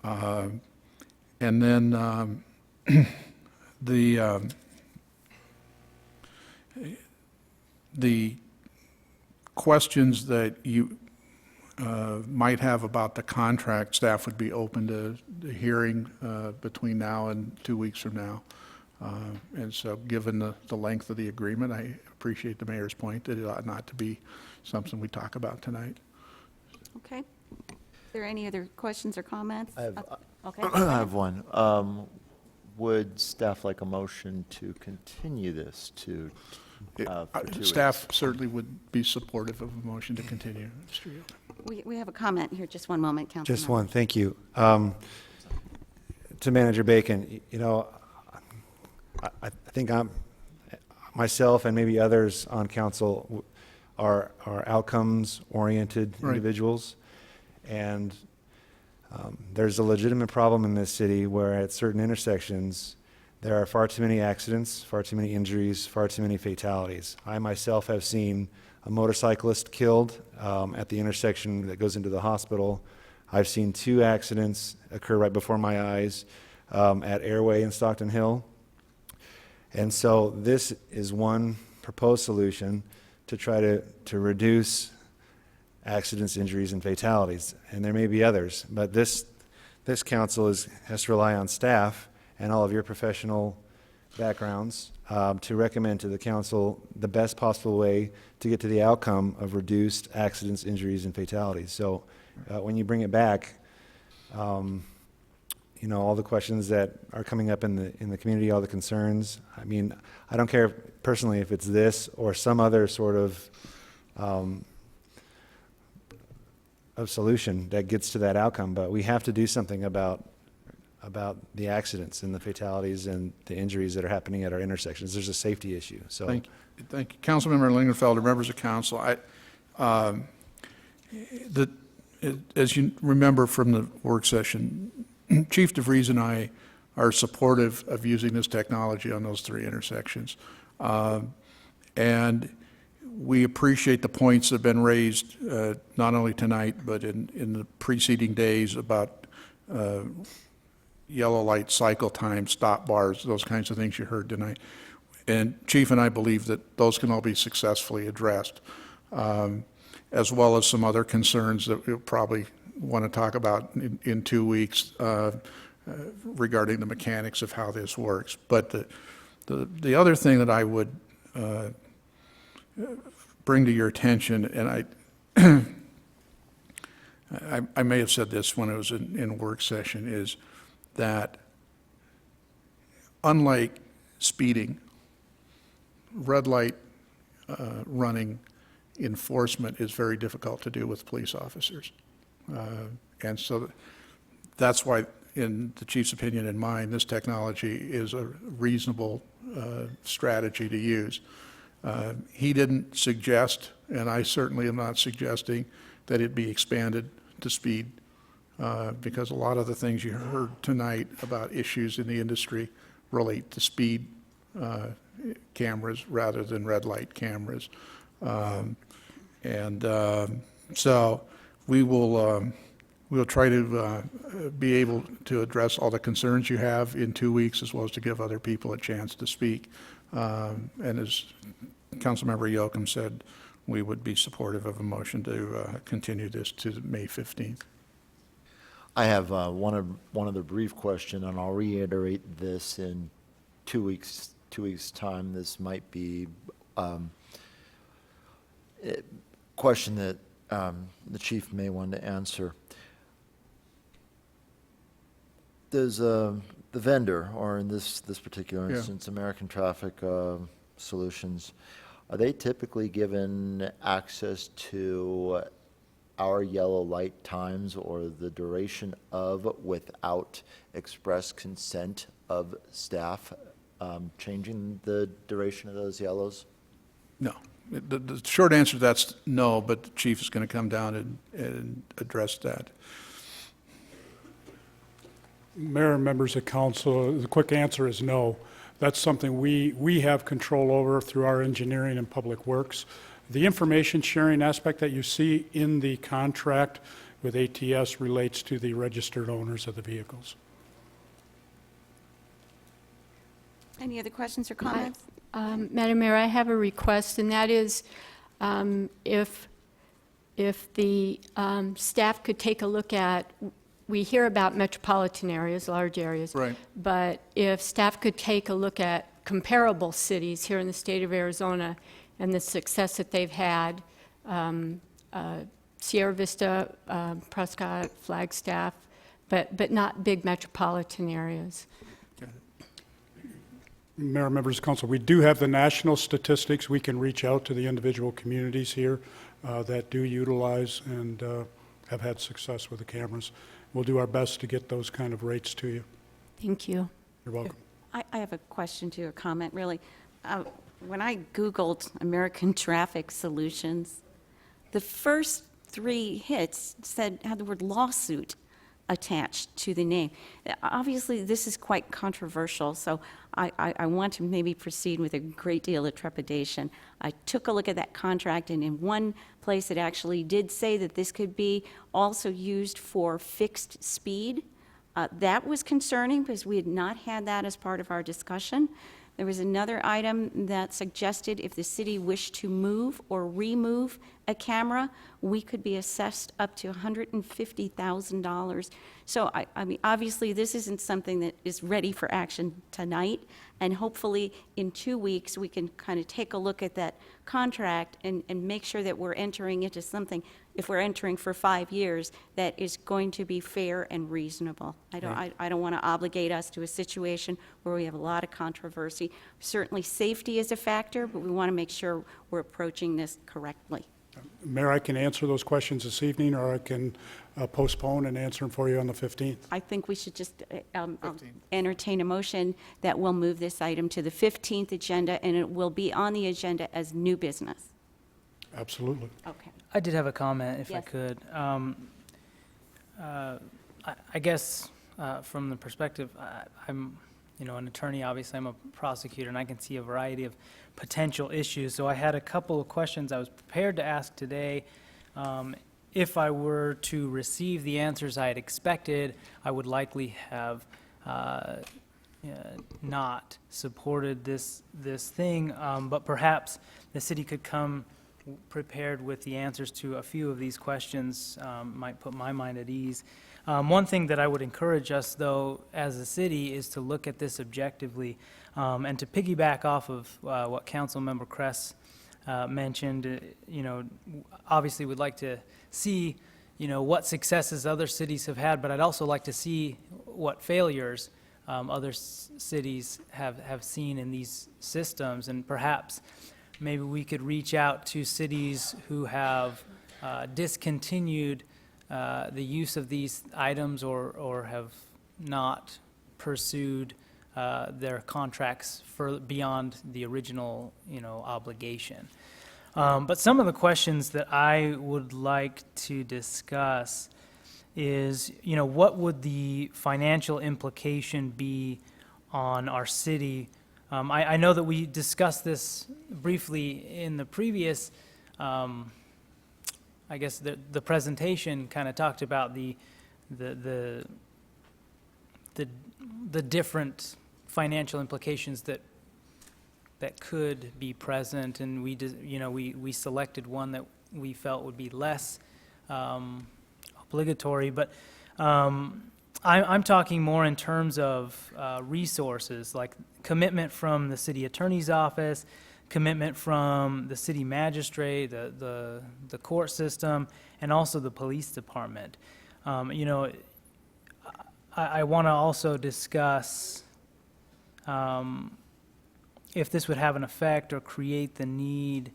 C: And then the questions that you might have about the contract, staff would be open to the hearing between now and 2 weeks from now. And so given the length of the agreement, I appreciate the mayor's point that it ought not to be something we talk about tonight.
A: Okay. Is there any other questions or comments? Okay.
G: I have one. Would staff like a motion to continue this to for 2 weeks?
C: Staff certainly would be supportive of a motion to continue. Mr. Yield.
A: We have a comment here. Just one moment, Councilman.
E: Just one, thank you. To Manager Bacon, you know, I think myself and maybe others on council are outcomes-oriented individuals, and there's a legitimate problem in this city where at certain intersections there are far too many accidents, far too many injuries, far too many fatalities. I myself have seen a motorcyclist killed at the intersection that goes into the hospital. I've seen 2 accidents occur right before my eyes at Airway and Stockton Hill. And so this is one proposed solution to try to reduce accidents, injuries, and fatalities. And there may be others, but this council has to rely on staff and all of your professional backgrounds to recommend to the council the best possible way to get to the outcome of reduced accidents, injuries, and fatalities. So when you bring it back, you know, all the questions that are coming up in the community, all the concerns. I mean, I don't care personally if it's this or some other sort of solution that gets to that outcome, but we have to do something about the accidents and the fatalities and the injuries that are happening at our intersections. There's a safety issue. So
C: Thank you, Councilmember Lingenfelter, members of council. As you remember from the work session, Chief DeVries and I are supportive of using this technology on those 3 intersections. And we appreciate the points that have been raised, not only tonight, but in the preceding days about yellow light cycle time, stop bars, those kinds of things you heard tonight. And Chief and I believe that those can all be successfully addressed, as well as some other concerns that we'll probably want to talk about in 2 weeks regarding the mechanics of how this works. But the other thing that I would bring to your attention, and I may have said this when it was in a work session, is that unlike speeding, red light running enforcement is very difficult to do with police officers. And so that's why, in the chief's opinion and mine, this technology is a reasonable strategy to use. He didn't suggest, and I certainly am not suggesting, that it be expanded to speed, because a lot of the things you heard tonight about issues in the industry relate to speed cameras rather than red light cameras. So we'll try to be able to address all the concerns you have in 2 weeks, as well as to give other people a chance to speak. And as Councilmember Yocum said, we would be supportive of a motion to continue this to May 15th.
G: I have one other brief question, and I'll reiterate this in 2 weeks. 2 weeks' time. This might be a question that the chief may want to answer. Does the vendor, or in this particular instance, American Traffic Solutions, are they typically given access to our yellow light times or the duration of, without express consent of staff, changing the duration of those yellows?
C: No. The short answer to that's no, but the chief is going to come down and address that.
S: Mayor and members of council, the quick answer is no. That's something we have control over through our engineering and public works. The information sharing aspect that you see in the contract with ATS relates to the registered owners of the vehicles.
A: Any other questions or comments?
J: Madam Mayor, I have a request, and that is if the staff could take a look at, we hear about metropolitan areas, large areas.
C: Right.
J: But if staff could take a look at comparable cities here in the state of Arizona and the success that they've had, Sierra Vista, Prescott, Flagstaff, but not big metropolitan areas.
S: Mayor, members of council, we do have the national statistics. We can reach out to the individual communities here that do utilize and have had success with the cameras. We'll do our best to get those kind of rates to you.
J: Thank you.
S: You're welcome.
A: I have a question to a comment, really. When I Googled American Traffic Solutions, the first 3 hits had the word lawsuit attached to the name. Obviously, this is quite controversial, so I want to maybe proceed with a great deal of trepidation. I took a look at that contract, and in one place it actually did say that this could be also used for fixed speed. That was concerning because we had not had that as part of our discussion. There was another item that suggested if the city wished to move or remove a camera, we could be assessed up to $150,000. So I mean, obviously, this isn't something that is ready for action tonight, and hopefully in 2 weeks, we can kind of take a look at that contract and make sure that we're entering into something, if we're entering for 5 years, that is going to be fair and reasonable. I don't want to obligate us to a situation where we have a lot of controversy. Certainly, safety is a factor, but we want to make sure we're approaching this correctly.
S: Mayor, I can answer those questions this evening, or I can postpone and answer them for you on the 15th.
A: I think we should just entertain a motion that will move this item to the 15th agenda, and it will be on the agenda as new business.
S: Absolutely.
A: Okay.
D: I did have a comment, if I
A: Yes.
D: could. I guess from the perspective, I'm, an attorney, obviously I'm a prosecutor, and I can see a variety of potential issues. So I had a couple of questions I was prepared to ask today. If I were to receive the answers I had expected, I would likely have not supported this thing, but perhaps the city could come prepared with the answers to a few of these questions, might put my mind at ease. One thing that I would encourage us, though, as a city, is to look at this objectively, and to piggyback off of what Councilmember Kress mentioned. Obviously, we'd like to see, what successes other cities have had, but I'd also like to see what failures other cities have seen in these systems, and perhaps maybe we could reach out to cities who have discontinued the use of these items or have not pursued their contracts for beyond the original, obligation. But some of the questions that I would like to discuss is, what would the financial implication be on our city? I know that we discussed this briefly in the previous, I guess the presentation kind of talked about the different financial implications that could be present, and we selected one that we felt would be less obligatory, but I'm talking more in terms of resources, like commitment from the city attorney's office, commitment from the city magistrate, the court system, and also the police department. I want to also discuss if this would have an effect or create the need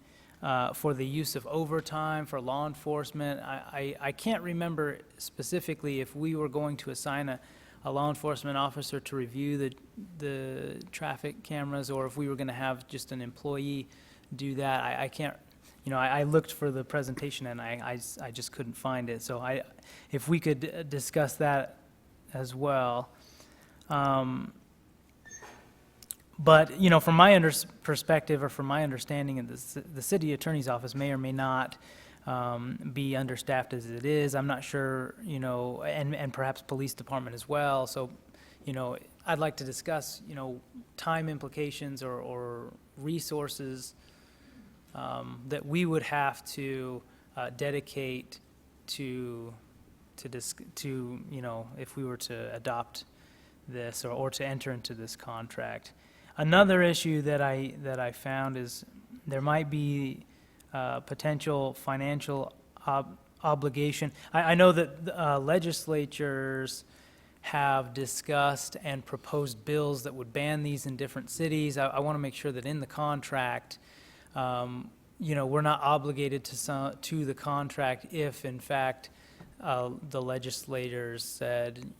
D: for the use of overtime for law enforcement. I can't remember specifically if we were going to assign a law enforcement officer to review the traffic cameras, or if we were going to have just an employee do that. I can't, I looked for the presentation and I just couldn't find it. So if we could discuss that as well. But, from my perspective, or from my understanding, the city attorney's office may or may not be understaffed as it is. I'm not sure, and perhaps police department as well. So, I'd like to discuss, time implications or resources that we would have to dedicate to if we were to adopt this or to enter into this contract. Another issue that I found is there might be potential financial obligation. I know that legislatures have discussed and proposed bills that would ban these in different cities. I want to make sure that in the contract, we're not obligated to the contract if, in fact, the legislators said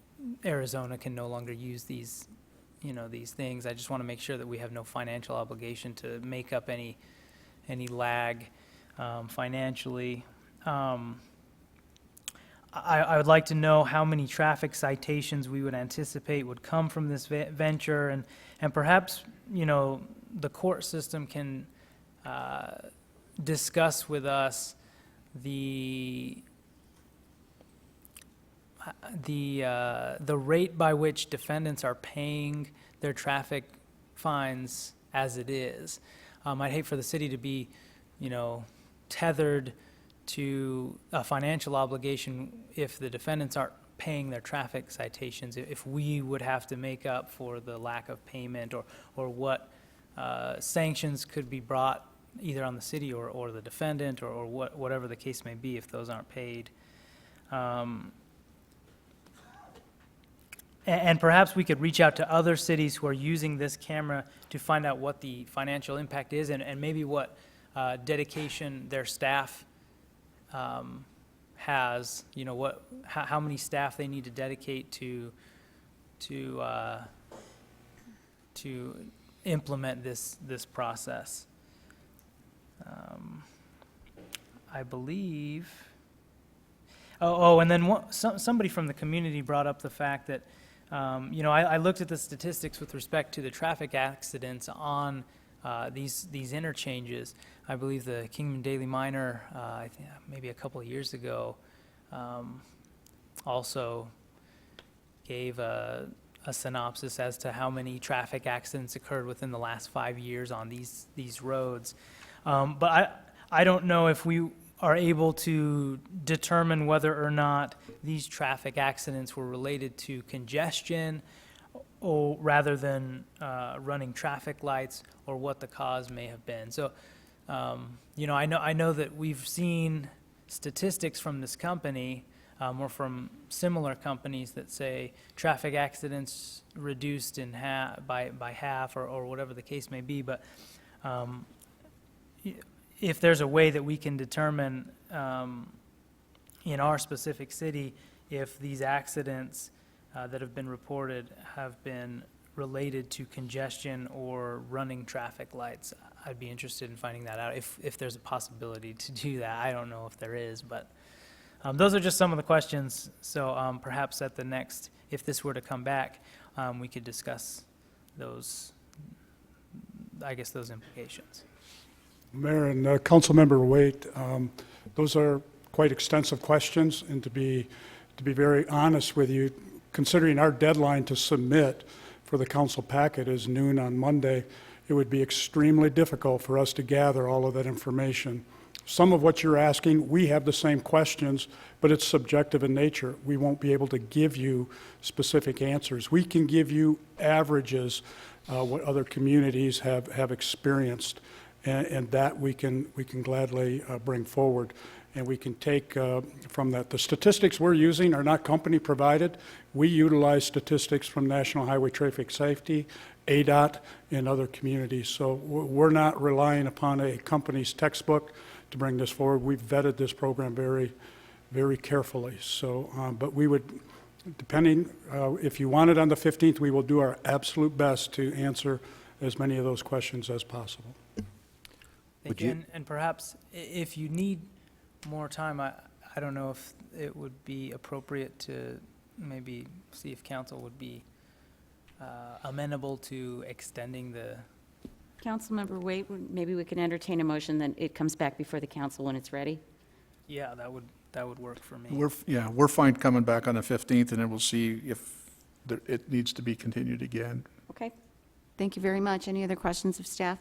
D: Arizona can no longer use these things. I just want to make sure that we have no financial obligation to make up any lag financially. I would like to know how many traffic citations we would anticipate would come from this venture, and perhaps, the court system can discuss with us the rate by which defendants are paying their traffic fines as it is. I'd hate for the city to be, tethered to a financial obligation if the defendants aren't paying their traffic citations, if we would have to make up for the lack of payment, or what sanctions could be brought either on the city or the defendant, or whatever the case may be if those aren't paid. And perhaps we could reach out to other cities who are using this camera to find out what the financial impact is, and maybe what dedication their staff has, you know, how many staff they need to dedicate to implement this process. I believe. And then somebody from the community brought up the fact that, you know, I looked at the statistics with respect to the traffic accidents on these interchanges. I believe the Kingman Daily Miner, I think maybe a couple of years ago, also gave a synopsis as to how many traffic accidents occurred within the last 5 years on these roads. But I don't know if we are able to determine whether or not these traffic accidents were related to congestion, or rather than running traffic lights, or what the cause may have been. So, you know, I know that we've seen statistics from this company, or from similar companies, that say traffic accidents reduced in by half, or whatever the case may be. But if there's a way that we can determine in our specific city if these accidents that have been reported have been related to congestion or running traffic lights, I'd be interested in finding that out, if there's a possibility to do that. I don't know if there is, but those are just some of the questions. So perhaps at the next, if this were to come back, we could discuss those, I guess, those implications.
S: Mayor and Councilmember Waite, those are quite extensive questions, and to be very honest with you, considering our deadline to submit for the council packet is noon on Monday, it would be extremely difficult for us to gather all of that information. Some of what you're asking, we have the same questions, but it's subjective in nature. We won't be able to give you specific answers. We can give you averages, what other communities have experienced. And that we can gladly bring forward, and we can take from that. The statistics we're using are not company provided. We utilize statistics from National Highway Traffic Safety, ADOT, and other communities. So we're not relying upon a company's textbook to bring this forward. We've vetted this program very, very carefully. So, but we would, depending, if you want it on the 15th, we will do our absolute best to answer as many of those questions as possible.
D: Thank you. And perhaps if you need more time, I don't know if it would be appropriate to maybe see if council would be amenable to extending the.
A: Councilmember Waite, maybe we can entertain a motion that it comes back before the council when it's ready.
D: Yeah, that would work for me.
C: We're fine coming back on the 15th, and then we'll see if it needs to be continued again.
A: Okay. Thank you very much. Any other questions of staff?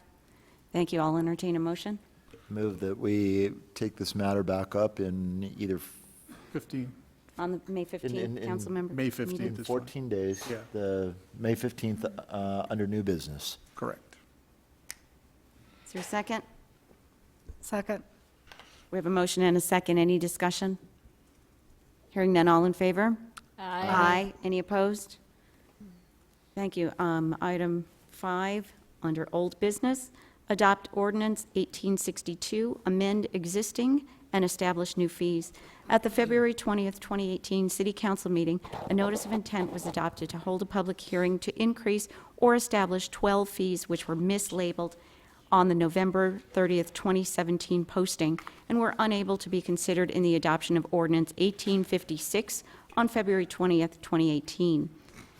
A: Thank you. I'll entertain a motion.
G: Move that we take this matter back up in either
C: 15.
A: On the May 15th, Councilmember?
C: May 15th
A: meeting?
C: is
G: 14 days,
C: Yeah.
G: the May 15th, under new business.
C: Correct.
A: Is there a second?
F: Second.
A: We have a motion and a second. Any discussion? Hearing none, all in favor? Aye. Any opposed? Thank you. Item 5, under old business, adopt ordinance 1862, amend existing and establish new fees. At the February 20th, 2018 City Council meeting, a notice of intent was adopted to hold a public hearing to increase or establish 12 fees which were mislabeled on the November 30th, 2017 posting and were unable to be considered in the adoption of ordinance 1856 on February 20th, 2018.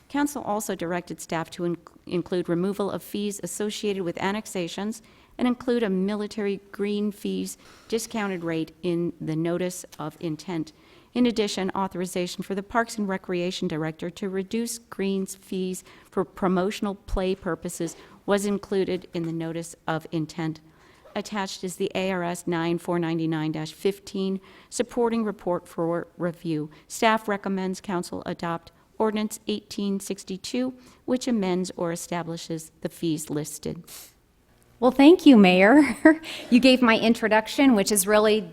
A: Council also directed staff to include removal of fees associated with annexations and include a military green fees discounted rate in the notice of intent. In addition, authorization for the Parks and Recreation Director to reduce greens fees for promotional play purposes was included in the notice of intent. Attached is the ARS 9499-15 supporting report for review. Staff recommends council adopt ordinance 1862, which amends or establishes the fees listed.
I: Well, thank you, Mayor. You gave my introduction, which is really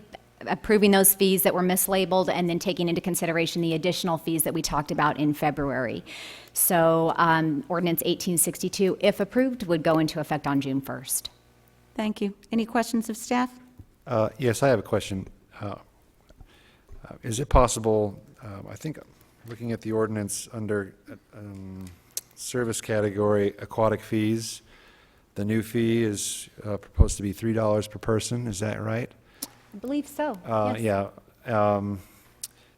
I: approving those fees that were mislabeled and then taking into consideration the additional fees that we talked about in February. So ordinance 1862, if approved, would go into effect on June 1st.
A: Thank you. Any questions of staff?
E: Yes, I have a question. Is it possible, I think, looking at the ordinance under service category aquatic fees, the new fee is proposed to be $3 per person, is that right?
I: I believe so. Yes.
E: Yeah.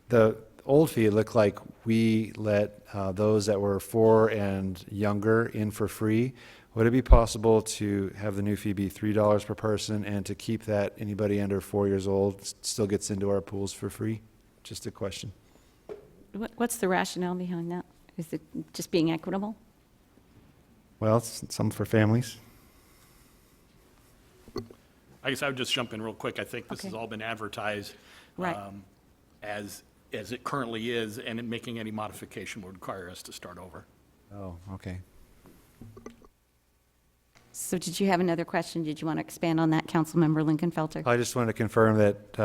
E: The old fee, it looked like we let those that were 4 and younger in for free. Would it be possible to have the new fee be $3 per person and to keep that anybody under 4 years old still gets into our pools for free? Just a question.
A: What's the rationale behind that? Is it just being equitable?
E: Well, it's some for families.
T: I guess I would just jump in real quick. I think this has
A: Okay.
T: all been advertised
A: Right.
T: as it currently is, and making any modification would require us to start over.
E: Oh, okay.
A: So did you have another question? Did you want to expand on that, Councilmember Lincoln-Felter?
E: I just wanted to confirm that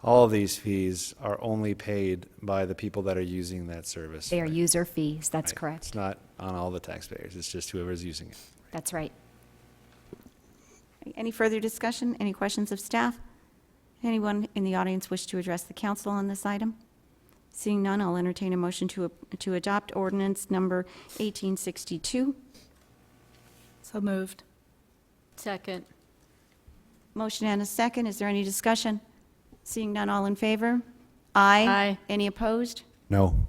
E: all of these fees are only paid by the people that are using that service.
I: They are user fees, that's
E: Right.
I: correct.
E: It's not on all the taxpayers, it's just whoever's using it.
I: That's right.
A: Any further discussion? Any questions of staff? Anyone in the audience wish to address the council on this item? Seeing none, I'll entertain a motion to adopt ordinance number 1862.
F: So moved.
J: Second.
A: Motion and a second. Is there any discussion? Seeing none, all in favor? Aye.
J: Aye.
A: Any opposed?
E: No.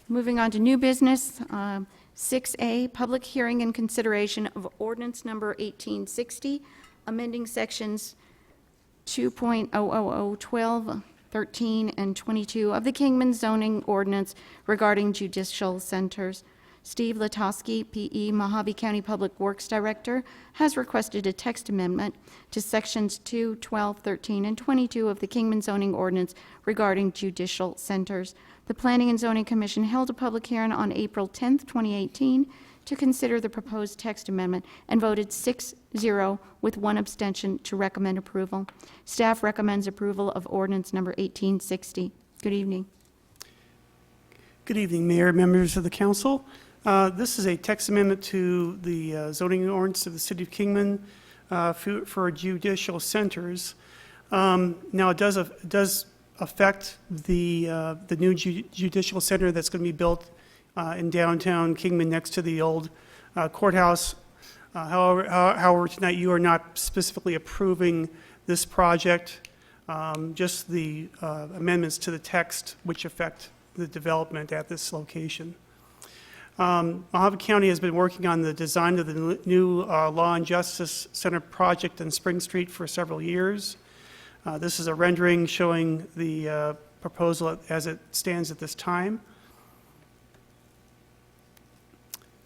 A: Moving on to new business, 6A, public hearing and consideration of ordinance number 1860, amending sections 2.00012, 13, and 22 of the Kingman zoning ordinance regarding judicial centers. Steve Latosky, P.E., Mojave County Public Works Director, has requested a text amendment to sections 2, 12, 13, and 22 of the Kingman zoning ordinance regarding judicial centers. The Planning and Zoning Commission held a public hearing on April 10, 2018, to consider the proposed text amendment and voted 6-0 with 1 abstention to recommend approval. Staff recommends approval of ordinance number 1860. Good evening.
U: Good evening, Mayor, members of the council. This is a text amendment to the zoning ordinance of the City of Kingman for judicial centers. Now, it does affect the new judicial center that's going to be built in downtown Kingman next to the old courthouse. However, tonight you are not specifically approving this project, just the amendments to the text which affect the development at this location. Mojave County has been working on the design of the new Law and Justice Center project on Spring Street for several years. This is a rendering showing the proposal as it stands at this time.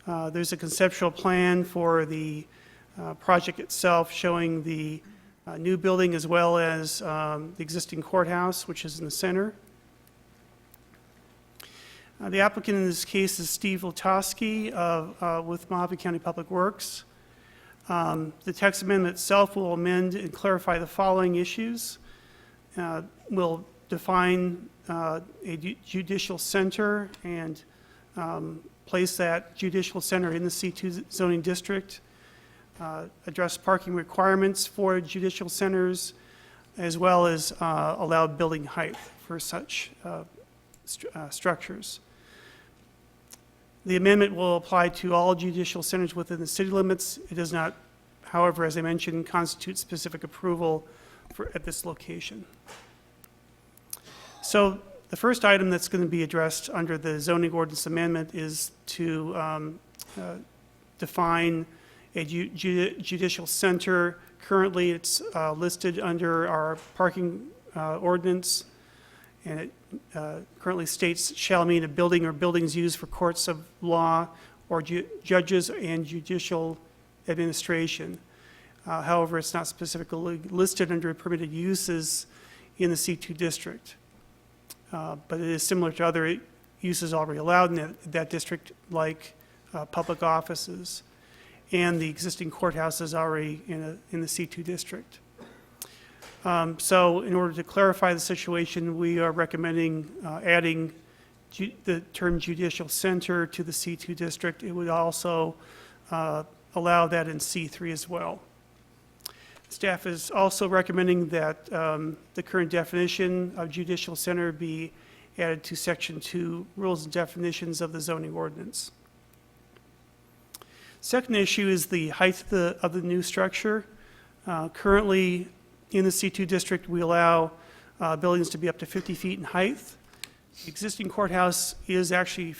U: There's a conceptual plan for the project itself showing the new building as well as the existing courthouse, which is in the center. The applicant in this case is Steve Latosky with Mojave County Public Works. The text amendment itself will amend and clarify the following issues. Will define a judicial center and place that judicial center in the C2 zoning district, address parking requirements for judicial centers, as well as allow building height for such structures. The amendment will apply to all judicial centers within the city limits. It does not, however, as I mentioned, constitute specific approval at this location. So the first item that's going to be addressed under the zoning ordinance amendment is to define a judicial center. Currently, it's listed under our parking ordinance, and it currently states shall mean a building or buildings used for courts of law or judges and judicial administration. However, it's not specifically listed under permitted uses in the C2 district. But it is similar to other uses already allowed in that district, like public offices. And the existing courthouse is already in the C2 district. So in order to clarify the situation, we are recommending adding the term judicial center to the C2 district. It would also allow that in C3 as well. Staff is also recommending that the current definition of judicial center be added to Section 2, Rules and Definitions of the zoning ordinance. Second issue is the height of the new structure. Currently, in the C2 district, we allow buildings to be up to 50 feet in height. The existing courthouse is actually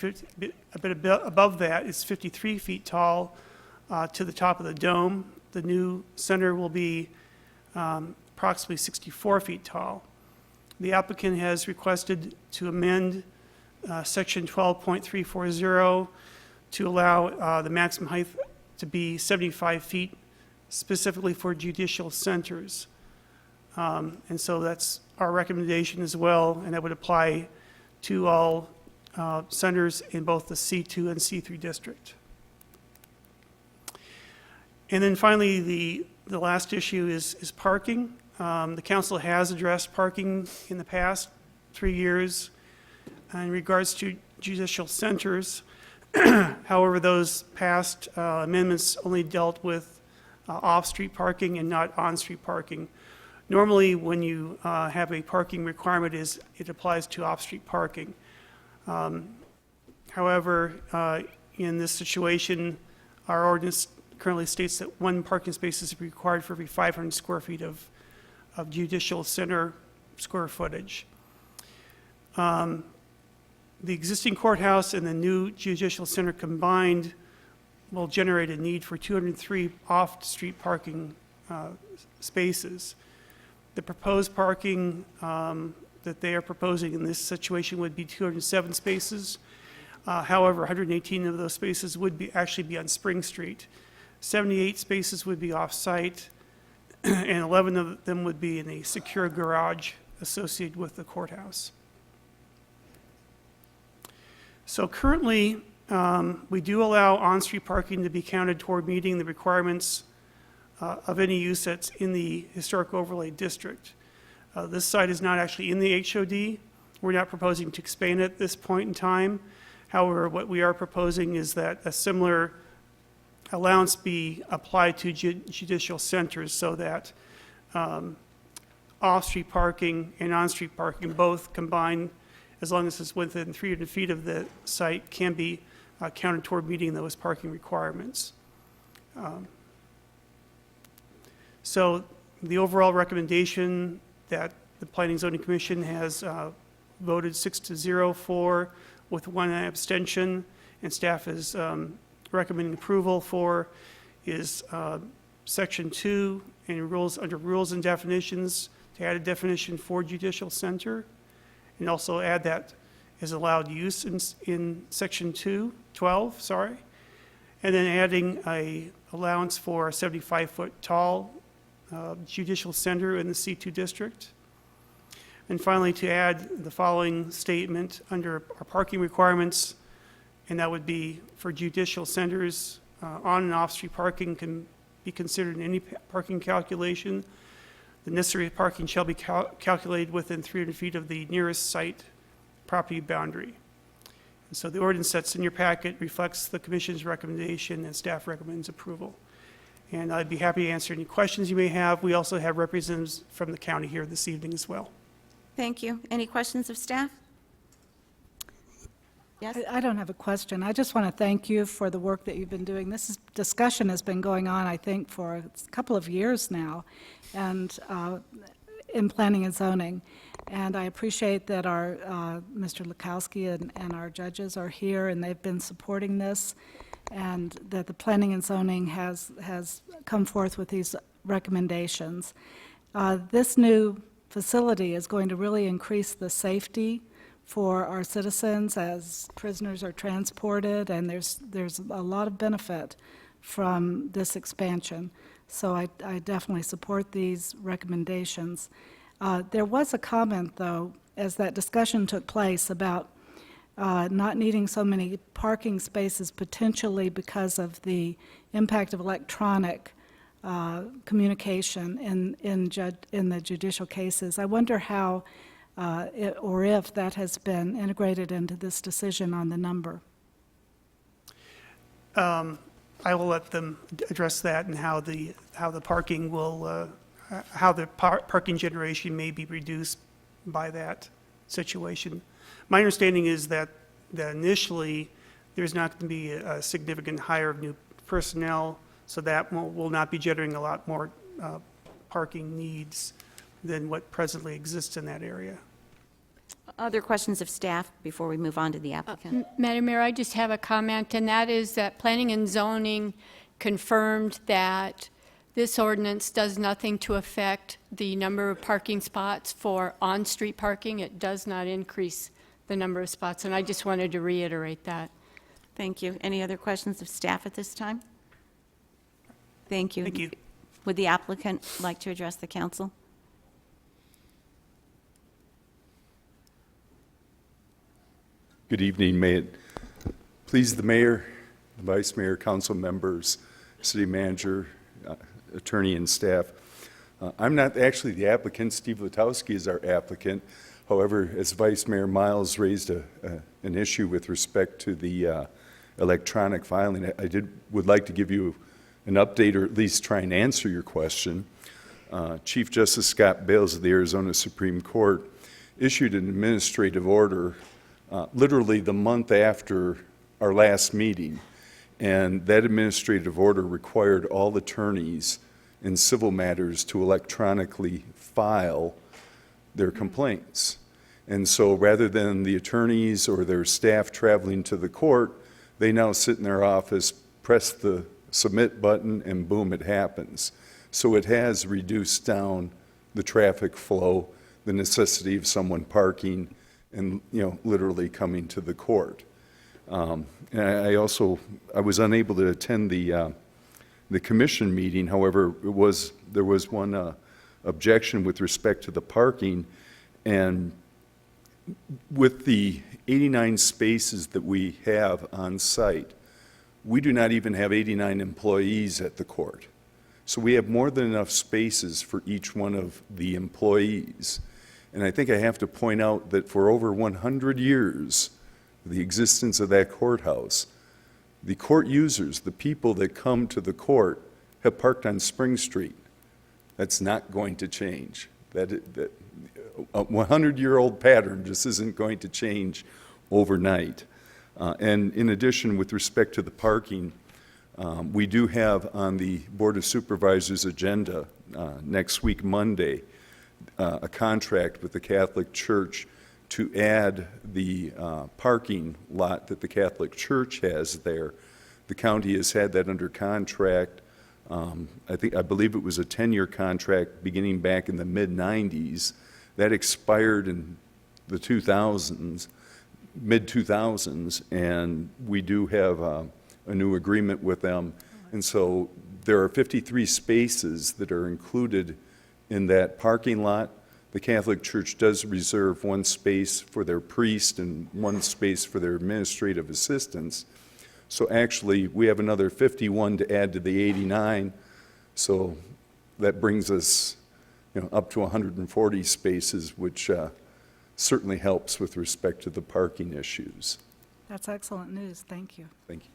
U: a bit above that. It's 53 feet tall to the top of the dome. The new center will be approximately 64 feet tall. The applicant has requested to amend Section 12.340 to allow the maximum height to be 75 feet, specifically for judicial centers. And so that's our recommendation as well, and that would apply to all centers in both the C2 and C3 district. And then finally, the last issue is parking. The council has addressed parking in the past 3 years in regards to judicial centers. However, those past amendments only dealt with off-street parking and not on-street parking. Normally, when you have a parking requirement, it applies to off-street parking. However, in this situation, our ordinance currently states that 1 parking space is required for every 500 square feet of judicial center square footage. The existing courthouse and the new judicial center combined will generate a need for 203 off-street parking spaces. The proposed parking that they are proposing in this situation would be 207 spaces. However, 118 of those spaces would actually be on Spring Street. 78 spaces would be off-site, and 11 of them would be in a secure garage associated with the courthouse. So currently, we do allow on-street parking to be counted toward meeting the requirements of any use that's in the historic overlay district. This site is not actually in the HOD. We're not proposing to expand it at this point in time. However, what we are proposing is that a similar allowance be applied to judicial centers so that off-street parking and on-street parking both combined, as long as it's within 300 feet of the site, can be counted toward meeting those parking requirements. So the overall recommendation that the Planning and Zoning Commission has voted 6-0 for, with 1 abstention, and staff is recommending approval for, is Section 2 and rules under Rules and Definitions to add a definition for judicial center, and also add that as allowed use in Section 12, sorry, and then adding a allowance for a 75-foot tall judicial center in the C2 district. And finally, to add the following statement under our parking requirements, and that would be for judicial centers, on and off-street parking can be considered in any parking calculation. The necessary parking shall be calculated within 300 feet of the nearest site property boundary. And so the ordinance that's in your packet reflects the Commission's recommendation, and staff recommends approval. And I'd be happy to answer any questions you may have. We also have representatives from the county here this evening as well.
A: Thank you. Any questions of staff? Yes?
F: I don't have a question. I just want to thank you for the work that you've been doing. This discussion has been going on, I think, for a couple of years now, and in planning and zoning. And I appreciate that our Mr. Lukowski and our judges are here, and they've been supporting this, and that the planning and zoning has come forth with these recommendations. This new facility is going to really increase the safety for our citizens as prisoners are transported, and there's a lot of benefit from this expansion. So I definitely support these recommendations. There was a comment, though, as that discussion took place about not needing so many parking spaces potentially because of the impact of electronic communication in the judicial cases. I wonder how or if that has been integrated into this decision on the number.
U: I will let them address that and how the parking will, how the parking generation may be reduced by that situation. My understanding is that initially, there's not going to be a significant hire of new personnel, so that will not be generating a lot more parking needs than what presently exists in that area.
A: Other questions of staff before we move on to the applicant?
J: Madam Mayor, I just have a comment, and that is that Planning and Zoning confirmed that this ordinance does nothing to affect the number of parking spots for on-street parking. It does not increase the number of spots, and I just wanted to reiterate that.
A: Thank you. Any other questions of staff at this time? Thank you.
U: Thank you.
A: Would the applicant like to address the council?
B: Good evening. May it please the mayor, the vice mayor, council members, city manager, attorney, and staff. I'm not actually the applicant. Steve Lutowski is our applicant. However, as Vice Mayor Miles raised an issue with respect to the electronic filing, would like to give you an update, or at least try and answer your question. Chief Justice Scott Bales of the Arizona Supreme Court issued an administrative order literally the month after our last meeting, and that administrative order required all attorneys in civil matters to electronically file their complaints. And so rather than the attorneys or their staff traveling to the court, they now sit in their office, press the submit button, and boom, it happens. So it has reduced down the traffic flow, the necessity of someone parking and, literally coming to the court. And I was unable to attend the commission meeting. However, there was one objection with respect to the parking, and with the 89 spaces that we have on site, we do not even have 89 employees at the court. So we have more than enough spaces for each one of the employees. And I think I have to point out that for over 100 years, the existence of that courthouse, the court users, the people that come to the court, have parked on Spring Street. That's not going to change. That a 100-year-old pattern just isn't going to change overnight. And in addition, with respect to the parking, we do have on the Board of Supervisors agenda next week, Monday, a contract with the Catholic Church to add the parking lot that the Catholic Church has there. The county has had that under contract. I believe it was a 10-year contract beginning back in the mid-90s. That expired in the 2000s, mid-2000s, and we do have a new agreement with them. And so there are 53 spaces that are included in that parking lot. The Catholic Church does reserve one space for their priest and one space for their administrative assistants. So actually, we have another 51 to add to the 89. So that brings us, up to 140 spaces, which certainly helps with respect to the parking issues.
F: That's excellent news. Thank you.
B: Thank you.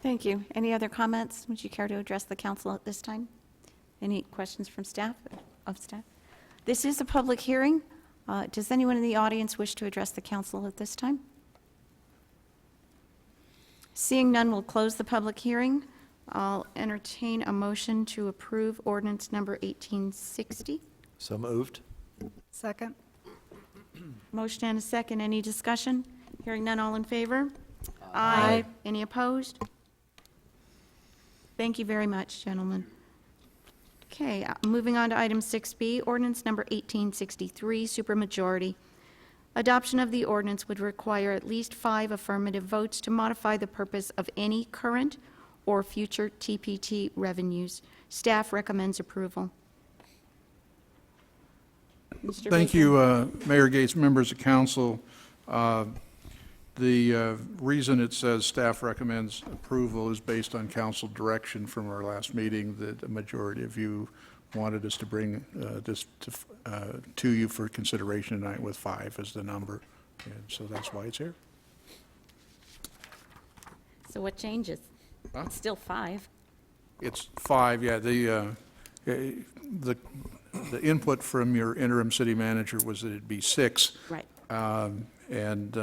A: Thank you. Any other comments? Would you care to address the council at this time? Any questions from staff, This is a public hearing. Does anyone in the audience wish to address the council at this time? Seeing none, we'll close the public hearing. I'll entertain a motion to approve ordinance number 1860.
G: So moved.
F: Second.
A: Motion and a second. Any discussion? Hearing none, all in favor?
F: Aye.
A: Any opposed? Thank you very much, gentlemen. Okay, moving on to item 6B, ordinance number 1863, supermajority. Adoption of the ordinance would require at least 5 affirmative votes to modify the purpose of any current or future TPT revenues. Staff recommends approval. Mr.
C: Thank
A: Bacon.
C: you, Mayor Gates, members of council. The reason it says staff recommends approval is based on council direction from our last meeting that a majority of you wanted us to bring this to you for consideration tonight, with 5 as the number. And so that's why it's here.
A: So what changes?
C: Huh?
A: It's still 5.
C: It's 5, yeah. The input from your interim city manager was that it'd be 6.
A: Right.
C: And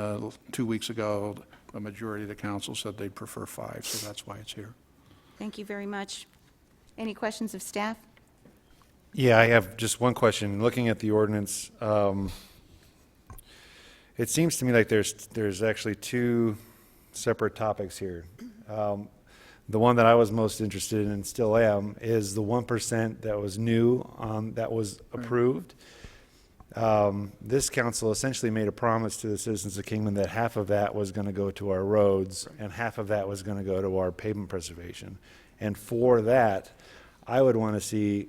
C: 2 weeks ago, a majority of the council said they'd prefer 5, so that's why it's here.
A: Thank you very much. Any questions of staff?
E: Yeah, I have just one question. Looking at the ordinance, it seems to me like there's actually 2 separate topics here. The one that I was most interested in, and still am, is the 1% that was new, that was approved. This council essentially made a promise to the citizens of Kingman that half of that was going to go to our roads and half of that was going to go to our pavement preservation. And for that, I would want to see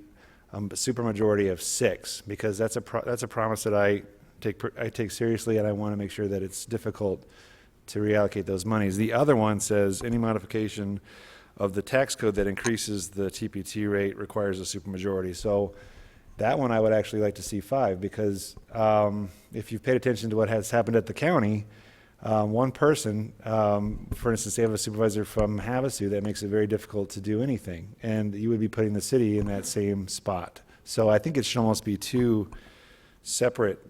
E: a supermajority of 6, because that's a promise that I take seriously, and I want to make sure that it's difficult to reallocate those monies. The other one says any modification of the tax code that increases the TPT rate requires a supermajority. So that one I would actually like to see 5, because if you've paid attention to what has happened at the county, one person, for instance, they have a supervisor from Havasu that makes it very difficult to do anything, and you would be putting the city in that same spot. So I think it should almost be 2 separate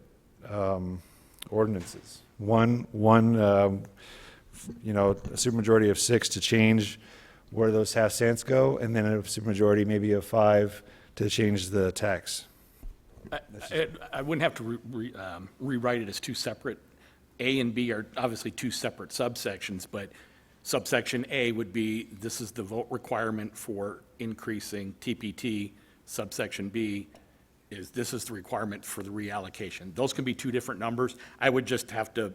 E: ordinances. One, a supermajority of 6 to change where those half cents go, and then a supermajority maybe of 5 to change the tax.
T: I wouldn't have to rewrite it as 2 separate. A and B are obviously 2 separate subsections, but subsection A would be, this is the vote requirement for increasing TPT. Subsection B is, this is the requirement for the reallocation. Those can be 2 different numbers. I would just have to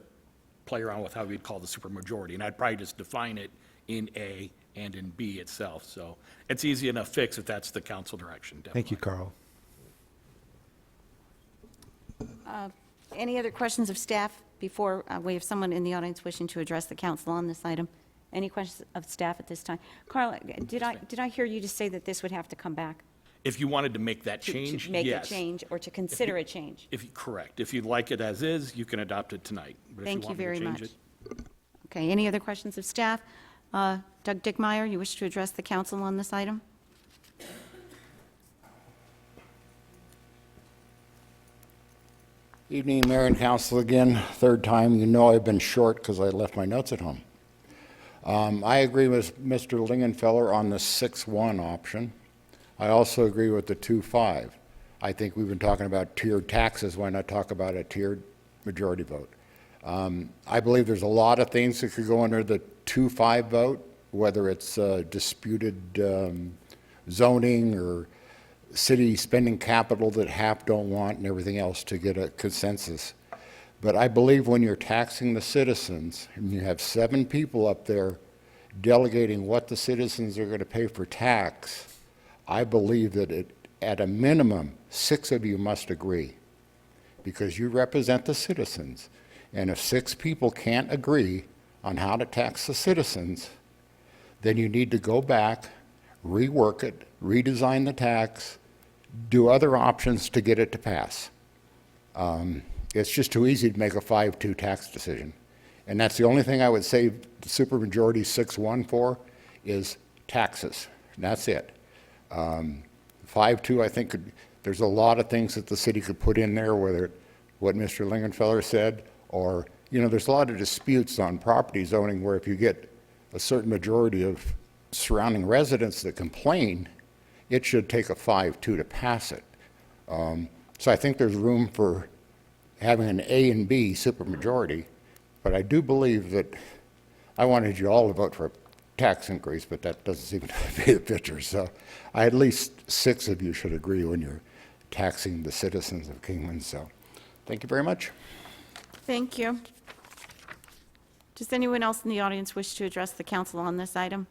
T: play around with how we'd call the supermajority, and I'd probably just define it in A and in B itself. So it's easy enough fix if that's the council direction. Definitely.
E: Thank you, Carl.
A: Any other questions of staff before we have someone in the audience wishing to address the council on this item? Any questions of staff at this time? Carl, did I hear you just say that this would have to come back?
T: If you wanted to make that
A: To
T: change,
A: make a
T: yes.
A: change or to consider a change?
T: Correct. If you'd like it as is, you can adopt it tonight. But if
A: Thank you
T: want me to
A: very
T: change
A: much.
T: it-
A: Okay, any other questions of staff? Doug Dickmeyer, you wish to address the council on this item?
O: Evening, Mayor and Council again, 3rd time. You know I've been short because I left my notes at home. I agree with Mr. Lingenfeller on the 6-1 option. I also agree with the 2-5. I think we've been talking about tiered taxes. Why not talk about a tiered majority vote? I believe there's a lot of things that could go under the 2-5 vote, whether it's disputed zoning or city spending capital that half don't want and everything else to get a consensus. But I believe when you're taxing the citizens and you have 7 people up there delegating what the citizens are going to pay for tax, I believe that at a minimum, 6 of you must agree, because you represent the citizens. And if 6 people can't agree on how to tax the citizens, then you need to go back, rework it, redesign the tax, do other options to get it to pass. It's just too easy to make a 5-2 tax decision. And that's the only thing I would say the supermajority 6-1 for is taxes. And that's it. 5-2, I think, there's a lot of things that the city could put in there, whether what Mr. Lingenfeller said, or, there's a lot of disputes on property zoning where if you get a certain majority of surrounding residents that complain, it should take a 5-2 to pass it. So I think there's room for having an A and B supermajority, but I do believe that I wanted you all to vote for a tax increase, but that doesn't seem to be the picture. So at least 6 of you should agree when you're taxing the citizens of Kingman. So thank you very much.
A: Thank you. Does anyone else in the audience wish to address the council on this item?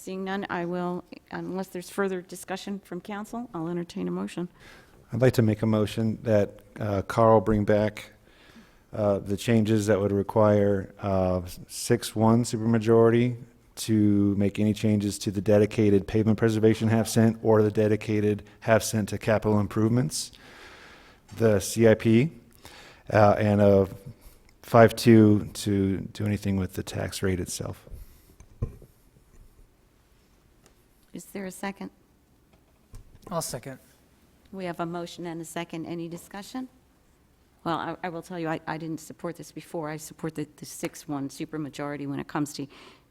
A: Seeing none, I will, unless there's further discussion from council, I'll entertain a motion.
E: I'd like to make a motion that Carl bring back the changes that would require 6-1 supermajority to make any changes to the dedicated pavement preservation half cent or the dedicated half cent to capital improvements, the CIP, and a 5-2 to do anything with the tax rate itself.
A: Is there a second?
D: I'll second.
A: We have a motion and a second. Any discussion? Well, I will tell you, I didn't support this before. I support the 6-1 supermajority when it comes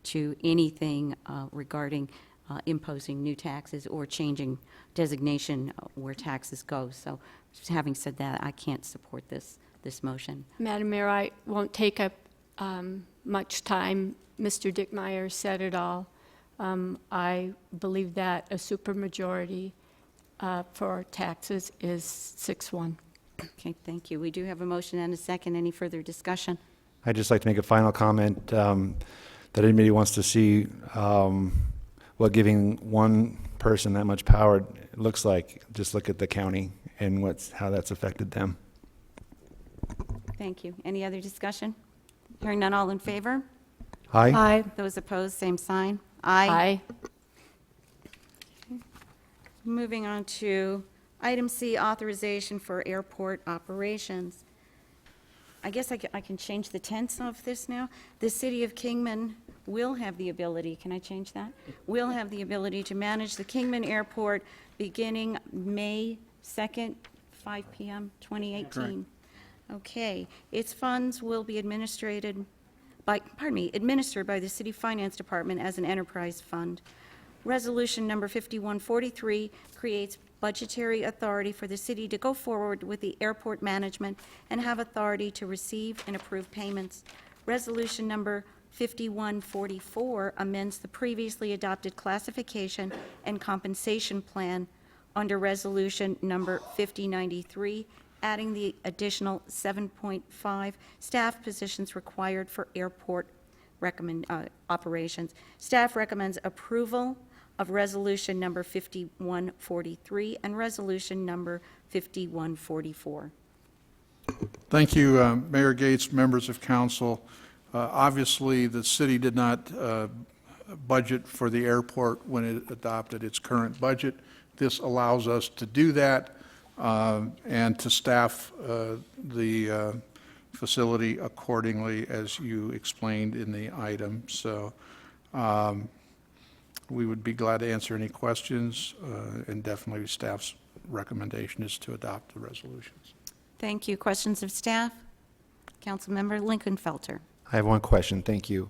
A: to anything regarding imposing new taxes or changing designation where taxes go. So having said that, I can't support this motion.
J: Madam Mayor, I won't take up much time. Mr. Dickmeyer said it all. I believe that a supermajority for taxes is 6-1.
A: Okay, thank you. We do have a motion and a second. Any further discussion?
E: I'd just like to make a final comment that anybody wants to see what giving one person that much power looks like. Just look at the county and how that's affected them.
A: Thank you. Any other discussion? Hearing none, all in favor?
E: Aye.
F: Aye.
A: Those opposed, same sign. Aye. Moving on to item C, authorization for airport operations. I guess I can change the tense of this now. The city of Kingman will have the ability, can I change that? Will have the ability to manage the Kingman Airport beginning May 2nd, 5 p.m., 2018. Okay. Its funds will be administered by the City Finance Department as an enterprise fund. Resolution number 5143 creates budgetary authority for the city to go forward with the airport management and have authority to receive and approve payments. Resolution number 5144 amends the previously adopted classification and compensation plan under resolution number 5093, adding the additional 7.5 staff positions required for airport operations. Staff recommends approval of resolution number 5143 and resolution number 5144.
C: Thank you, Mayor Gates, members of council. Obviously, the city did not budget for the airport when it adopted its current budget. This allows us to do that and to staff the facility accordingly, as you explained in the item. So we would be glad to answer any questions, and definitely staff's recommendation is to adopt the resolutions.
A: Thank you. Questions of staff? Councilmember Lincoln-Felter.
E: I have one question. Thank you.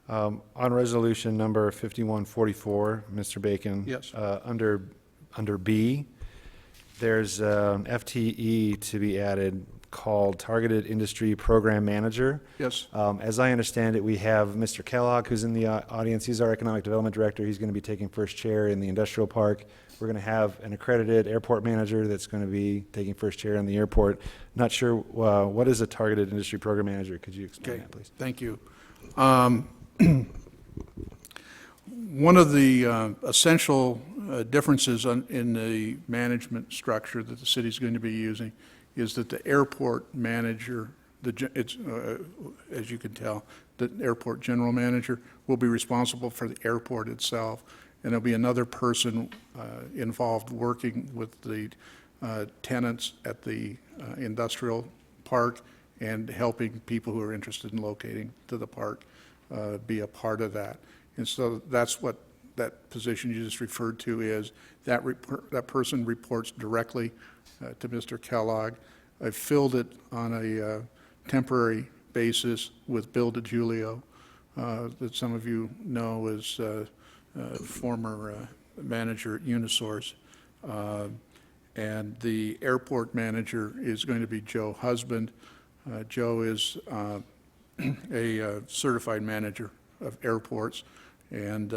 E: On resolution number 5144, Mr. Bacon.
C: Yes.
E: Under B, there's an FTE to be added called Targeted Industry Program Manager.
C: Yes.
E: As I understand it, we have Mr. Kellogg, who's in the audience. He's our Economic Development Director. He's going to be taking first chair in the industrial park. We're going to have an accredited airport manager that's going to be taking first chair in the airport. Not sure, what is a Targeted Industry Program Manager? Could you explain that, please?
C: Thank you. One of the essential differences in the management structure that the city is going to be using is that the airport manager, as you can tell, the airport general manager will be responsible for the airport itself, and there'll be another person involved working with the tenants at the industrial park and helping people who are interested in locating to the park be a part of that. And so that's what that position you just referred to is. That person reports directly to Mr. Kellogg. I filled it on a temporary basis with Bill DiGiulio, that some of you know as former manager at Unisource. And the airport manager is going to be Joe Husband. Joe is a certified manager of airports, and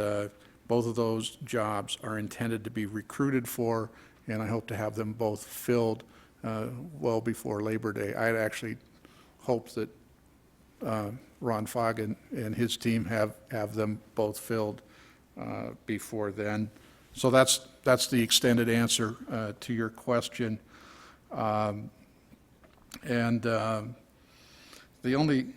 C: both of those jobs are intended to be recruited for, and I hope to have them both filled well before Labor Day. I had actually hoped that Ron Fogg and his team have them both filled before then. So that's the extended answer to your question. And the only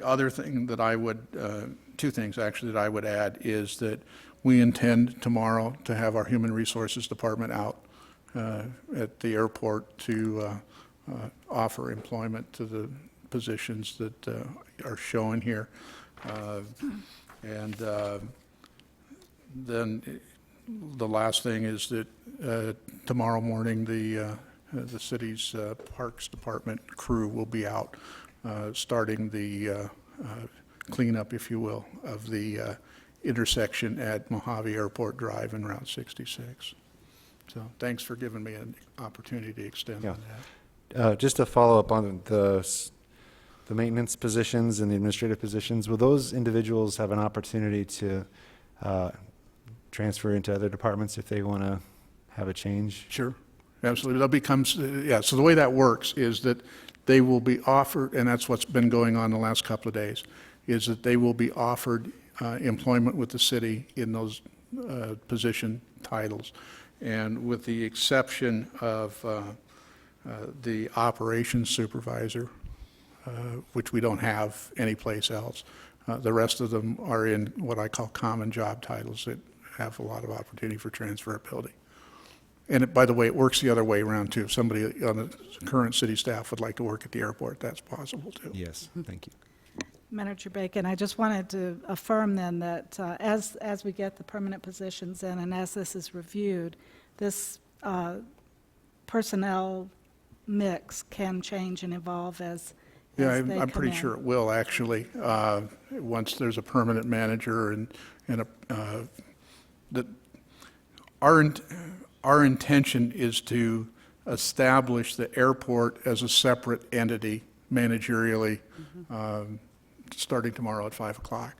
C: other thing that I would, two things actually that I would add is that we intend tomorrow to have our Human Resources Department out at the airport to offer employment to the positions that are shown here. And then the last thing is that tomorrow morning the city's Parks Department crew will be out starting the cleanup, if you will, of the intersection at Mojave Airport Drive and Route 66. So thanks for giving me an opportunity to extend on that.
E: Just to follow up on the maintenance positions and the administrative positions, will those individuals have an opportunity to transfer into other departments if they want to have a change?
C: Sure, absolutely. That becomes, yeah, so the way that works is that they will be offered, and that's what's been going on the last couple of days, is that they will be offered employment with the city in those position titles. And with the exception of the operations supervisor, which we don't have anyplace else, the rest of them are in what I call common job titles that have a lot of opportunity for transferability. And by the way, it works the other way around too. If somebody on the current city staff would like to work at the airport, that's possible too.
E: Yes, thank you.
F: Manager Bacon, I just wanted to affirm then that as we get the permanent positions in and as this is reviewed, this personnel mix can change and evolve as
C: Yeah,
F: they
C: I'm
F: come
C: pretty
F: in.
C: sure it will actually. Once there's a permanent manager and that our intention is to establish the airport as a separate entity managerially, starting tomorrow at 5 o'clock.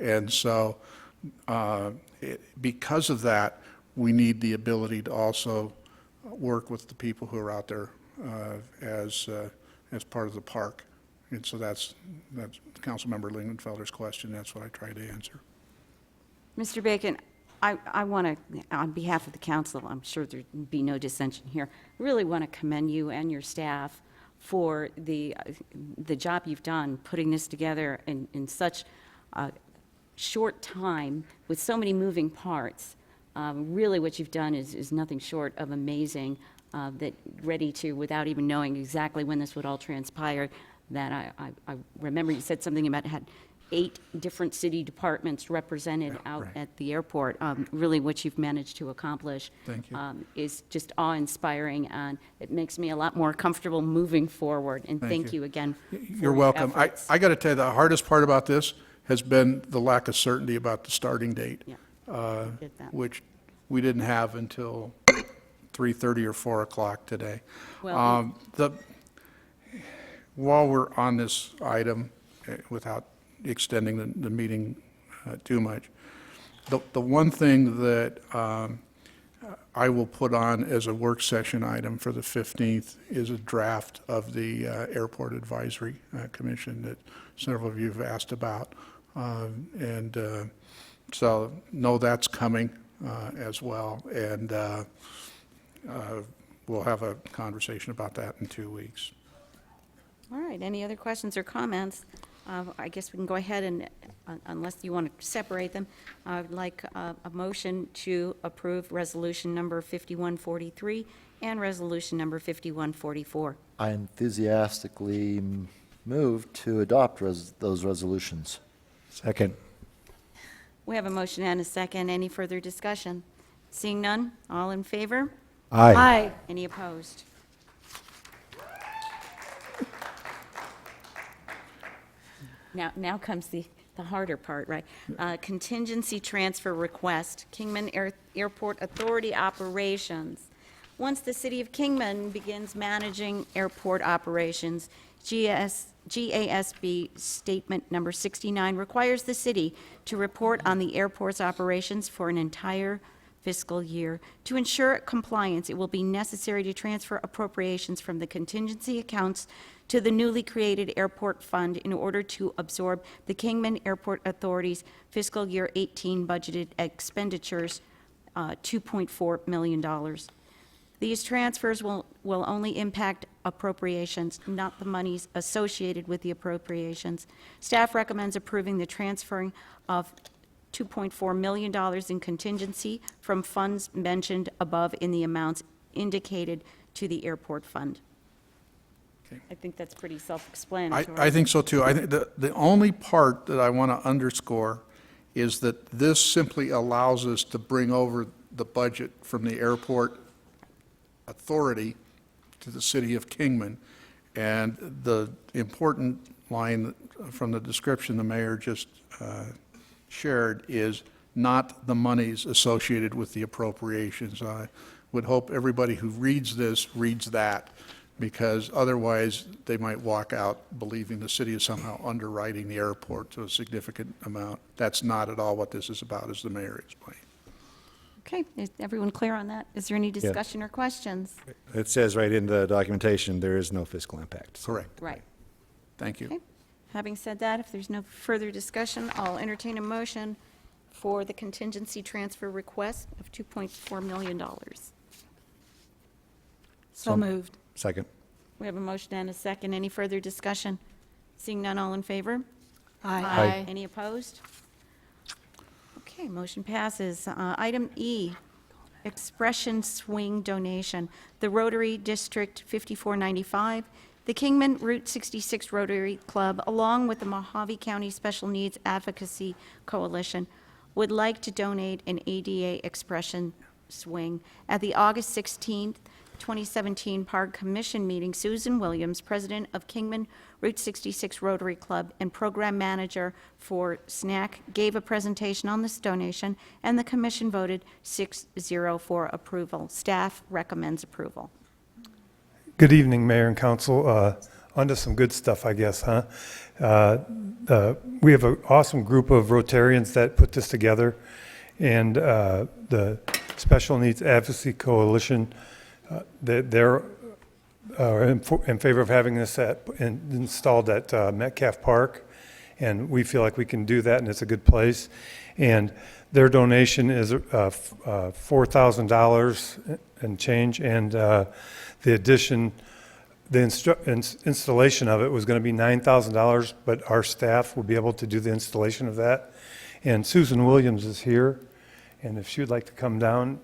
C: And so because of that, we need the ability to also work with the people who are out there as part of the park. And so that's Councilmember Lingenfelter's question. That's what I tried to answer.
A: Mr. Bacon, I want to, on behalf of the council, I'm sure there'd be no dissension here, really want to commend you and your staff for the job you've done putting this together in such a short time with so many moving parts. Really what you've done is nothing short of amazing, that ready to, without even knowing exactly when this would all transpire, that I remember you said something about had 8 different city departments represented out at the airport. Really what you've managed to accomplish
C: Thank you.
A: is just awe-inspiring, and it makes me a lot more comfortable moving forward. And
C: Thank
A: thank
C: you.
A: you again for
C: You're
A: your
C: welcome.
A: efforts.
C: I got to tell you, the hardest part about this has been the lack of certainty about the starting date,
A: Get that.
C: which we didn't have until 3:30 or 4 o'clock today.
A: Well,
C: While we're on this item, without extending the meeting too much, the one thing that I will put on as a work session item for the 15th is a draft of the Airport Advisory Commission that several of you have asked about. So know that's coming as well, and we'll have a conversation about that in 2 weeks.
A: all right, any other questions or comments? I guess we can go ahead and, unless you want to separate them, I would like a motion to approve Resolution Number 5143 and Resolution Number 5144.
G: I enthusiastically move to adopt those resolutions.
E: Second.
A: We have a motion and a second. Any further discussion? Seeing none, all in favor?
E: Aye.
F: Aye.
A: Any opposed? Now comes the harder part, right? Contingency transfer request, Kingman Airport Authority operations. Once the city of Kingman begins managing airport operations, GASB Statement Number 69 requires the city to report on the airport's operations for an entire fiscal year. To ensure compliance, it will be necessary to transfer appropriations from the contingency accounts to the newly created Airport Fund in order to absorb the Kingman Airport Authority's fiscal year 18 budgeted expenditures, $2.4 million. These transfers will only impact appropriations, not the monies associated with the appropriations. Staff recommends approving the transferring of $2.4 million in contingency from funds mentioned above in the amounts indicated to the airport fund.
C: Okay.
A: I think that's pretty self-explanatory.
C: I think so too. I think the only part that I want to underscore is that this simply allows us to bring over the budget from the airport authority to the city of Kingman. And the important line from the description the mayor just shared is not the monies associated with the appropriations. I would hope everybody who reads this reads that, because otherwise they might walk out believing the city is somehow underwriting the airport to a significant amount. That's not at all what this is about, as the mayor explained.
A: Okay, is everyone clear on that? Is there any discussion or questions?
E: It says right in the documentation, there is no fiscal impact.
C: Correct.
A: Right.
C: Thank you.
A: Okay. Having said that, if there's no further discussion, I'll entertain a motion for the contingency transfer request of $2.4 million.
F: So moved.
E: Second.
A: We have a motion and a second. Any further discussion? Seeing none, all in favor?
F: Aye.
A: Any opposed? Okay, motion passes. Item E, Expression Swing donation. The Rotary District 5495, the Kingman Route 66 Rotary Club, along with the Mojave County Special Needs Advocacy Coalition, would like to donate an ADA Expression Swing. At the August 16th, 2017 Park Commission meeting, Susan Williams, president of Kingman Route 66 Rotary Club and program manager for SNAC, gave a presentation on this donation, and the commission voted 6-0 for approval. Staff recommends approval.
H: Good evening, Mayor and Council. On to some good stuff, I guess, huh? We have an awesome group of Rotarians that put this together, and the Special Needs Advocacy Coalition, they're in favor of having this installed at Metcalf Park, and we feel like we can do that, and it's a good place. And their donation is $4,000 and change, and the addition, the installation of it was going to be $9,000, but our staff will be able to do the installation of that. And Susan Williams is here, and if she would like to come down,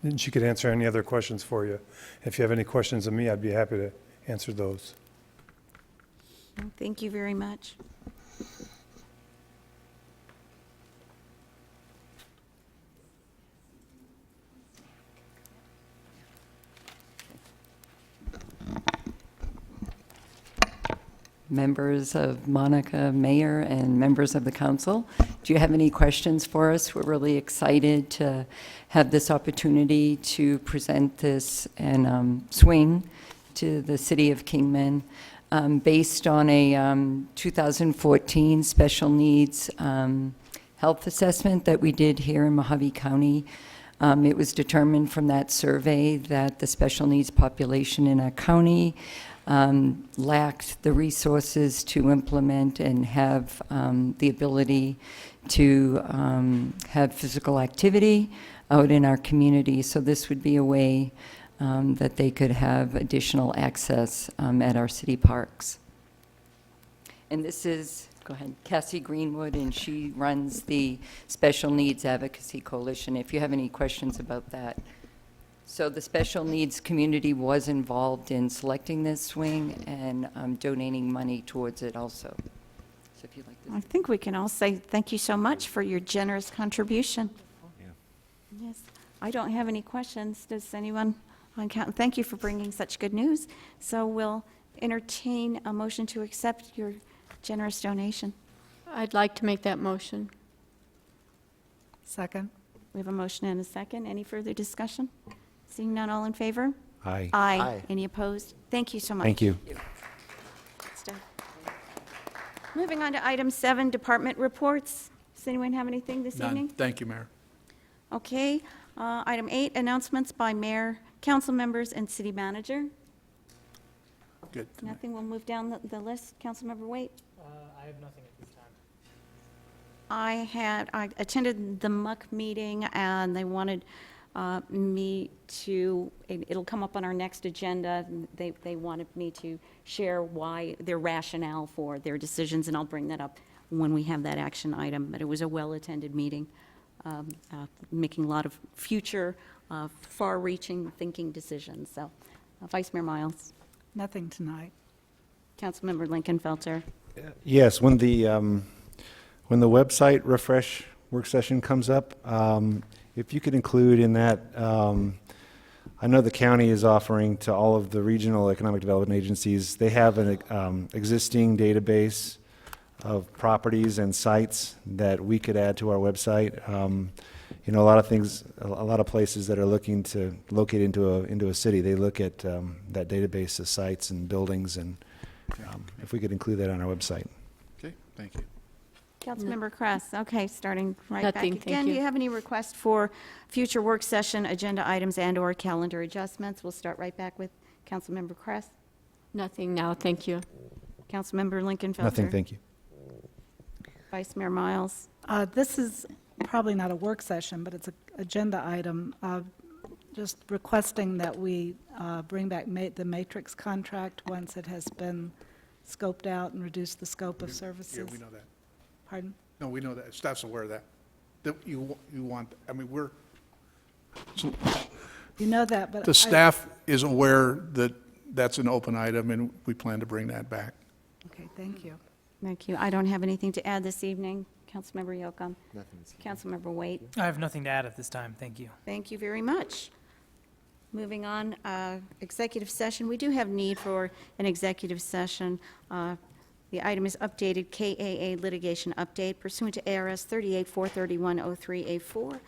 H: and she could answer any other questions for you. If you have any questions of me, I'd be happy to answer those.
A: Thank you very much.
V: Members of Monica, Mayor, and members of the council, do you have any questions for us? We're really excited to have this opportunity to present this and swing to the city of Kingman based on a 2014 special needs health assessment that we did here in Mojave County. It was determined from that survey that the special needs population in our county lacked the resources to implement and have the ability to have physical activity out in our community. So this would be a way that they could have additional access at our city parks. And this is, go ahead, Cassie Greenwood, and she runs the Special Needs Advocacy Coalition, if you have any questions about that. So the special needs community was involved in selecting this swing and donating money towards it also. So if you'd like to.
A: I think we can all say thank you so much for your generous contribution.
E: Yeah.
A: Yes, I don't have any questions. Does anyone on count? Thank you for bringing such good news. So we'll entertain a motion to accept your generous donation.
J: I'd like to make that motion.
F: Second.
A: We have a motion and a second. Any further discussion? Seeing none, all in favor?
E: Aye.
A: Aye.
G: Aye.
A: Any opposed? Thank you so much.
E: Thank you.
A: Staff. Moving on to item 7, department reports. Does anyone have anything this evening?
C: None. Thank you, Mayor.
A: Okay. Item 8, announcements by mayor, council members, and city manager.
C: good.
A: Nothing, we'll move down the list. Councilmember Waite?
D: I have nothing at this time.
A: I attended the MUC meeting, and they wanted me to, it'll come up on our next agenda. They wanted me to share why, their rationale for their decisions, and I'll bring that up when we have that action item. But it was a well-attended meeting, making a lot of future, far-reaching thinking decisions. So, Vice Mayor Miles.
F: Nothing tonight.
A: Councilmember Lincoln-Felter.
E: Yes, when the website refresh work session comes up, if you could include in that, I know the county is offering to all of the regional economic development agencies, they have an existing database of properties and sites that we could add to our website. You know, a lot of things, a lot of places that are looking to locate into a city, they look at that database of sites and buildings, and if we could include that on our website.
C: Okay, thank you.
A: Councilmember Kress, okay, starting right back
J: Nothing, thank
A: again. Do
J: you.
A: you have any requests for future work session agenda items and/or calendar adjustments? We'll start right back with Councilmember Kress.
J: Nothing now, thank you.
A: Councilmember Lincoln-Felter.
E: Nothing, thank you.
A: Vice Mayor Miles.
F: This is probably not a work session, but it's an agenda item, just requesting that we bring back the matrix contract once it has been scoped out and reduce the scope of services.
C: Yeah, we know that.
F: Pardon?
C: No, we know that. Staff's aware of that. That you want, I mean,
F: You know that, but
C: the staff is aware that that's an open item, and we plan to bring that back.
F: Okay, thank you.
A: Thank you. I don't have anything to add this evening. Councilmember Yocum.
G: Nothing.
A: Councilmember Waite.
D: I have nothing to add at this time, thank you.
A: Thank you very much. Moving on, executive session. We do have need for an executive session. The item is updated KAA litigation update pursuant to ARS 38-431-03A4.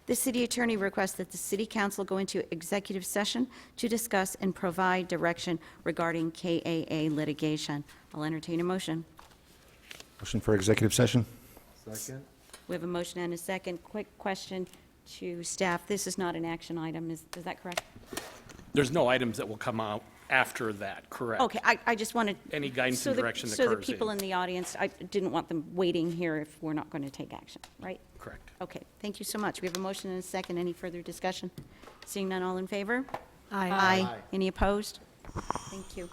A: The city attorney requests that the city council go into executive session to discuss and provide direction regarding KAA litigation. I'll entertain a motion.
E: Motion for executive session?
G: Second?
A: We have a motion and a second. Quick question to staff. This is not an action item, is that correct?
T: There's no items that will come out after that, correct?
A: Okay, I just wanted.
T: Any guidance and direction that
A: So the
T: occurs
A: people in the audience, I didn't want them waiting here if we're not going to take action, right?
T: Correct.
A: Okay, thank you so much. We have a motion and a second. Any further discussion? Seeing none, all in favor?
F: Aye.
A: Aye. Any opposed? Thank you.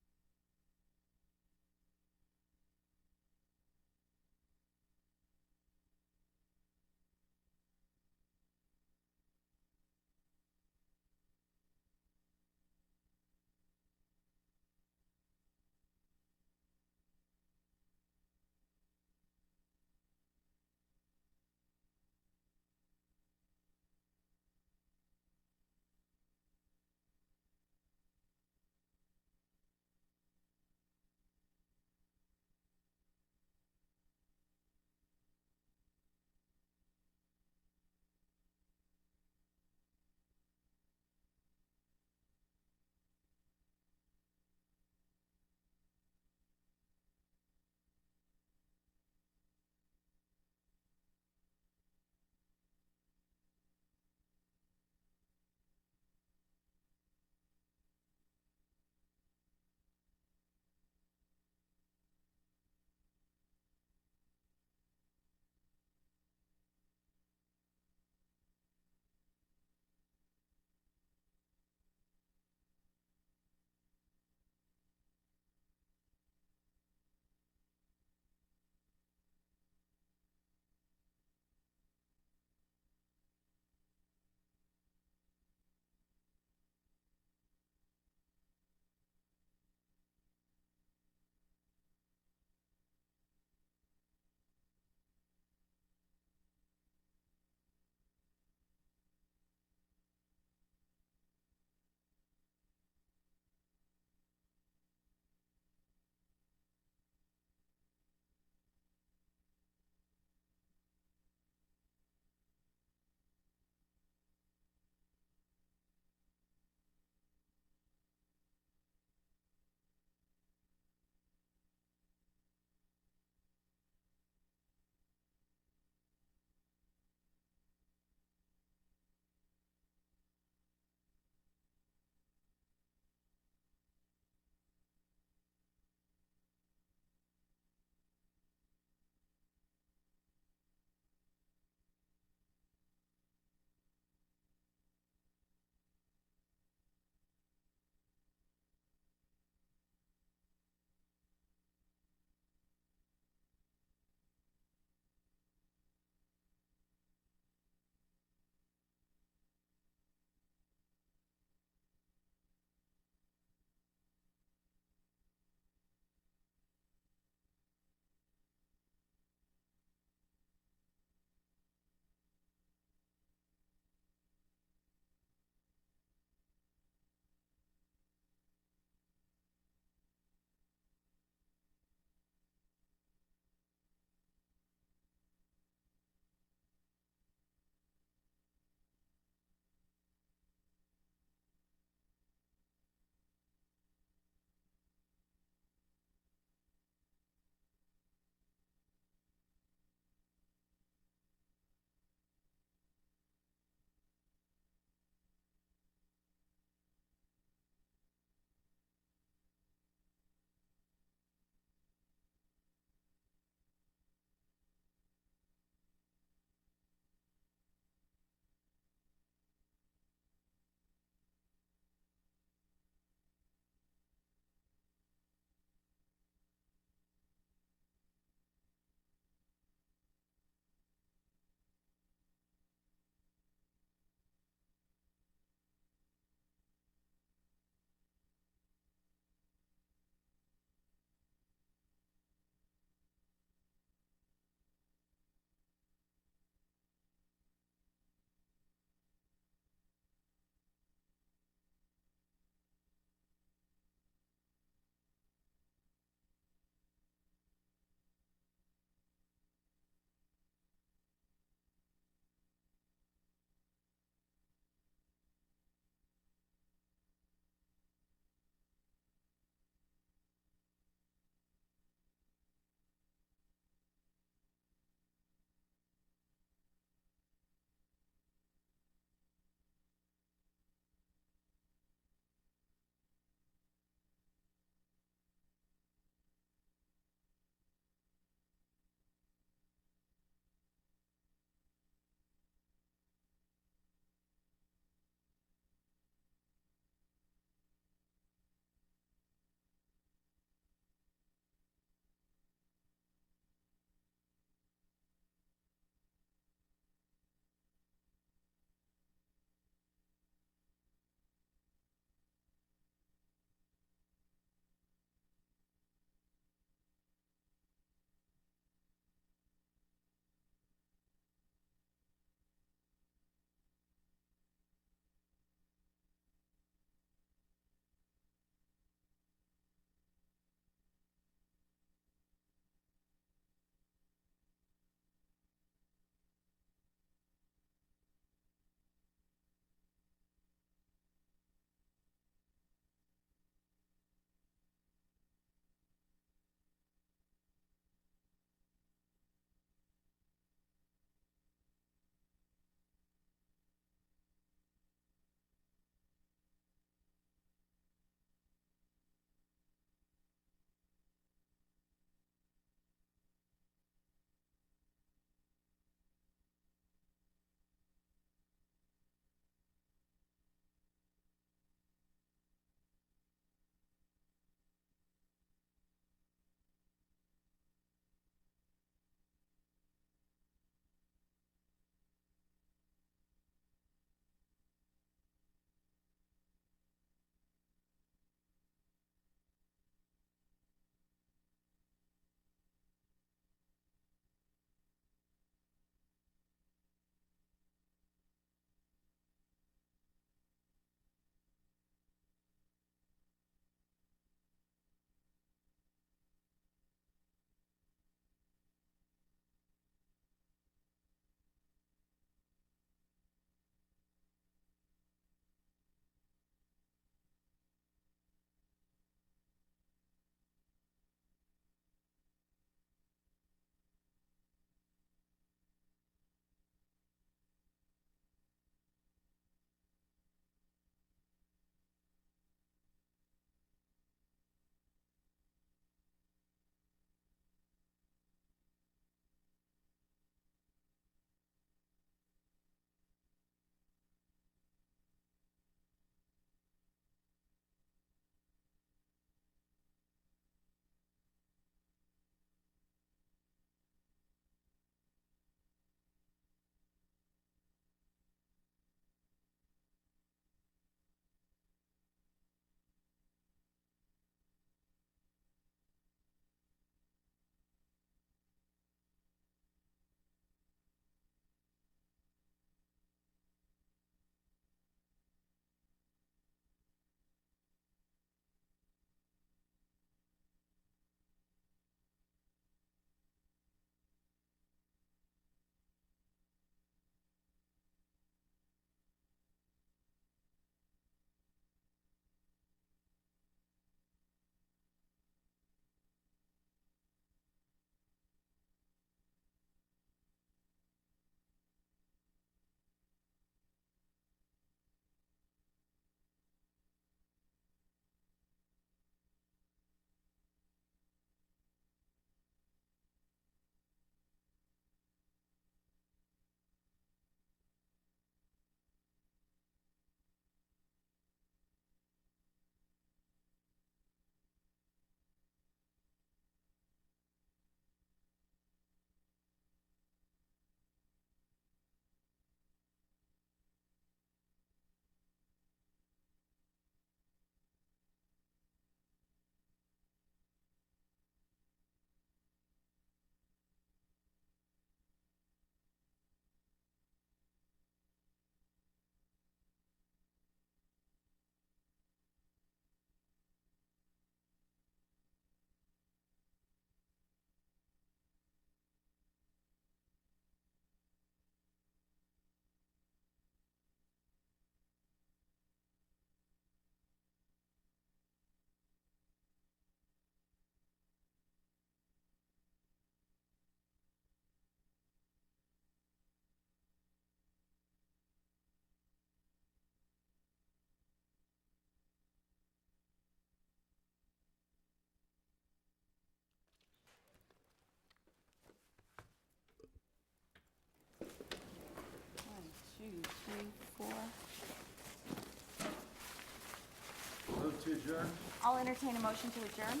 G: to adjourn?
A: I'll entertain a motion to adjourn.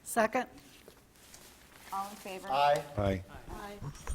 F: Second?
A: All in favor?
G: Aye.
E: Aye.
F: Aye.